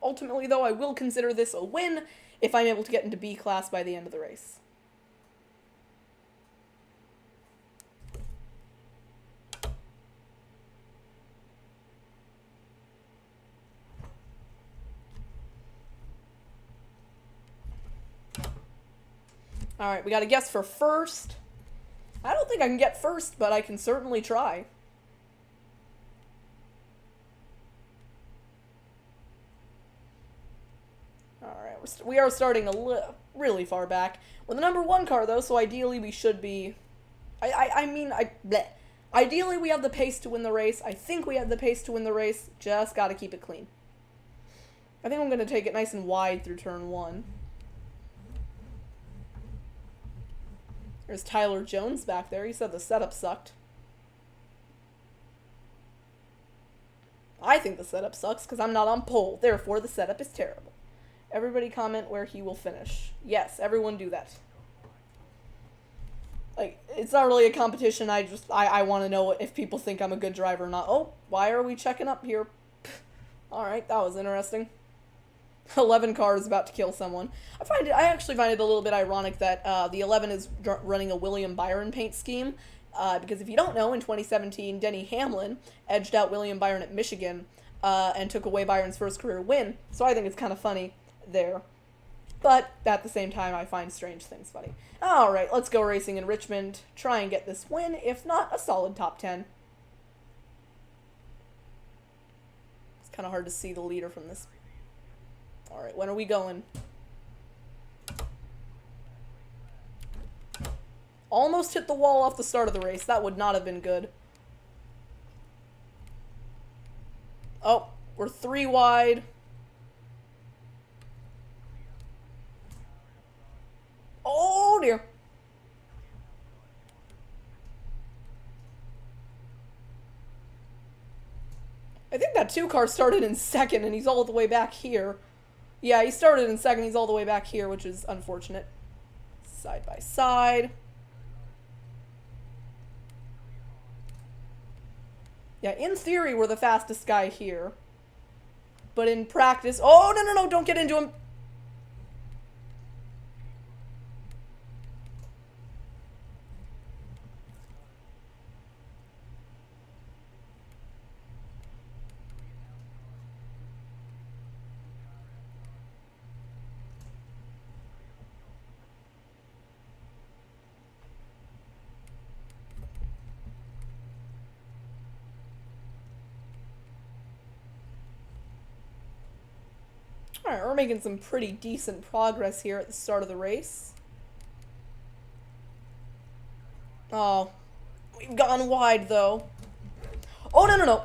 Ultimately, though, I will consider this a win if I'm able to get into B class by the end of the race. Alright, we got a guess for first. I don't think I can get first, but I can certainly try. Alright, we are starting really far back. We're the number 1 car, though, so ideally we should be... bleh. Ideally we have the pace to win the race. I think we have the pace to win the race. Just gotta keep it clean. I think I'm gonna take it nice and wide through turn 1. There's Tyler Jones back there. He said the setup sucked. I think the setup sucks because I'm not on pole. Therefore, the setup is terrible. Everybody comment where he will finish. Yes, everyone do that. Like, it's not really a competition. I want to know if people think I'm a good driver or not. Oh, why are we checking up here? Alright, that was interesting. 11 car is about to kill someone. I actually find it a little bit ironic that the 11 is running a William Byron paint scheme, because if you don't know, in 2017, Denny Hamlin edged out William Byron at Michigan and took away Byron's first career win, so I think it's kind of funny there. But at the same time, I find strange things funny. Alright, let's go racing in Richmond, try and get this win, if not a solid top 10. It's kind of hard to see the leader from this. Alright, when are we going? Almost hit the wall off the start of the race. That would not have been good. Oh, we're 3 wide. Oh, dear. I think that 2 car started in second, and he's all the way back here. Yeah, he started in second. He's all the way back here, which is unfortunate. Side by side. Yeah, in theory, we're the fastest guy here. But in practice... Oh, no, don't get into him. Alright, we're making some pretty decent progress here at the start of the race. Oh, we've gone wide, though. Oh, no, no, no.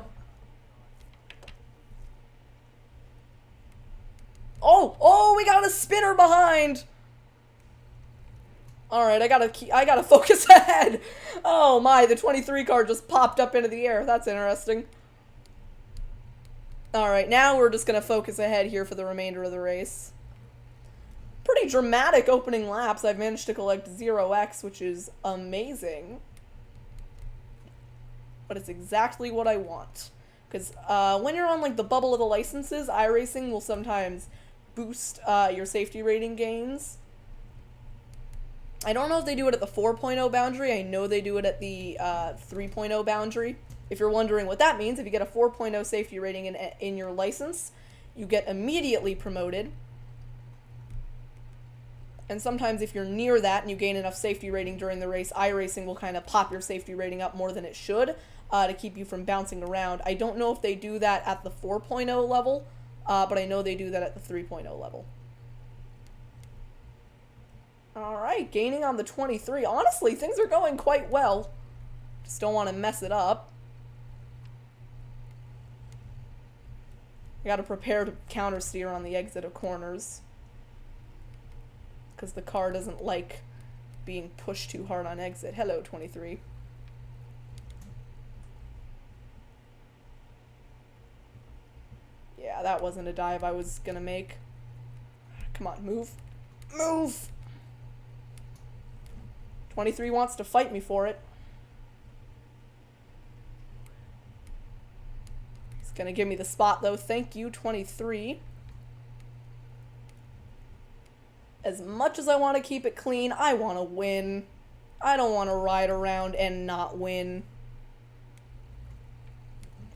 Oh, we got a spinner behind. Alright, I gotta focus ahead. Oh my, the 23 car just popped up into the air. That's interesting. Alright, now we're just gonna focus ahead here for the remainder of the race. Pretty dramatic opening laps. I've managed to collect 0x, which is amazing. But it's exactly what I want. Because when you're on like the bubble of the licenses, iRacing will sometimes boost your safety rating gains. I don't know if they do it at the 4.0 boundary. I know they do it at the 3.0 boundary. If you're wondering what that means, if you get a 4.0 safety rating in your license, you get immediately promoted. And sometimes if you're near that and you gain enough safety rating during the race, iRacing will kind of pop your safety rating up more than it should to keep you from bouncing around. I don't know if they do that at the 4.0 level, but I know they do that at the 3.0 level. Alright, gaining on the 23. Honestly, things are going quite well. Just don't want to mess it up. I gotta prepare to counter steer on the exit of corners. Because the car doesn't like being pushed too hard on exit. Hello, 23. Yeah, that wasn't a dive I was gonna make. Come on, move. Move! 23 wants to fight me for it. He's gonna give me the spot, though. Thank you, 23. As much as I want to keep it clean, I want to win. I don't want to ride around and not win.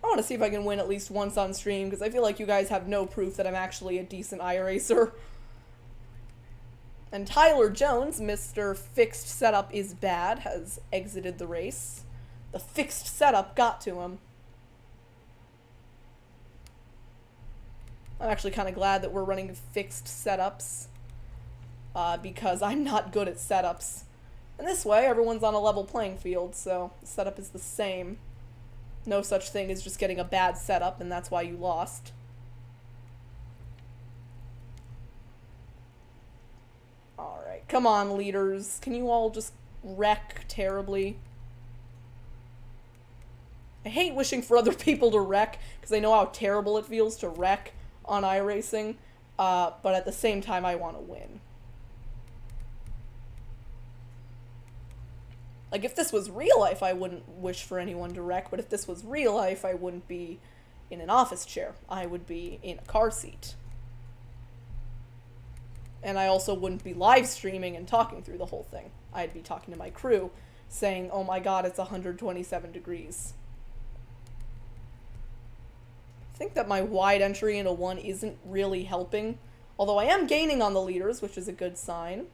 I want to see if I can win at least once on stream, because I feel like you guys have no proof that I'm actually a decent iRacer. And Tyler Jones, Mr. Fixed Setup is Bad, has exited the race. The fixed setup got to him. I'm actually kind of glad that we're running fixed setups, because I'm not good at setups. And this way, everyone's on a level playing field, so the setup is the same. No such thing as just getting a bad setup, and that's why you lost. Alright, come on, leaders. Can you all just wreck terribly? I hate wishing for other people to wreck, because I know how terrible it feels to wreck on iRacing, but at the same time, I want to win. Like, if this was real life, I wouldn't wish for anyone to wreck, but if this was real life, I wouldn't be in an office chair. I would be in a car seat. And I also wouldn't be live streaming and talking through the whole thing. I'd be talking to my crew, saying, oh my god, it's 127 degrees. I think that my wide entry into 1 isn't really helping, although I am gaining on the leaders, which is a good sign.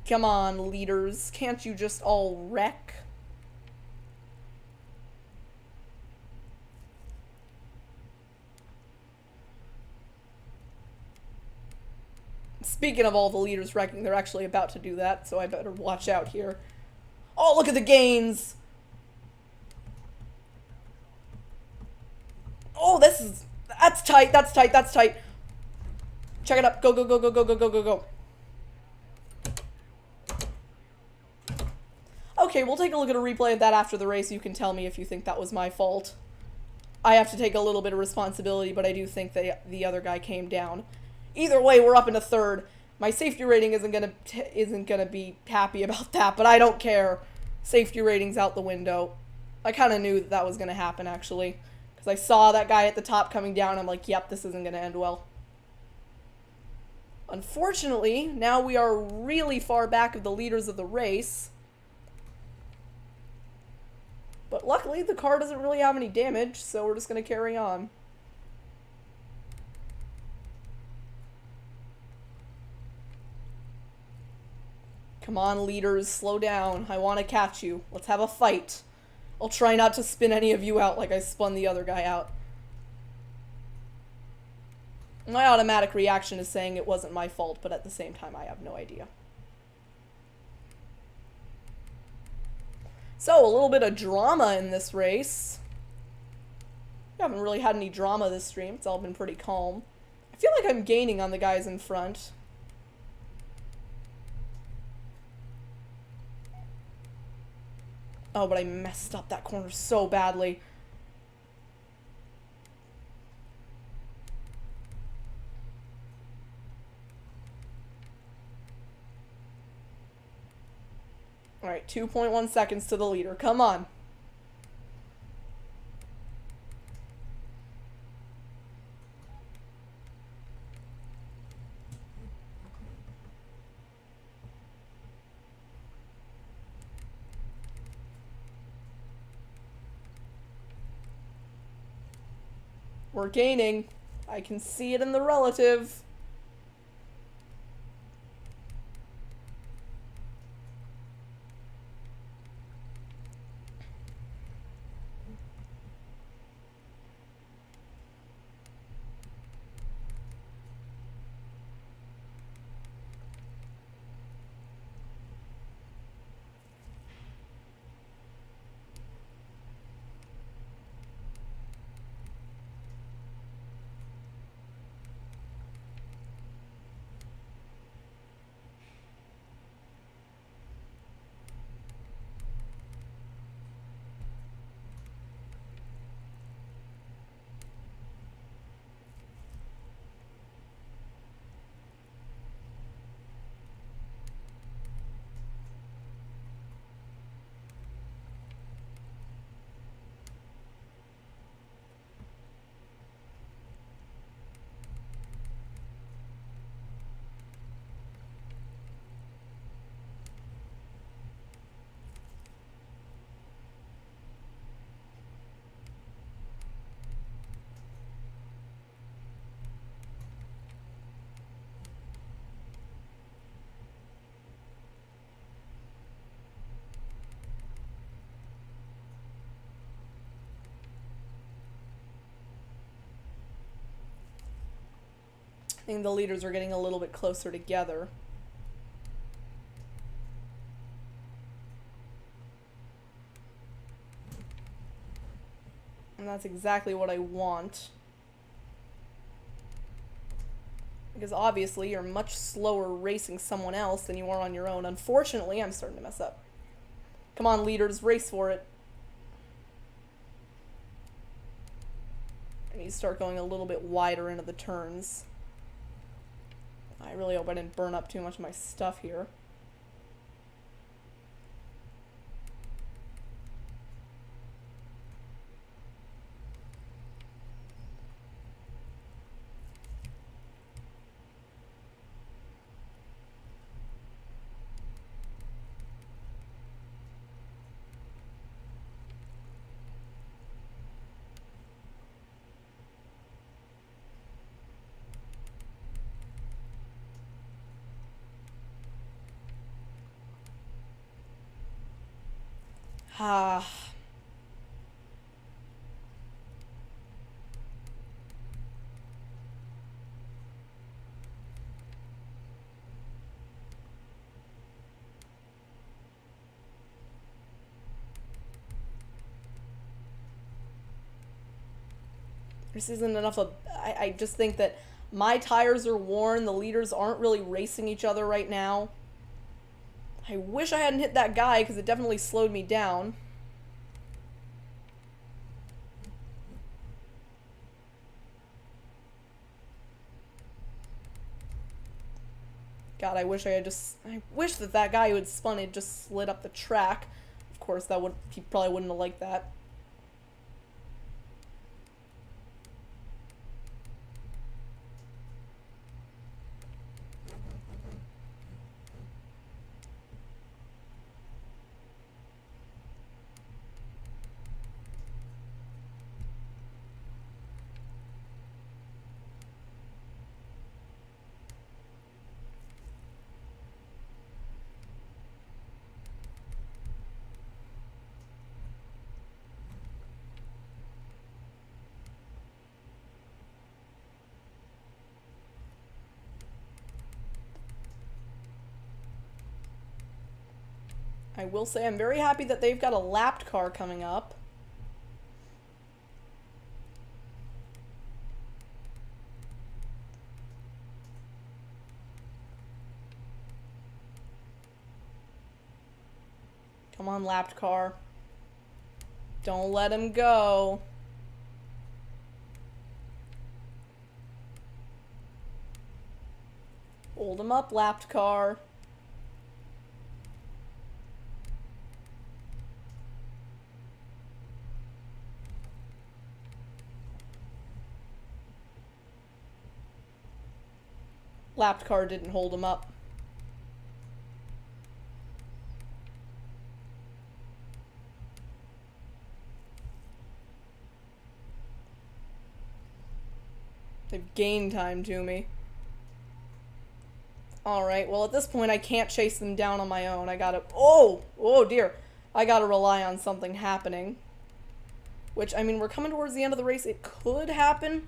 Come on, leaders. Can't you just all wreck? Speaking of all the leaders wrecking, they're actually about to do that, so I better watch out here. Oh, look at the gains! Oh, that's tight, that's tight, that's tight. Check it up. Go, go, go, go, go, go, go, go, go. Okay, we'll take a look at a replay of that after the race. You can tell me if you think that was my fault. I have to take a little bit of responsibility, but I do think that the other guy came down. Either way, we're up into 3rd. My safety rating isn't gonna be happy about that, but I don't care. Safety rating's out the window. I kind of knew that was gonna happen, actually, because I saw that guy at the top coming down. I'm like, yep, this isn't gonna end well. Unfortunately, now we are really far back of the leaders of the race. But luckily, the car doesn't really have any damage, so we're just gonna carry on. Come on, leaders, slow down. I want to catch you. Let's have a fight. I'll try not to spin any of you out like I spun the other guy out. My automatic reaction is saying it wasn't my fault, but at the same time, I have no idea. So, a little bit of drama in this race. We haven't really had any drama this stream. It's all been pretty calm. I feel like I'm gaining on the guys in front. Oh, but I messed up that corner so badly. Alright, 2.1 seconds to the leader. Come on. We're gaining. I can see it in the relative. I think the leaders are getting a little bit closer together. And that's exactly what I want. Because obviously you're much slower racing someone else than you are on your own. Unfortunately, I'm starting to mess up. Come on, leaders, race for it. I need to start going a little bit wider into the turns. I really hope I didn't burn up too much of my stuff here. Ah. This isn't enough of... I just think that my tires are worn. The leaders aren't really racing each other right now. I wish I hadn't hit that guy because it definitely slowed me down. God, I wish that that guy who had spun had just slid up the track. Of course, he probably wouldn't have liked that. I will say I'm very happy that they've got a lapped car coming up. Come on, lapped car. Don't let him go. Hold him up, lapped car. Lapped car didn't hold him up. They've gained time to me. Alright, well at this point I can't chase them down on my own. I gotta... Oh! Oh dear. I gotta rely on something happening. Which, I mean, we're coming towards the end of the race. It could happen.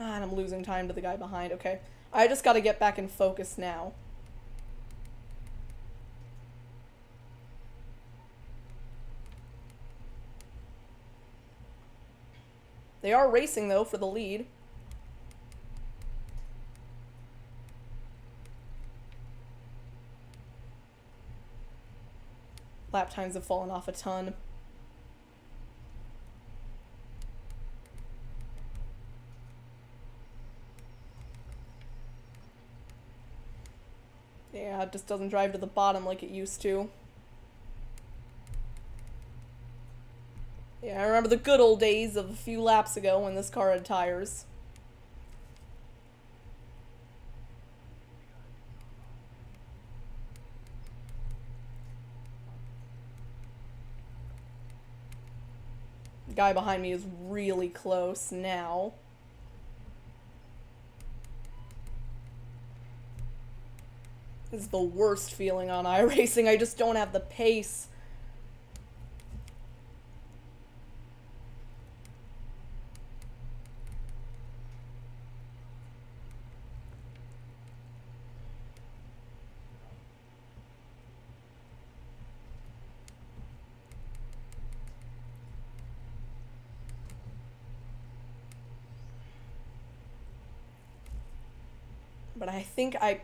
Ah, and I'm losing time to the guy behind. Okay. I just gotta get back in focus now. They are racing, though, for the lead. Lap times have fallen off a ton. Yeah, it just doesn't drive to the bottom like it used to. Yeah, I remember the good old days of a few laps ago when this car had tires. The guy behind me is really close now. This is the worst feeling on iRacing. I just don't have the pace. But I think I've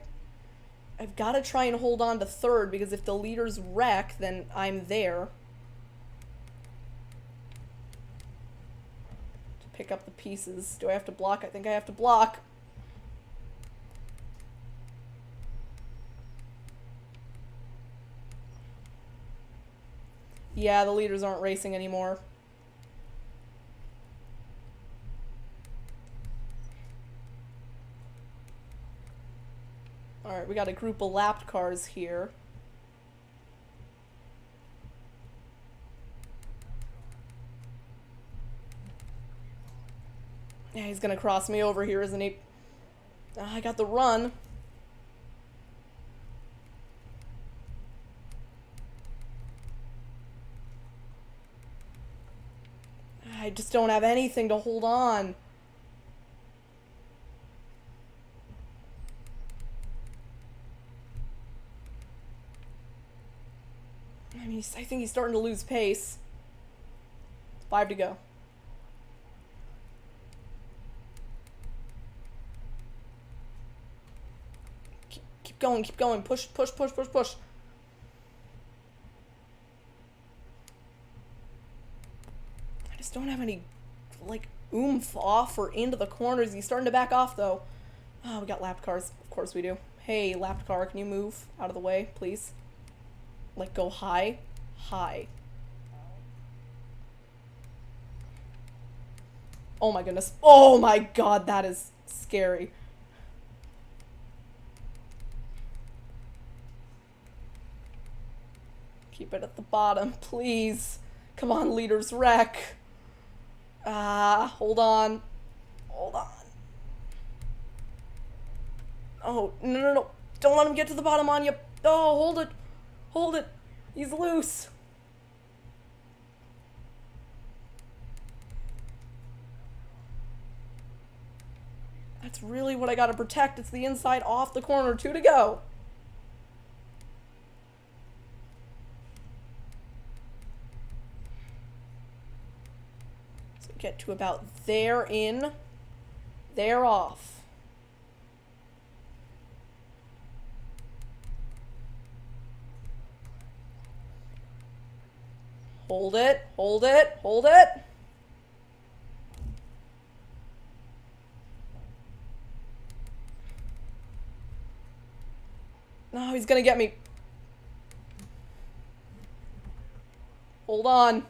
got to try and hold on to third, because if the leaders wreck, then I'm there to pick up the pieces. Do I have to block? I think I have to block. Yeah, the leaders aren't racing anymore. Alright, we got a group of lapped cars here. Yeah, he's gonna cross me over here, isn't he? I got the run. I just don't have anything to hold on. I mean, I think he's starting to lose pace. 5 to go. Keep going, keep going. Push, push, push, push, push. I just don't have any, like, oomph off or into the corners. He's starting to back off, though. Oh, we got lapped cars. Of course we do. Hey, lapped car, can you move out of the way, please? Like, go high. High. Oh my goodness. Oh my god, that is scary. Keep it at the bottom, please. Come on, leaders, wreck. Ah, hold on. Hold on. Oh, no, no, no. Don't let him get to the bottom on you. Oh, hold it. Hold it. He's loose. That's really what I gotta protect. It's the inside off the corner. 2 to go. So get to about there in, there off. Hold it, hold it, hold it. No, he's gonna get me. Hold on.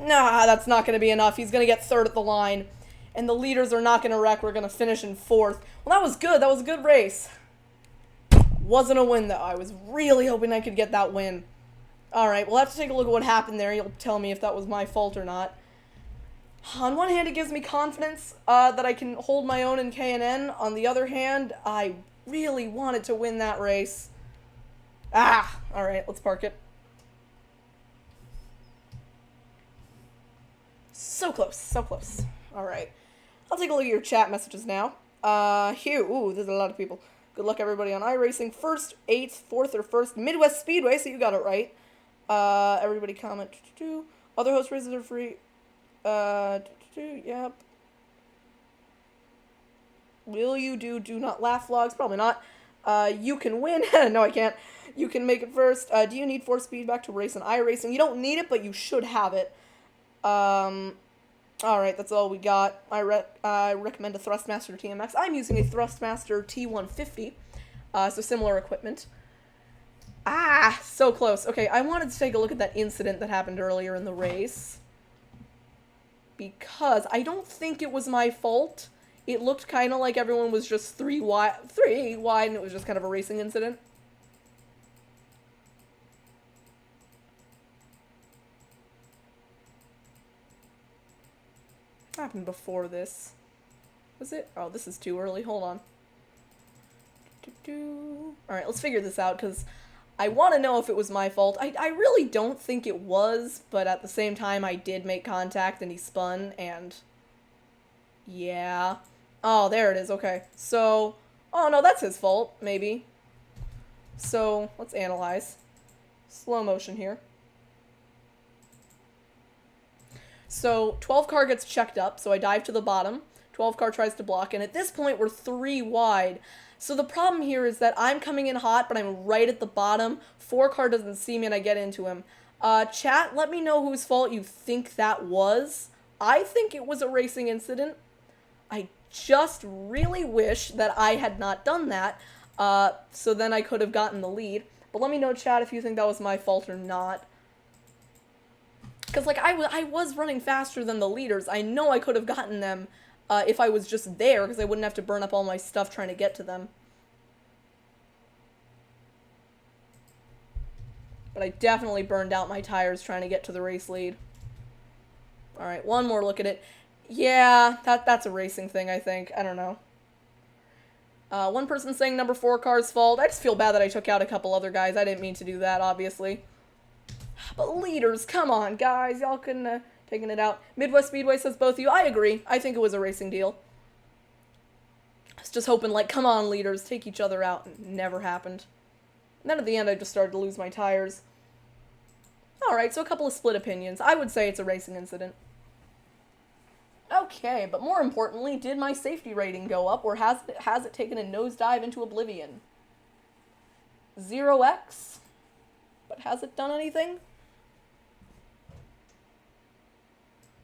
Nah, that's not gonna be enough. He's gonna get third at the line. And the leaders are not gonna wreck. We're gonna finish in fourth. Well, that was good. That was a good race. Wasn't a win, though. I was really hoping I could get that win. Alright, we'll have to take a look at what happened there. You'll tell me if that was my fault or not. On one hand, it gives me confidence that I can hold my own in K&N. On the other hand, I really wanted to win that race. Ah! Alright, let's park it. So close, so close. Alright. I'll take a look at your chat messages now. Hugh. Ooh, there's a lot of people. Good luck, everybody, on iRacing. First, 8th, 4th, or 1st. Midwest Speedway, so you got it right. Everybody comment. Other host races are free. Yep. Will you do not laugh vlogs? Probably not. You can win. No, I can't. You can make it first. Do you need force feedback to race in iRacing? You don't need it, but you should have it. Alright, that's all we got. I recommend a Thrustmaster TMX. I'm using a Thrustmaster T150, so similar equipment. Ah, so close. Okay, I wanted to take a look at that incident that happened earlier in the race, because I don't think it was my fault. It looked kind of like everyone was just three wide, and it was just kind of a racing incident. What happened before this? Was it? Oh, this is too early. Hold on. Alright, let's figure this out, because I want to know if it was my fault. I really don't think it was, but at the same time, I did make contact, and he spun, and... yeah. Oh, there it is. Okay. So... oh, no, that's his fault, maybe. So, let's analyze. Slow motion here. So, 12 car gets checked up, so I dive to the bottom. 12 car tries to block, and at this point, we're 3 wide. So the problem here is that I'm coming in hot, but I'm right at the bottom. 4 car doesn't see me, and I get into him. Chat, let me know whose fault you think that was. I think it was a racing incident. I just really wish that I had not done that, so then I could have gotten the lead. But let me know, chat, if you think that was my fault or not. Because, like, I was running faster than the leaders. I know I could have gotten them if I was just there, because I wouldn't have to burn up all my stuff trying to get to them. But I definitely burned out my tires trying to get to the race lead. Alright, one more look at it. Yeah, that's a racing thing, I think. I don't know. One person saying number 4 car's fault. I just feel bad that I took out a couple other guys. I didn't mean to do that, obviously. But leaders, come on, guys. Y'all couldn't have taken it out. Midwest Speedway says both of you. I agree. I think it was a racing deal. I was just hoping, like, come on, leaders, take each other out. And it never happened. And then at the end, I just started to lose my tires. Alright, so a couple of split opinions. I would say it's a racing incident. Okay, but more importantly, did my safety rating go up, or has it taken a nosedive into oblivion? 0x? But has it done anything?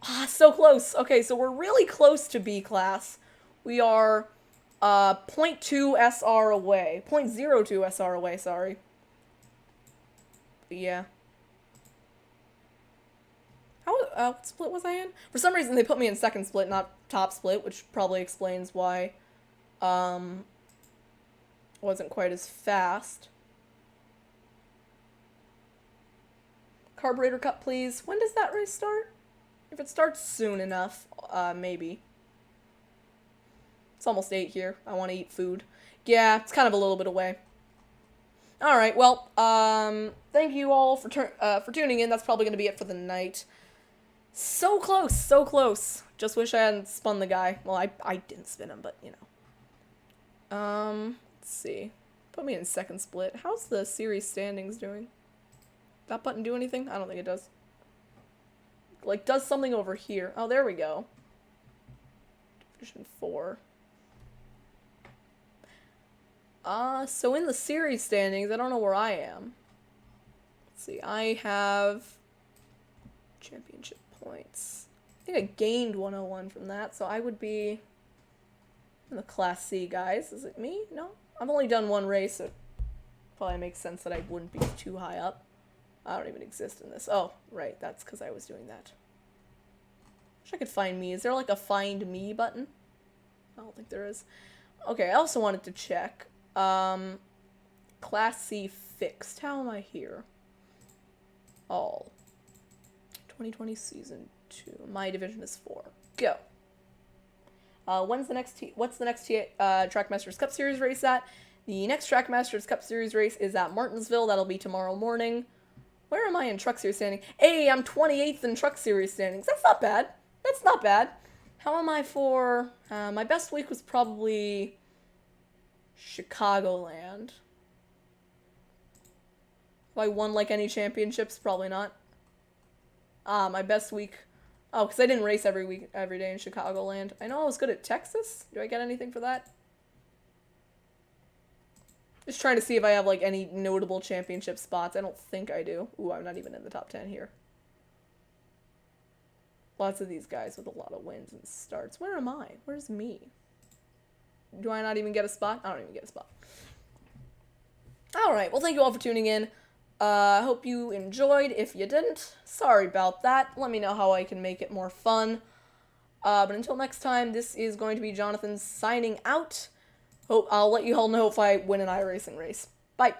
Ah, so close. Okay, so we're really close to B class. We are 0.2 SR away. 0.02 SR away, sorry. But yeah. What split was I in? For some reason, they put me in second split, not top split, which probably explains why wasn't quite as fast. Carburetor cut, please. When does that race start? If it starts soon enough, maybe. It's almost 8 here. I want to eat food. Yeah, it's kind of a little bit away. Alright, well, thank you all for tuning in. That's probably going to be it for the night. So close, so close. Just wish I hadn't spun the guy. Well, I didn't spin him, but, you know. Let's see. Put me in second split. How's the series standings doing? That button do anything? I don't think it does. Like, does something over here. Oh, there we go. Division 4. So in the series standings, I don't know where I am. Let's see, I have championship points. I think I gained 101 from that, so I would be in the Class C, guys. Is it me? No? I've only done one race, so it probably makes sense that I wouldn't be too high up. I don't even exist in this. Oh, right, that's because I was doing that. Wish I could find me. Is there like a find me button? I don't think there is. Okay, I also wanted to check. Class C fixed. How am I here? All. 2020 season 2. My division is 4. Go. What's the next Trackmasters Cup Series race at? The next Trackmasters Cup Series race is at Martinsville. That'll be tomorrow morning. Where am I in Truck Series standing? Hey, I'm 28th in Truck Series standings. That's not bad. That's not bad. How am I for... my best week was probably... Chicagoland. Have I won, like, any championships? Probably not. My best week... Oh, because I didn't race every day in Chicagoland. I know I was good at Texas. Do I get anything for that? Just trying to see if I have, like, any notable championship spots. I don't think I do. Ooh, I'm not even in the top 10 here. Lots of these guys with a lot of wins and starts. Where am I? Where's me? Do I not even get a spot? I don't even get a spot. Alright, well, thank you all for tuning in. I hope you enjoyed. If you didn't, sorry about that. Let me know how I can make it more fun. But until next time, this is going to be Jonathan signing out. Hope I'll let you all know if I win an iRacing race. Bye.